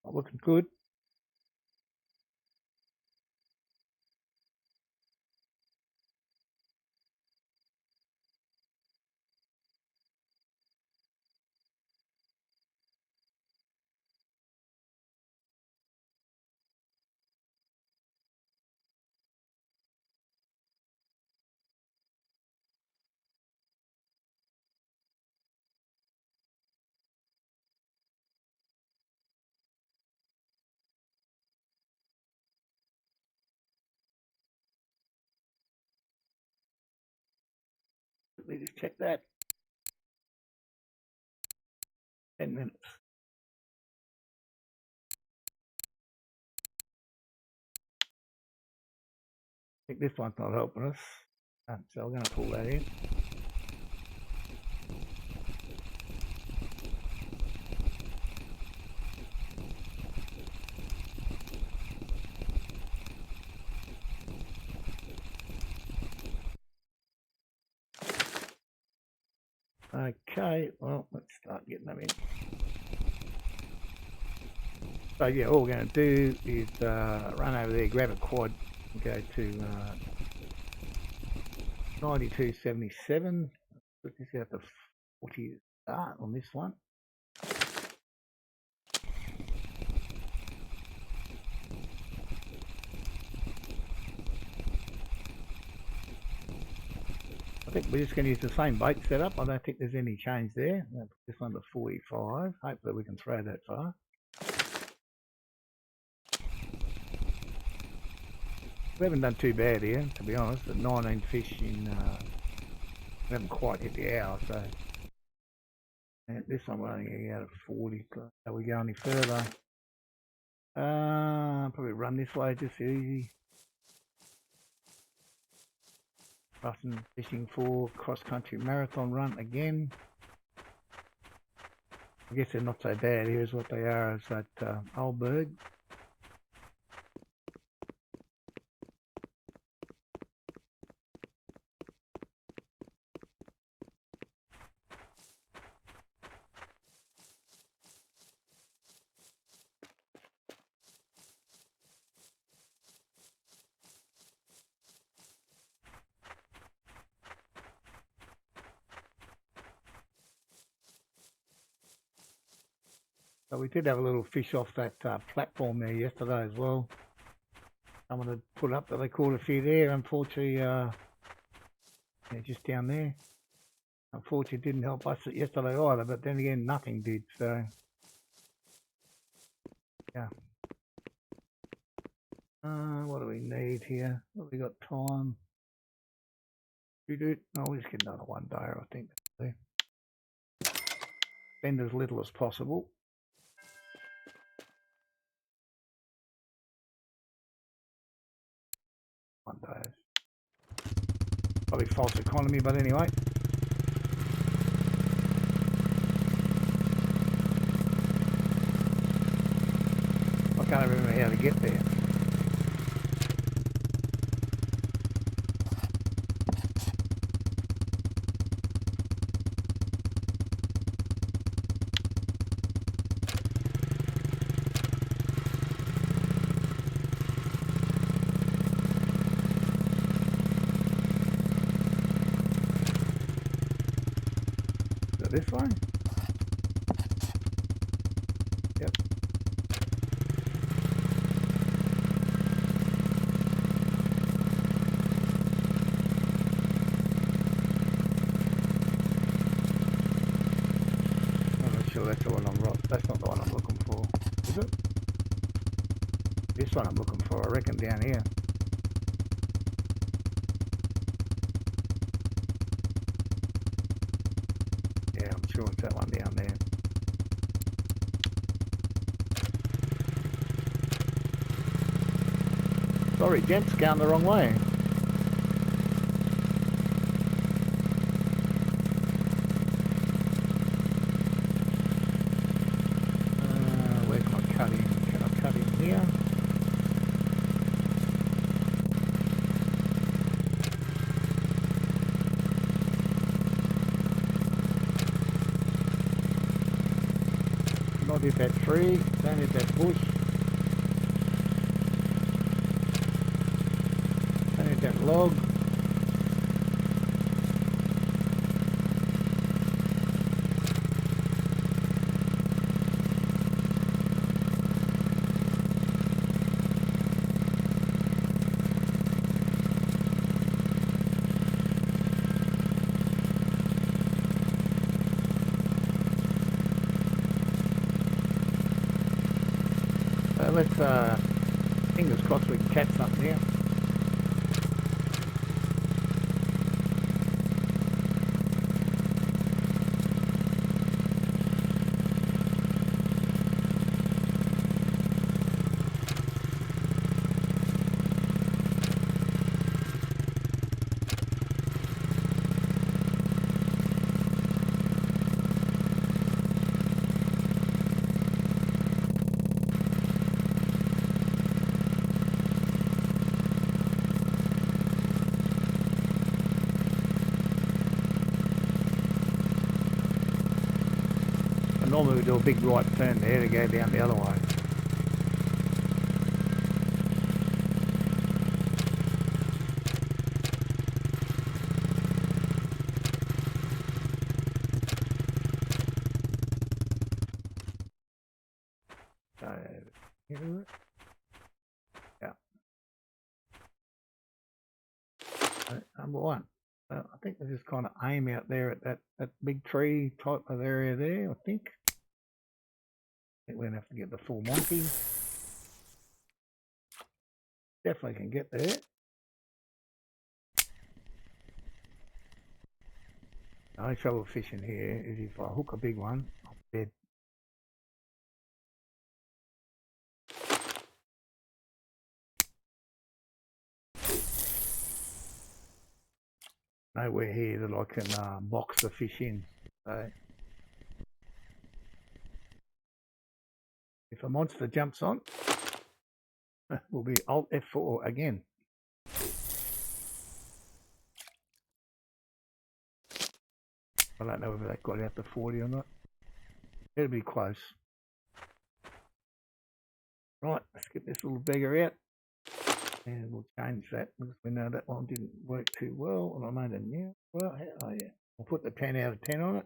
A: Not looking good. Let me just check that. 10 minutes. I think this one's not helping us. So we're going to pull that in. Okay, well, let's start getting them in. So yeah, all we're going to do is run over there, grab a quad, and go to 92.77. Put this out to 40 start on this one. I think we're just going to use the same bait setup. I don't think there's any change there. I'll put this one to 45. Hopefully we can throw that far. We haven't done too bad here, to be honest. At 19 fish in, we haven't quite hit the hour, so. And this one we're only getting out of 40. Are we go any further? Probably run this way, just easy. Russian fishing for cross-country marathon run again. I guess they're not so bad. Here's what they are as that Oldberg. So we did have a little fish off that platform there yesterday as well. Someone had put up that they caught a few there. Unfortunately, yeah, just down there. Unfortunately, it didn't help us yesterday either, but then again, nothing did. So, yeah. What do we need here? What have we got time? We do. Oh, we'll just get another one day, I think. Spend as little as possible. One day. Probably false economy, but anyway. I can't remember how to get there. This one? Yep. I'm not sure that's the one that's not the one I'm looking for. Is it? This one I'm looking for, I reckon, down here. Yeah, I'm sure it's that one down there. Sorry, gents, going the wrong way. Where can I cut in? Can I cut in here? Not hit that tree, don't hit that bush. Don't hit that log. Let's fingers crossed we can catch something here. Normally we do a big right turn there to go down the other way. So, yeah. Number one. I think we just kind of aim out there at that big tree type of area there, I think. We're going to have to get the full Monty. Definitely can get there. The only trouble fishing here is if I hook a big one, I'm dead. Nowhere here that I can box the fish in. So if a monster jumps on, we'll be Alt F4 again. I don't know whether that got out to 40 or not. It'll be close. Right, let's get this little beggar out. And we'll change that because we know that one didn't work too well. And I made a new. Well, oh yeah. We'll put the 10 out of 10 on it.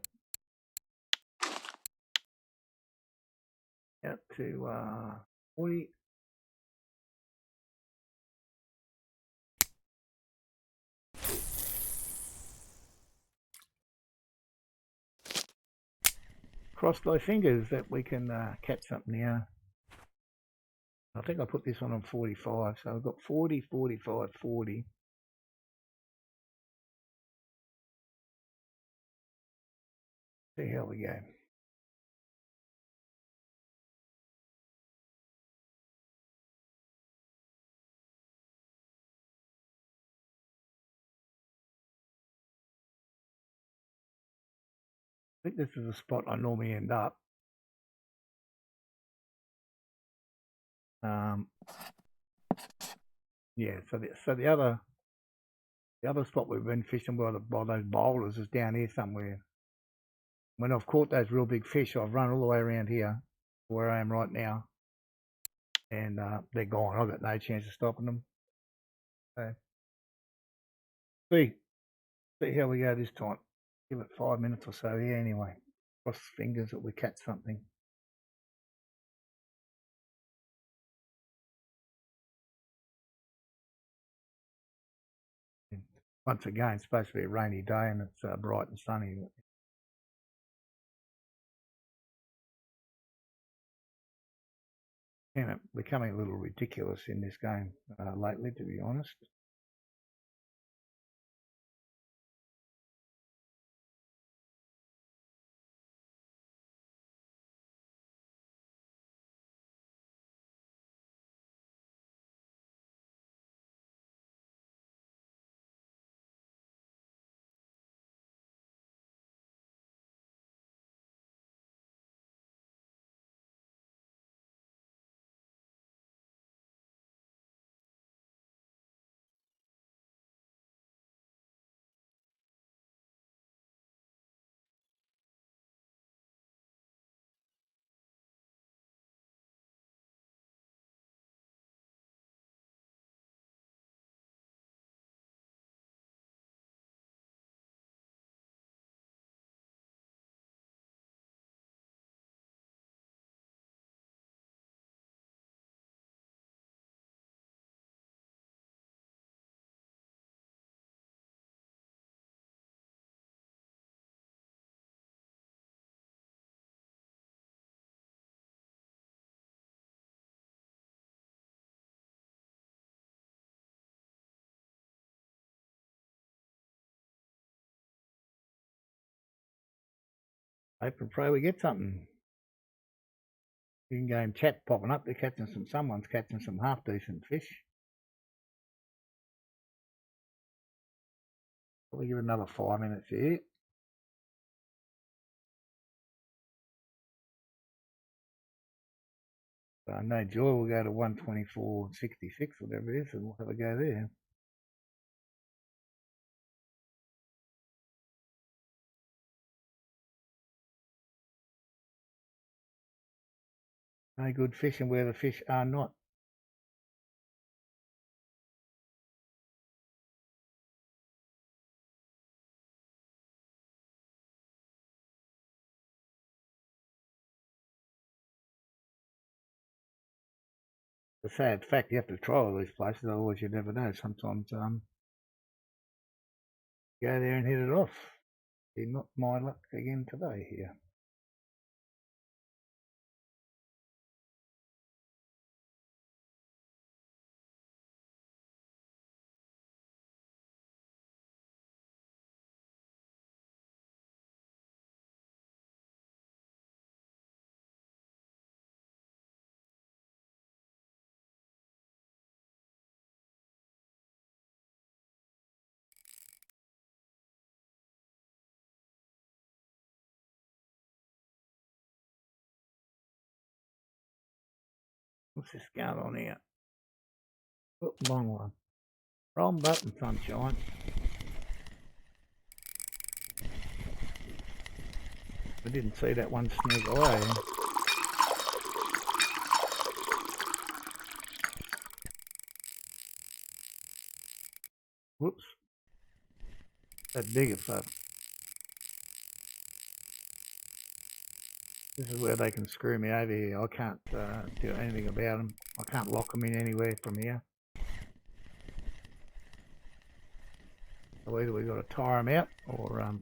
A: Out to 40. Cross thy fingers that we can catch something now. I think I put this one on 45, so I've got 40, 45, 40. See how we go. I think this is the spot I normally end up. Yeah, so the other spot we've been fishing by those boulders is down here somewhere. When I've caught those real big fish, I've run all the way around here, where I am right now, and they're gone. I've got no chance of stopping them. So, see how we go this time. Give it 5 minutes or so here anyway. Cross fingers that we catch something. Once again, it's supposed to be a rainy day and it's bright and sunny. You know, becoming a little ridiculous in this game lately, to be honest. Hope and pray we get something. You can go and chat popping up. They're catching someone's catching some half decent fish. Probably give it another 5 minutes here. So I know Joy will go to 124.66, whatever it is, and we'll have a go there. No good fishing where the fish are not. The sad fact, you have to try all these places, otherwise you never know. Sometimes go there and hit it off. See, not my luck again today here. What's this going on here? Oh, long one. Wrong button, sunshine. I didn't see that one sneak away. Whoops. That bigger fuck. This is where they can screw me over here. I can't do anything about them. I can't lock them in anywhere from here. So either we've got to tire them out or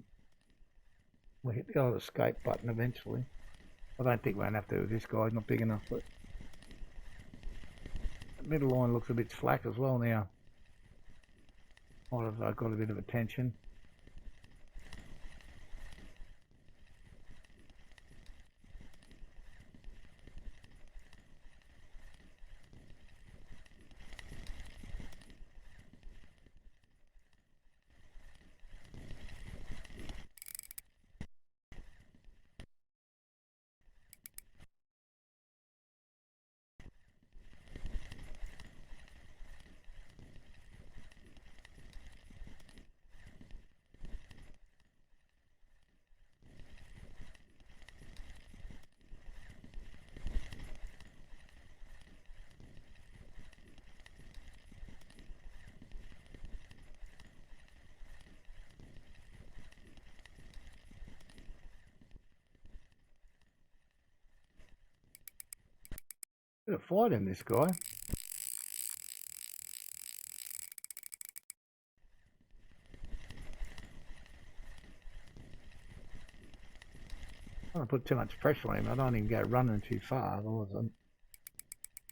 A: we'll hit the old escape button eventually. I don't think we're going to have to do this guy. He's not big enough. But the middle line looks a bit slack as well now. Might have got a bit of attention. Bit of fight in this guy. I don't put too much pressure on him. I don't even go running too far, otherwise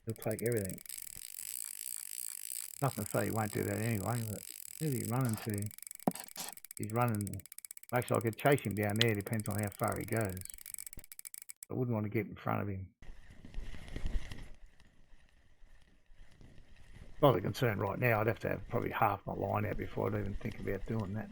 A: he'll take everything. Nothing to say he won't do that anyway, but where's he running to? He's running. Actually, I could chase him down there, depends on how far he goes. I wouldn't want to get in front of him. Not a concern right now. I'd have to have probably half my line out before I'd even think about doing that.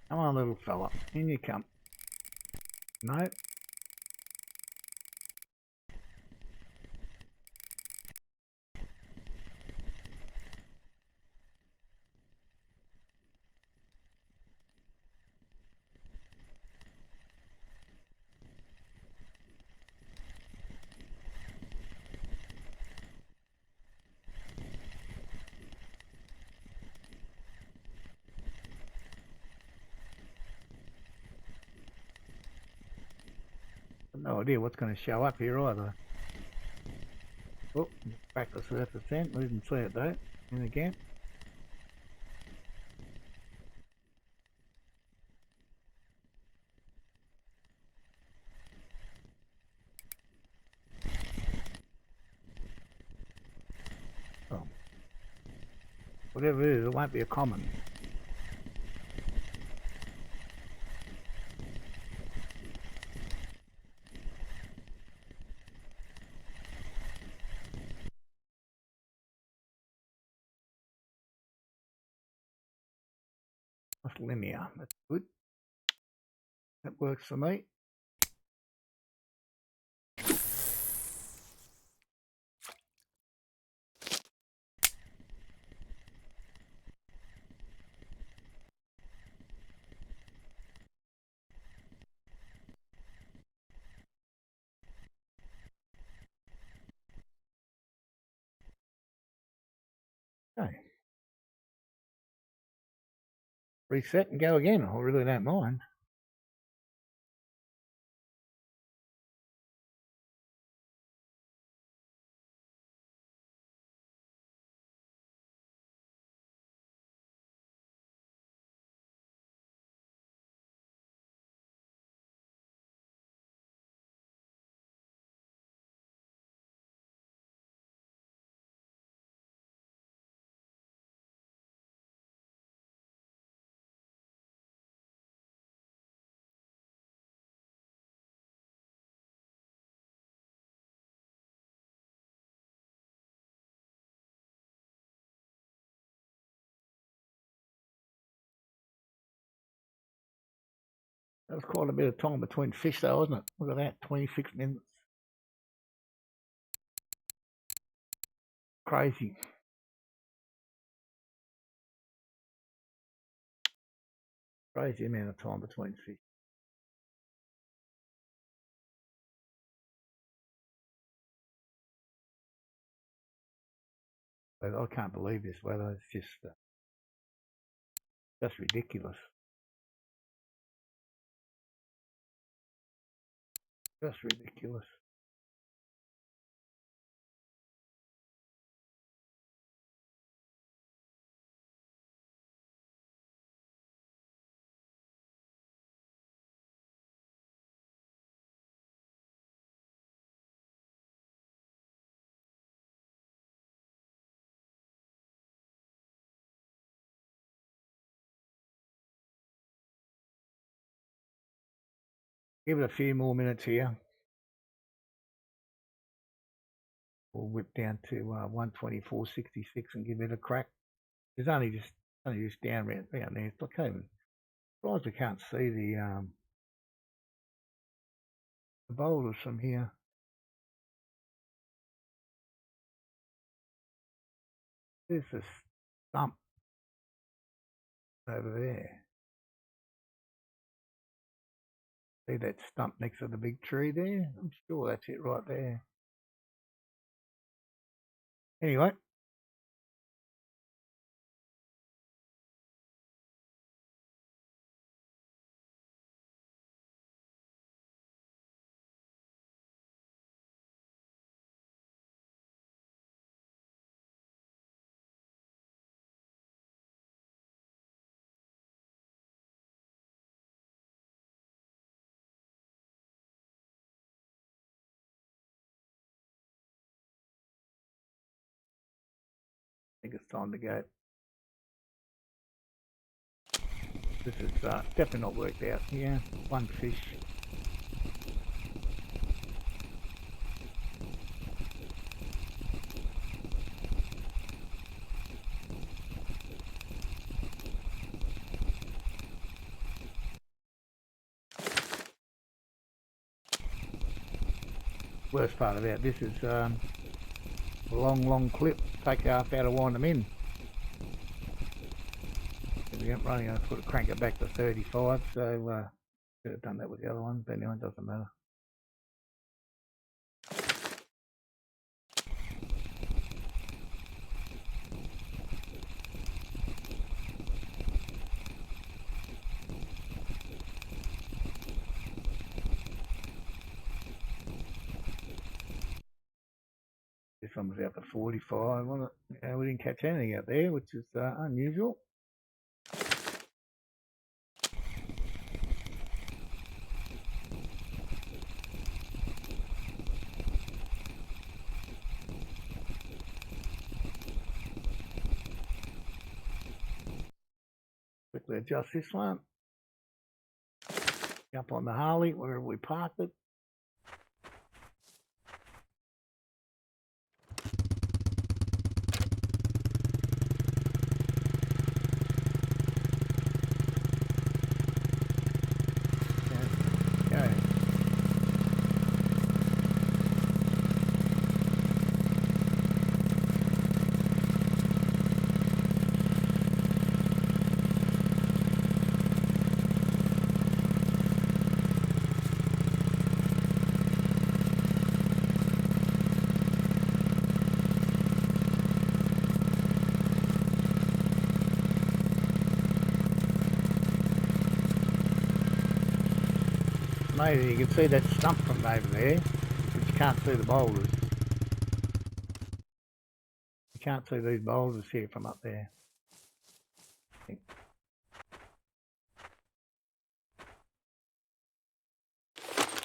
A: Come on, little fella. In you come. No. No idea what's going to show up here either. Oh, back to surface then. We didn't see it though. And again. Oh. Whatever it is, it won't be a common. That's linear. That's good. That works for me. Okay. Reset and go again. I really don't mind. That was quite a bit of time between fish though, wasn't it? Look at that, 26 minutes. Crazy. Crazy amount of time between fish. But I can't believe this weather. It's just ridiculous. Just ridiculous. Give it a few more minutes here. We'll whip down to 124.66 and give it a crack. It's only just down there. It's like even surprised we can't see the boulders from here. There's a stump over there. See that stump next to the big tree there? I'm sure that's it right there. Anyway. I think it's time to go. This is definitely not worked out here. One fish. Worst part about this is a long clip. Take half out to wind them in. I'm running, I put a crank it back to 35, so could have done that with the other one, but anyway, it doesn't matter. This next one was out to 45. Wasn't it? Yeah, we didn't catch anything out there, which is unusual. Quickly adjust this one. Jump on the Harley wherever we parked it. Okay. Maybe you can see that stump from over there, but you can't see the boulders. You can't see these boulders here from up there.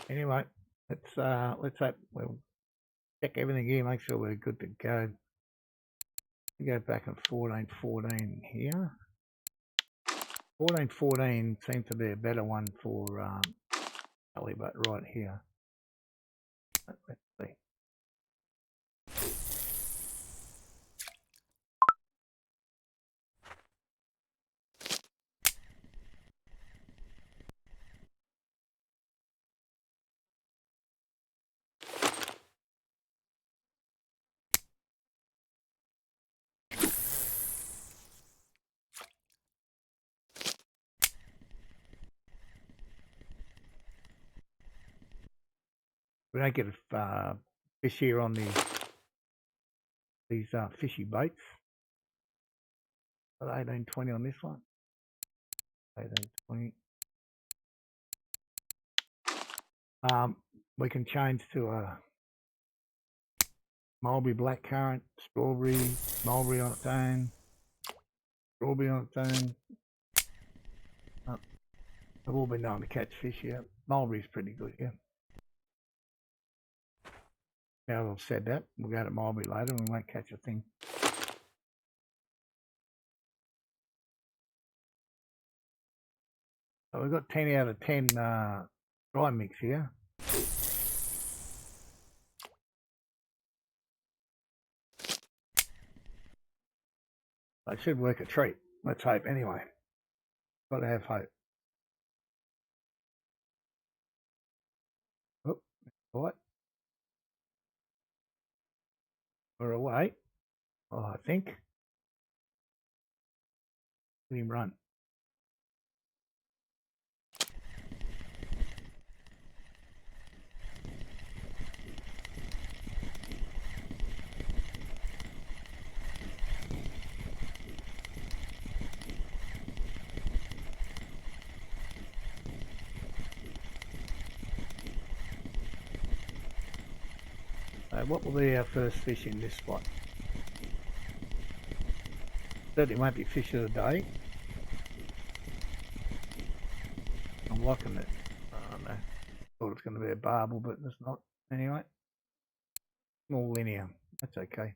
A: Anyway, let's hope we'll check everything here, make sure we're good to go. We go back in 1414 here. 1414 seems to be a better one for halibut right here. Let's see. We don't get a fish here on these fishy baits. But 1820 on this one. 1820. We can change to a mulberry blackcurrant, strawberry, mulberry on its own, strawberry on its own. I've all been known to catch fish here. Mulberry's pretty good, yeah. Now I've said that, we'll go to mulberry later and we won't catch a thing. So we've got 10 out of 10 dry mix here. I should work a treat. Let's hope anyway. Got to have hope. Oh, what? We're away. Oh, I think. Let him run. What will be our first fish in this spot? Certainly won't be fish of the day. I'm locking it. I don't know. Thought it's going to be a barbel, but it's not. Anyway, small linear. That's okay.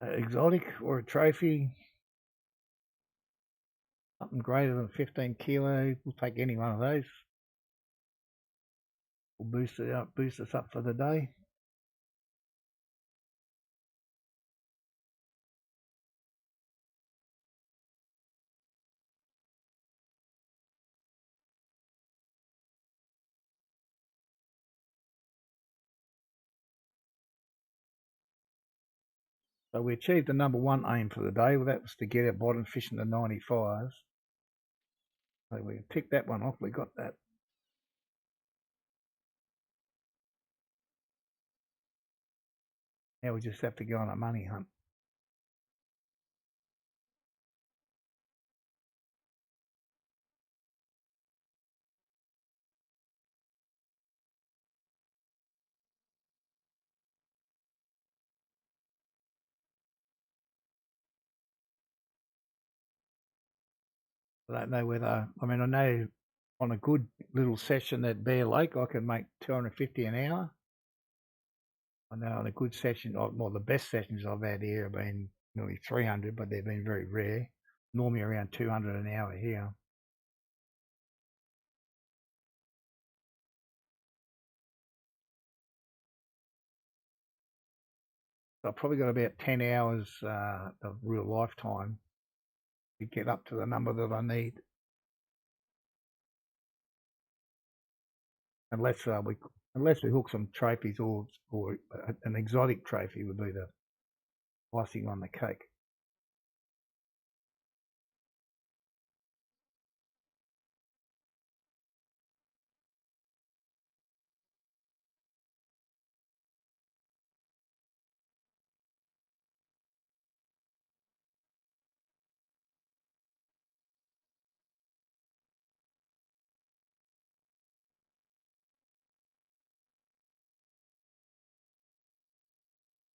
A: Exotic or a trophy, something greater than 15 kilos. We'll take any one of those. We'll boost us up for the day. So we achieved the number one aim for the day. Well, that was to get our bottom fish in the 95s. So we ticked that one off. We got that. Now we just have to go on a money hunt. I don't know whether, I mean, I know on a good little session at Bear Lake, I can make 250 an hour. I know on a good session, well, the best sessions I've had here have been nearly 300, but they've been very rare. Normally around 200 an hour here. So I've probably got about 10 hours of real lifetime to get up to the number that I need. Unless we hook some trophies or an exotic trophy would be the icing on the cake.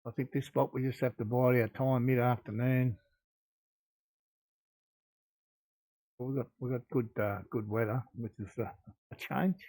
A: I think this spot we just have to bide our time mid-afternoon. We've got good weather, which is a change.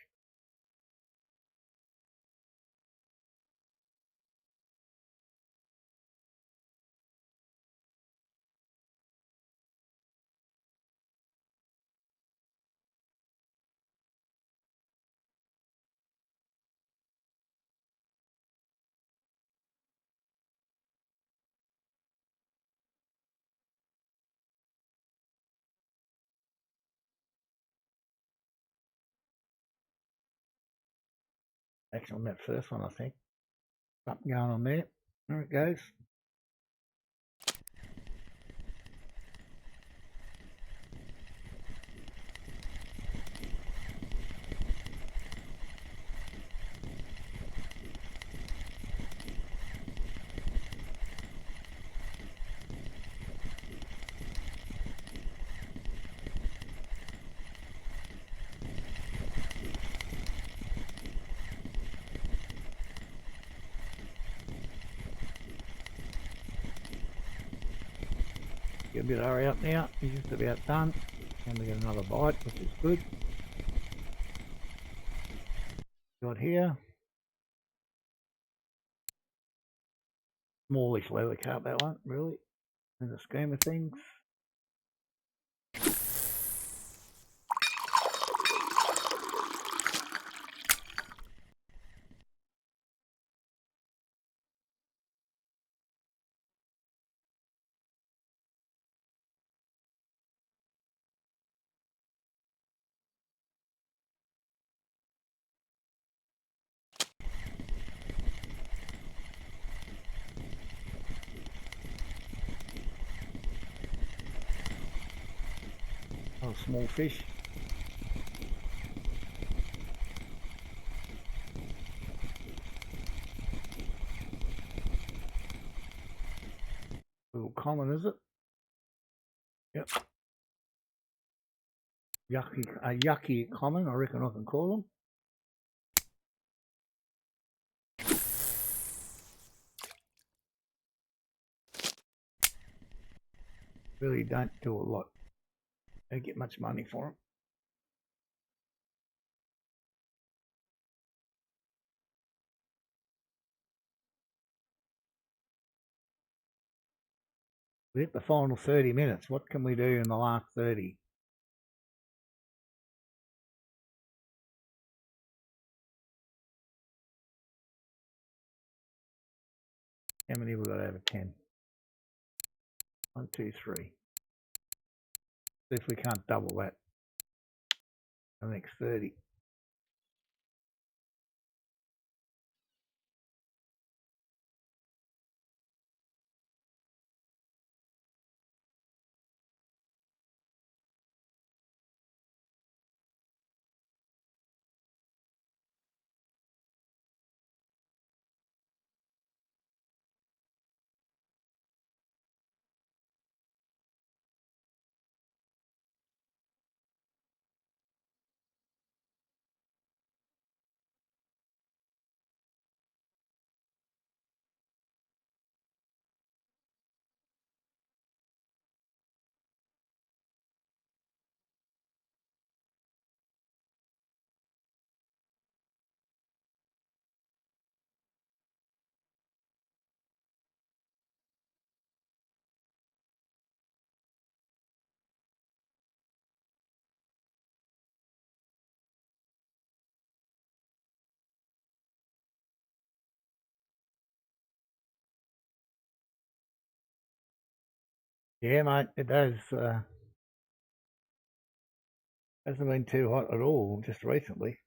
A: Actually, on that first one, I think. Something going on there. There it goes. Get a bit of hurry up now. He's just about done. And we get another bite, which is good. Got here. Smallish leather carp, that one, really, in the scheme of things. Oh, small fish. A little common, is it? Yep. Yucky common, I reckon I can call them. Really don't do a lot. Don't get much money for them. We hit the final 30 minutes. What can we do in the last 30? How many have we got over 10? 1, 2, 3. See if we can't double that. The next 30. Yeah, mate, it does. Hasn't been too hot at all just recently.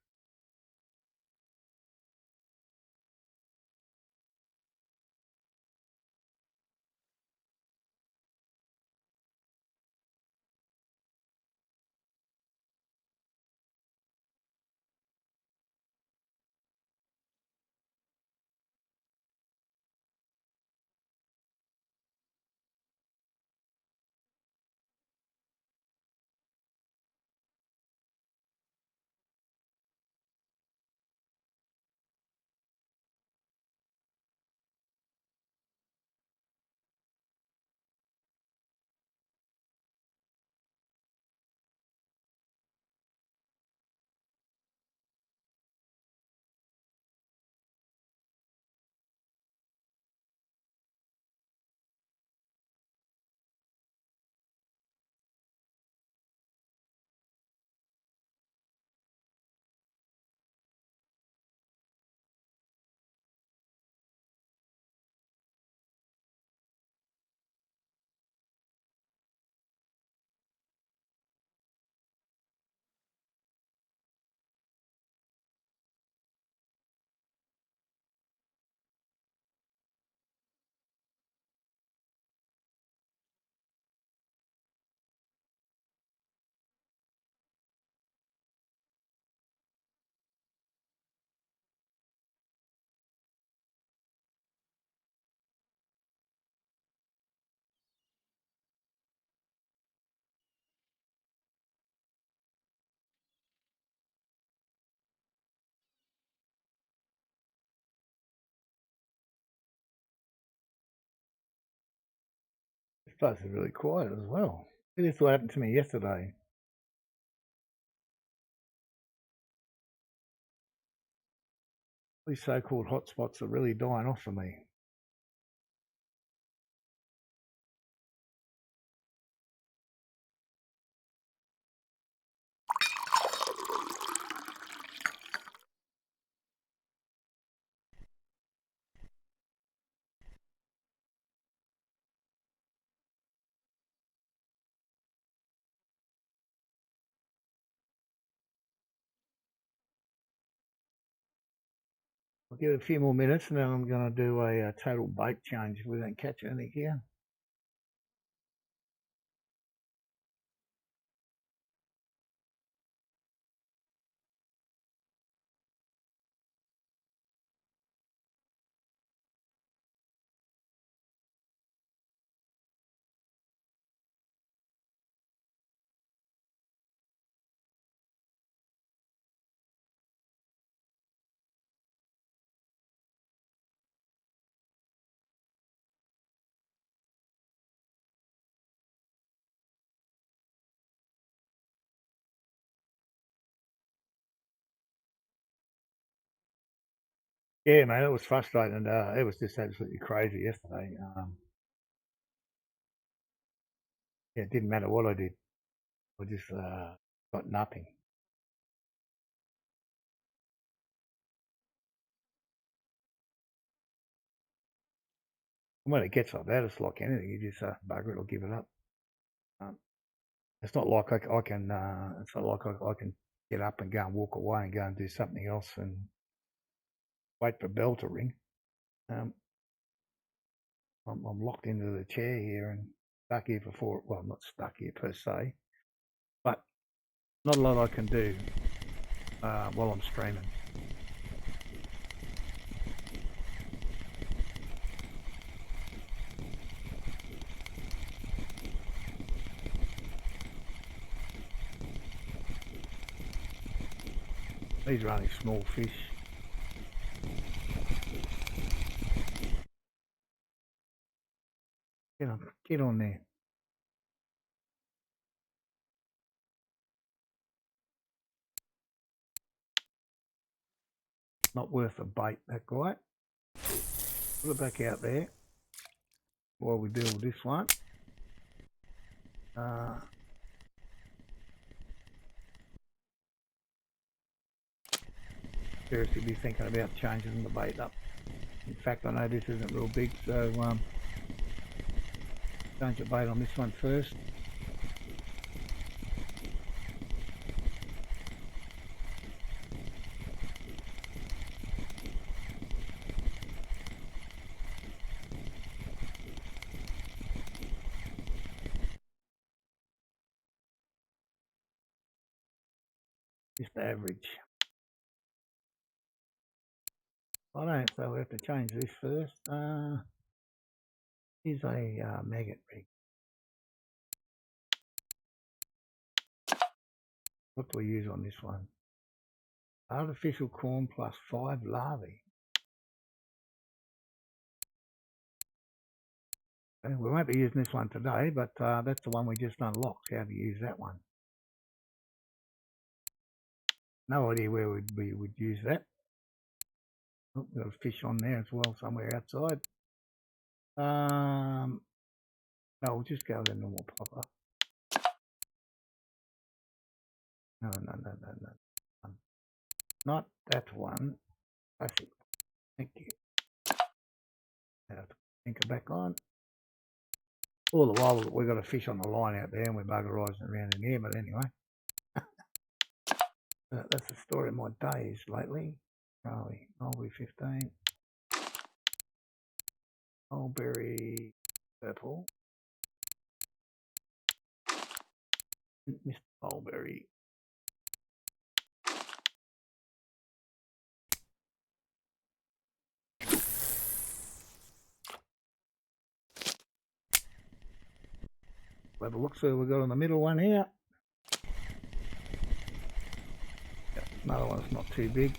A: This place is really quiet as well. This what happened to me yesterday. These so-called hotspots are really dying off for me. I'll give it a few more minutes and then I'm going to do a total bait change if we don't catch anything here. Yeah, man, it was frustrating. It was just absolutely crazy yesterday. Yeah, it didn't matter what I did. I just got nothing. And when it gets like that, it's like anything. You just bugger it or give it up. Um, it's not like I can. It's not like I can get up and go and walk away and go and do something else and wait for a bell to ring. Um, I'm locked into the chair here and stuck here for well, I'm not stuck here per se, but not a lot I can do while I'm streaming. These are only small fish. Get on there. Not worth a bait, that guy. Put it back out there while we deal with this one. Seriously be thinking about changing the bait up. In fact, I know this isn't real big, so Change the bait on this one first. Just average. I don't, so we have to change this first. Here's a maggot rig. What do we use on this one? Artificial corn plus 5 larvae. Okay, we won't be using this one today, but that's the one we just unlocked, how to use that one. No idea where we would use that. Oh, we've got a fish on there as well, somewhere outside. No, we'll just go with the normal popper. No. Not that one. Classic. Thank you. Now to anchor back on. All the while we've got a fish on the line out there and we're buggerising around in here, but anyway. That's the story of my days lately. Charlie, mulberry 15. Mulberry purple. Mr. Mulberry. We'll have a look, see what we've got on the middle one here. Another one's not too big.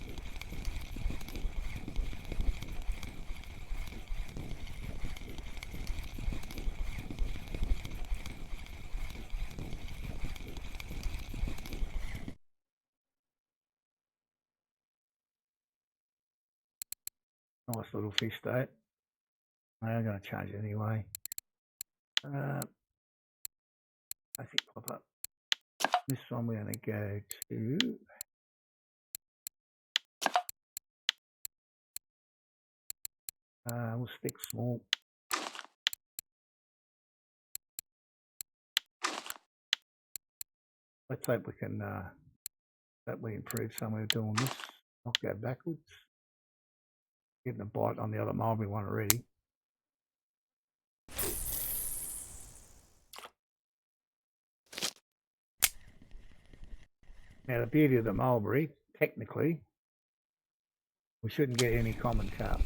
A: Nice little fish though. I'm going to change it anyway. I think pop up. This one we're going to go to. We'll stick small. Let's hope we can that we improve somewhere doing this. Not go backwards. Getting a bite on the other mulberry one already. Now the beauty of the mulberry, technically, we shouldn't get any common carp.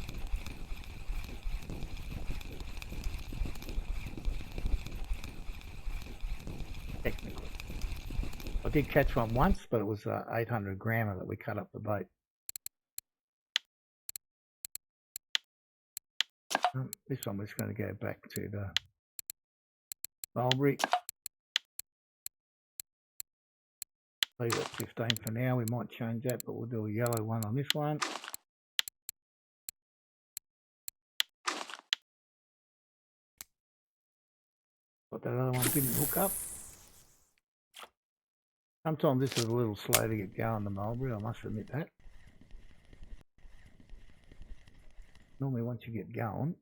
A: Technically. I did catch one once, but it was 800 grammer that we cut up the bait. This one was going to go back to the mulberry. Leave it at 15 for now. We might change that, but we'll do a yellow one on this one. But that other one didn't hook up. Sometimes this is a little slow to get going, the mulberry, I must admit that. Normally once you get going,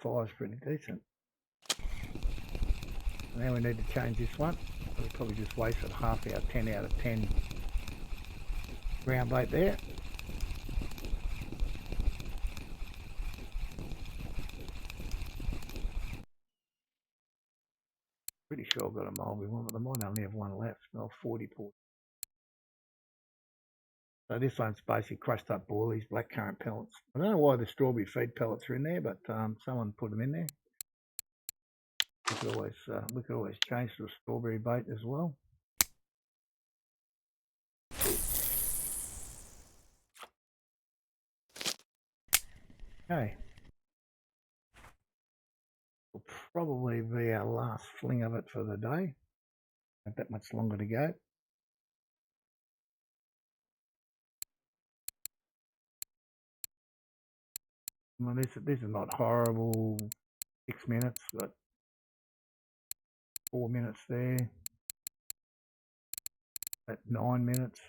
A: fire's pretty decent. Now we need to change this one. We probably just wasted half our 10 out of 10 ground bait there. Pretty sure I've got a mulberry one, but I might only have one left. No, 40 port. So this one's basically crushed up boilies, blackcurrant pellets. I don't know why the strawberry feed pellets are in there, but someone put them in there. We could always change to a strawberry bait as well. Okay. Will probably be our last fling of it for the day. Not that much longer to go. I mean, this is not horrible. 6 minutes, but 4 minutes there. At 9 minutes.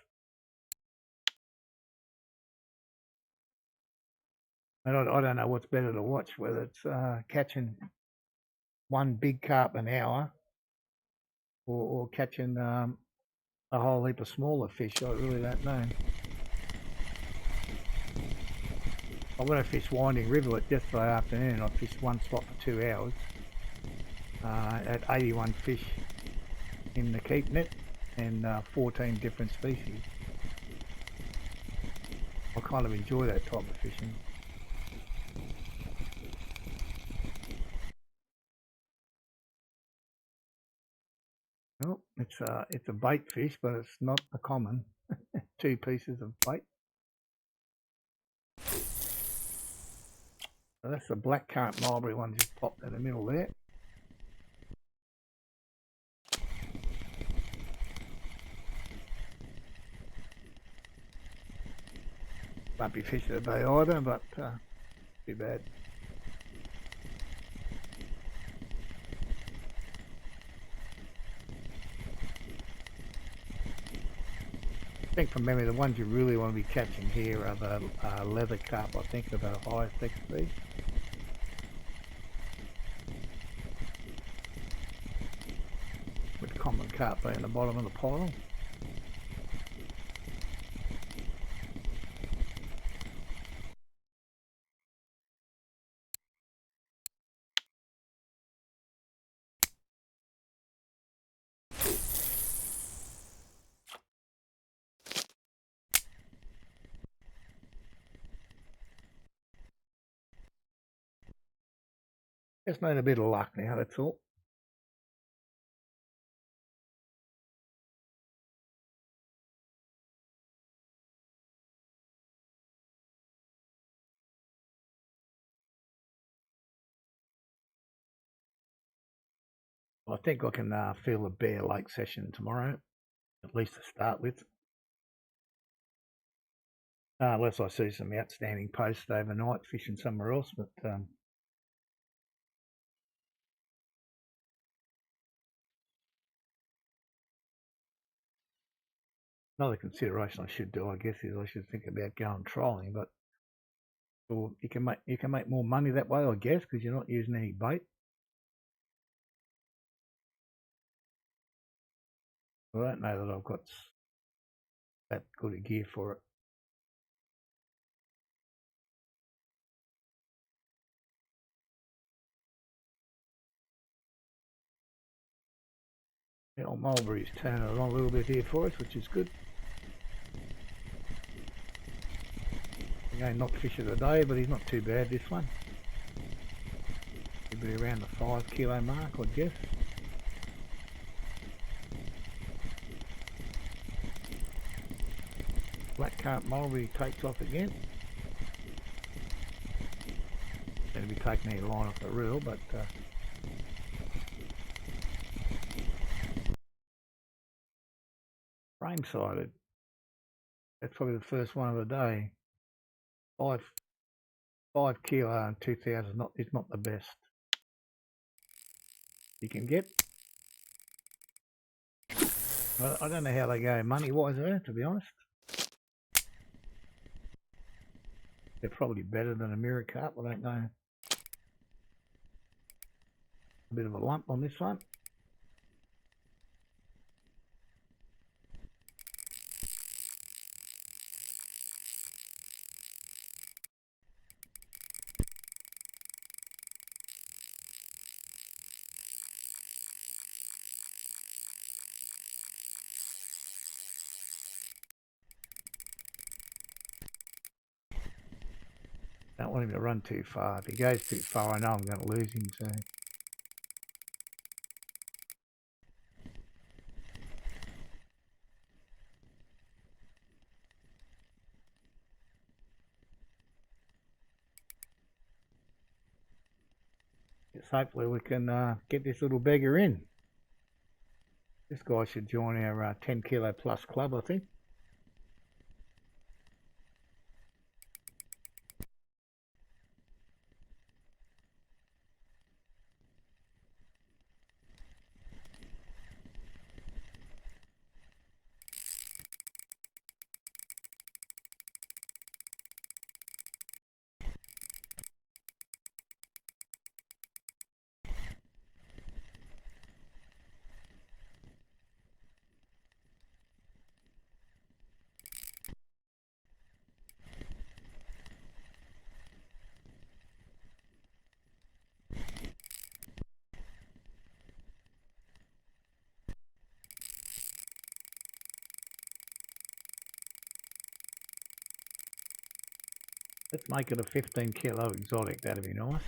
A: And I don't know what's better to watch, whether it's catching one big carp an hour, or catching a whole heap of smaller fish. I really don't know. When I fish Winding River yesterday afternoon, I fished one spot for 2 hours. At 81 fish in the keep net and 14 different species. I kind of enjoy that type of fishing. Well, it's a bait fish, but it's not a common. 2 pieces of bait. So that's the black carp mulberry one just popped in the middle there. Won't be fish today either, but too bad. I think from memory, the ones you really want to be catching here are the leather carp. I think are the highest XP. With common carp being the bottom of the pile. Just need a bit of luck now, that's all. I think I can feel a Bear Lake session tomorrow, at least to start with. Unless I see some outstanding posts overnight fishing somewhere else, but another consideration I should do, I guess, is I should think about going trolling, but or you can make more money that way, I guess, because you're not using any bait. I don't know that I've got that good a gear for it. The old mulberry's turning it on a little bit here for us, which is good. Again, not fish of the day, but he's not too bad, this one. He'll be around the 5 kilo mark, I guess. Black carp mulberry takes off again. Going to be taking the line off the reel, but frame sided. That's probably the first one of the day. 5 kilo and 2,000 is not the best you can get. I don't know how they go money wise there, to be honest. They're probably better than a mirror carp, I don't know. A bit of a lump on this one. Don't want him to run too far. If he goes too far, I know I'm going to lose him, so. Just hopefully we can get this little beggar in. This guy should join our 10 kilo plus club, I think. Let's make it a 15 kilo exotic, that'd be nice.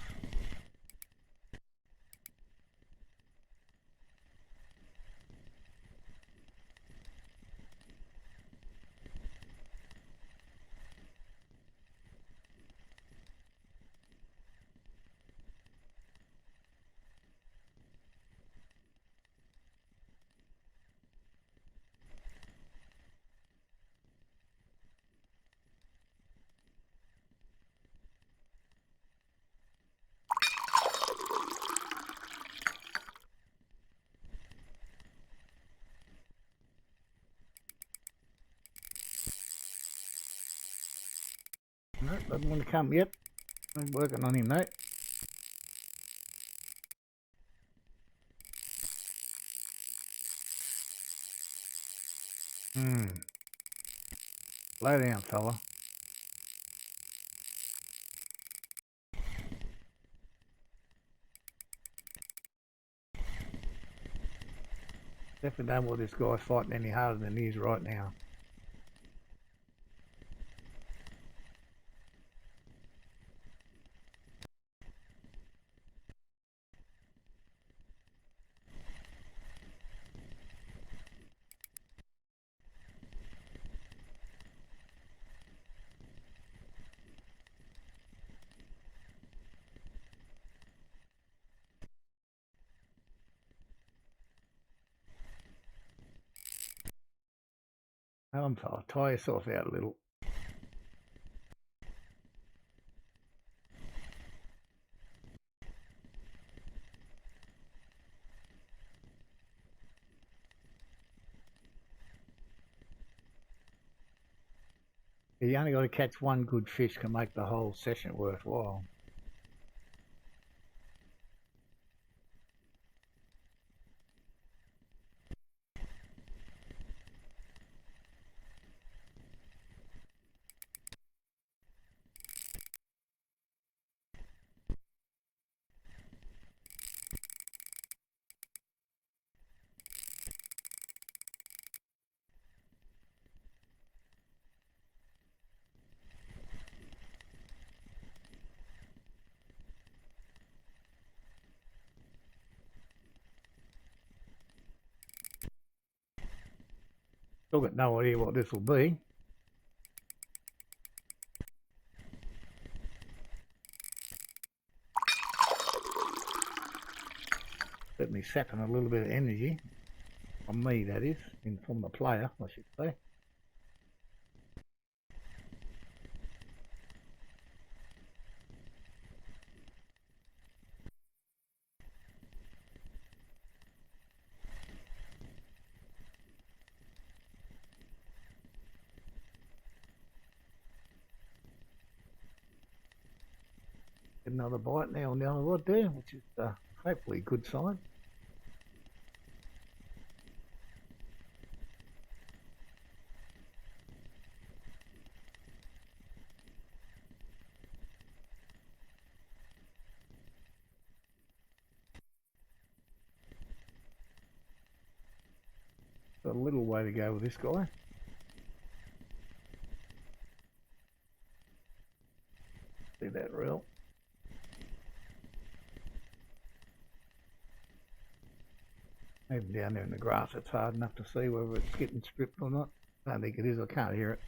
A: No, doesn't want to come yet. I'm working on him, mate. Slow down, fella. Definitely don't want this guy fighting any harder than he is right now. I'll tire yourself out a little. You only got to catch one good fish can make the whole session worthwhile. Still got no idea what this will be. Certainly sapping a little bit of energy. From me, that is. From the player, I should say. Get another bite now on the other rod there, which is hopefully a good sign. Got a little way to go with this guy. See that reel? Even down there in the grass, it's hard enough to see whether it's getting stripped or not. I don't think it is. I can't hear it.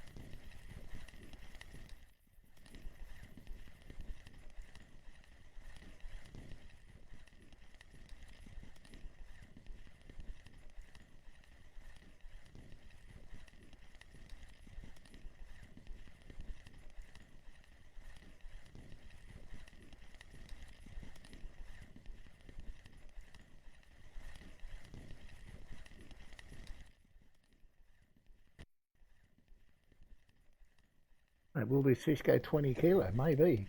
A: Will this fish go 20 kilo? Maybe.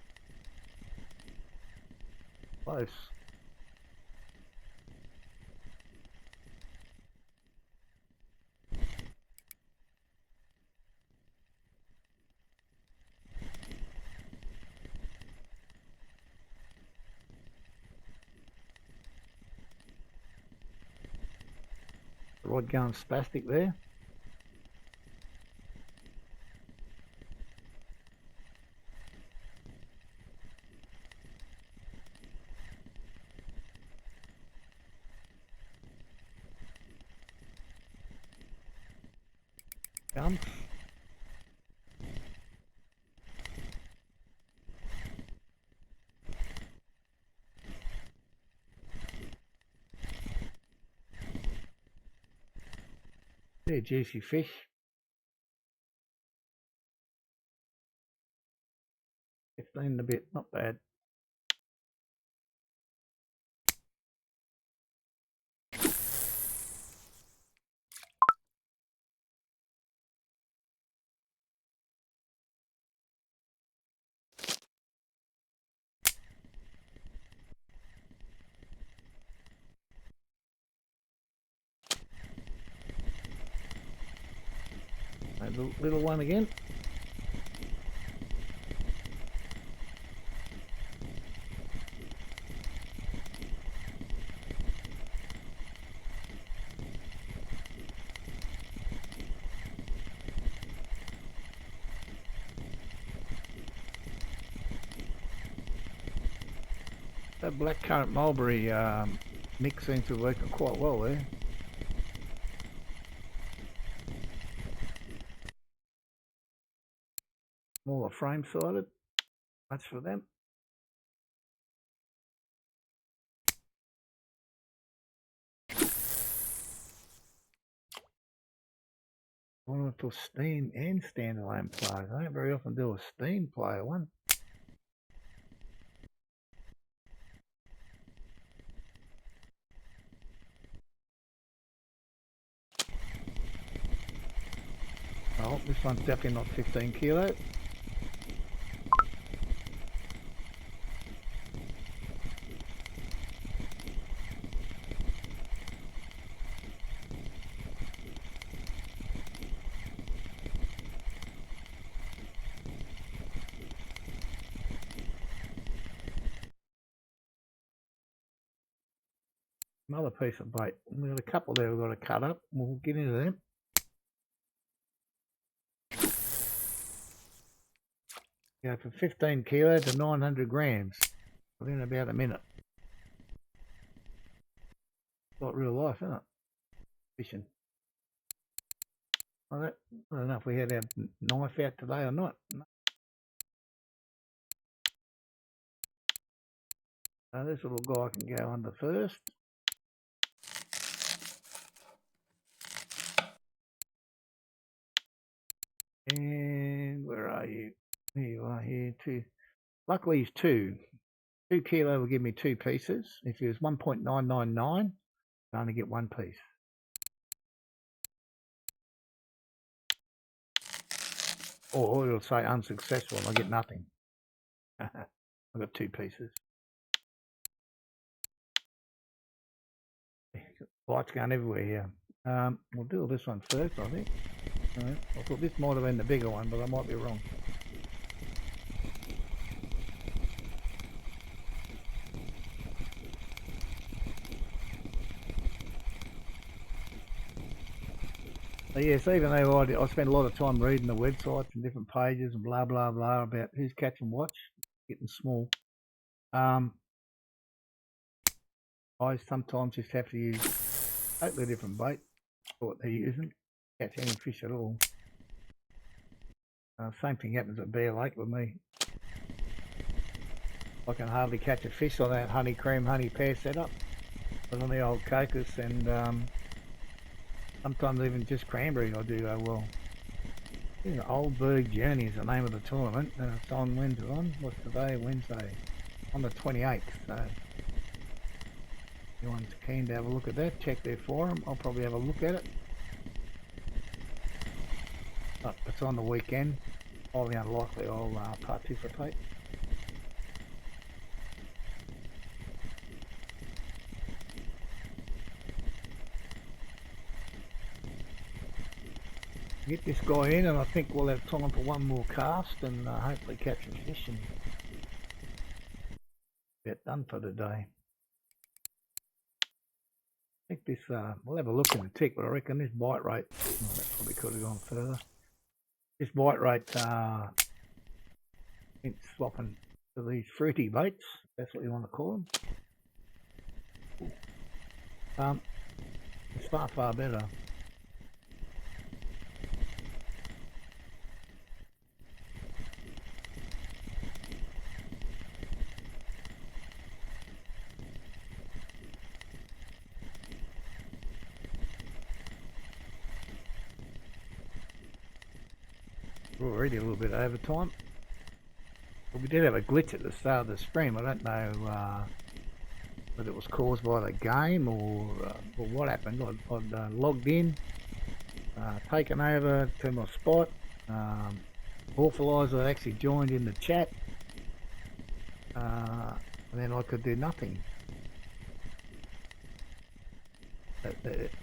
A: Close. The rod going spastic there. Comes. Yeah, juicy fish. 15 a bit, not bad. A little one again. That blackcurrant mulberry mix seems to be working quite well there. More frame sided. Much for them. I want to do steam and standalone players. I don't very often do a steam player one. Oh, this one's definitely not 15 kilo. Another piece of bait. We've got a couple there we've got to cut up. We'll get into them. Yeah, for 15 kilo to 900 grams within about a minute. Like real life, isn't it? Fishing. I don't know if we had our knife out today or not. So this little guy can go under first. And where are you? Here you are here too. Luckily he's 2 kilo will give me 2 pieces. If he was 1.999, I only get 1 piece. Or it'll say unsuccessful and I get nothing. I've got 2 pieces. Lights going everywhere here. We'll do this one first, I think. Right. I thought this might have been the bigger one, but I might be wrong. So yes, even though I spend a lot of time reading the websites and different pages and blah blah blah about who's catching what, getting small. I sometimes just have to use totally different bait for what they're using. Catch any fish at all. Same thing happens at Bear Lake with me. I can hardly catch a fish on that honey cream, honey pear setup. But on the old cocos and sometimes even just cranberry I do go well. Old Berg Journey is the name of the tournament. It's on Wednesday. What's today? Wednesday. On the 28th. So if anyone's keen to have a look at that, check their forum. I'll probably have a look at it. But it's on the weekend. Highly unlikely I'll participate. Get this guy in and I think we'll have time for one more cast and hopefully catch a fish and get done for the day. I think this, we'll have a look in the tick, but I reckon this bite rate, that probably could have gone further. This bite rate, it's swapping to these fruity baits, if that's what you want to call them. It's far, far better. We're already a little bit over time. Well, we did have a glitch at the start of the stream. I don't know whether it was caused by the game or what happened. I'd logged in, taken over to my spot. Authorizer actually joined in the chat, and then I could do nothing.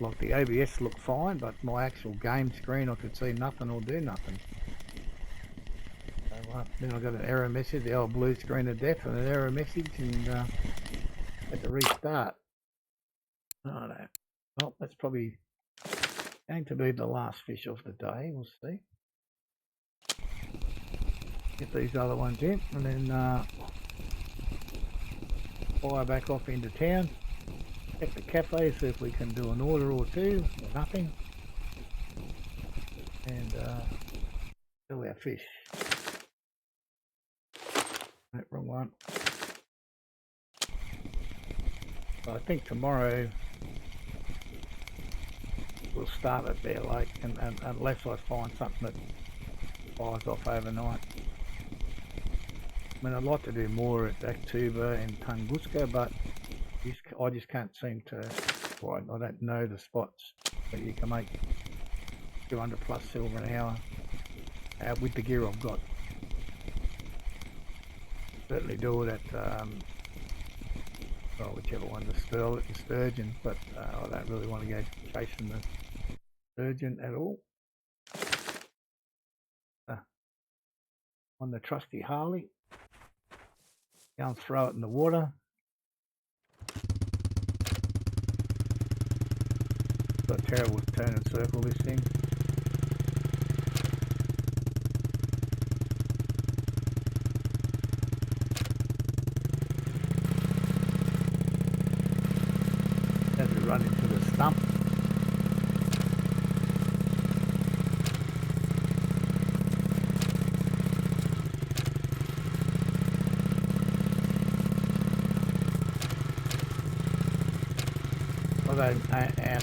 A: Like the OBS looked fine, but my actual game screen I could see nothing or do nothing. So then I got an error message, the old blue screen of death, and an error message, and had to restart. Oh no. Well, that's probably going to be the last fish of the day. We'll see. Get these other ones in, and then fire back off into town. Check the cafe, see if we can do an order or two, or nothing. And fill our fish. No, wrong one. So I think tomorrow we'll start at Bear Lake, and unless I find something that fires off overnight. I mean, I'd like to do more at Aktuba and Tunguska, but I just can't seem to. Well, I don't know the spots that you can make 200 plus silver an hour with the gear I've got. Certainly do it at well, whichever one, the sturgeon, but I don't really want to go chasing the sturgeon at all. On the trusty Harley, go and throw it in the water. Got a terrible turn and circle, this thing. As we run into the stump.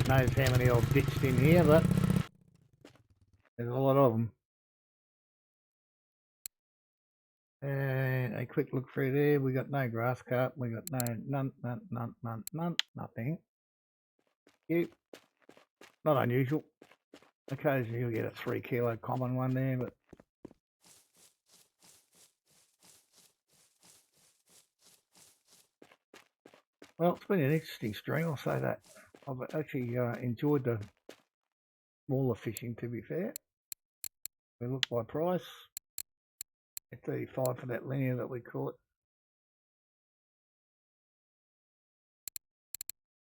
A: I don't know how many I've ditched in here, but there's a lot of them. And a quick look through there, we got no grass carp, we got none, nothing. Cute. Not unusual. Occasionally you'll get a 3 kilo common one there, but well, it's been an interesting stream, I'll say that. I've actually enjoyed the smaller fishing, to be fair. We look by price at 35 for that linear that we caught.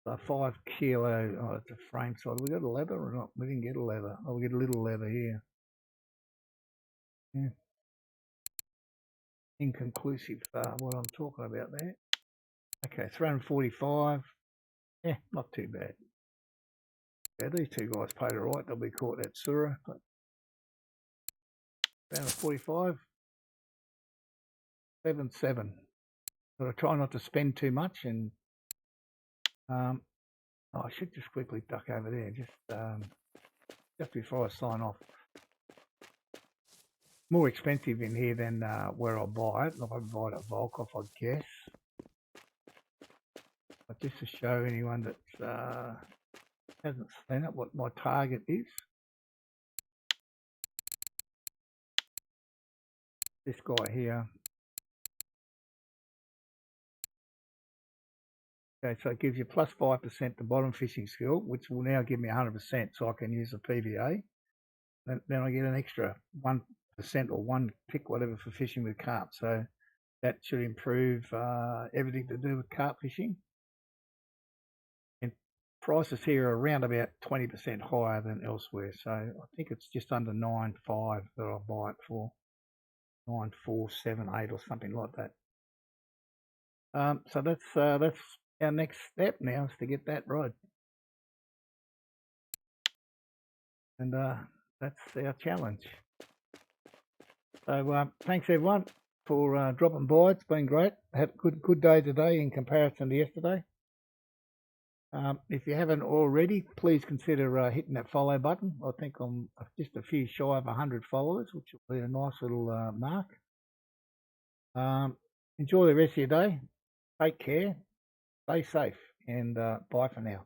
A: So 5 kilo, oh, it's a frame side. We got a leather or not? We didn't get a leather. Oh, we get a little leather here. Yeah. Inconclusive, what I'm talking about there. Okay, 345. Yeah, not too bad. Yeah, these two guys paid all right. They'll be caught at Sura, but 345. 7.7. But I try not to spend too much, and oh, I should just quickly duck over there just before I sign off. More expensive in here than where I buy it. Like I buy it at Volkhov, I guess. But just to show anyone that hasn't seen it, what my target is. This guy here. Okay, so it gives you plus 5% the bottom fishing skill, which will now give me 100%, so I can use the PVA. Then I get an extra 1% or one pick, whatever, for fishing with carp. So that should improve everything to do with carp fishing. And prices here are around about 20% higher than elsewhere. So I think it's just under 9.5 that I'll buy it for. 9.478 or something like that. So that's our next step now, is to get that right. And that's our challenge. So thanks everyone for dropping by. It's been great. Had a good day today in comparison to yesterday. If you haven't already, please consider hitting that follow button. I think I'm just a few shy of 100 followers, which will be a nice little mark. Enjoy the rest of your day. Take care. Stay safe. And bye for now.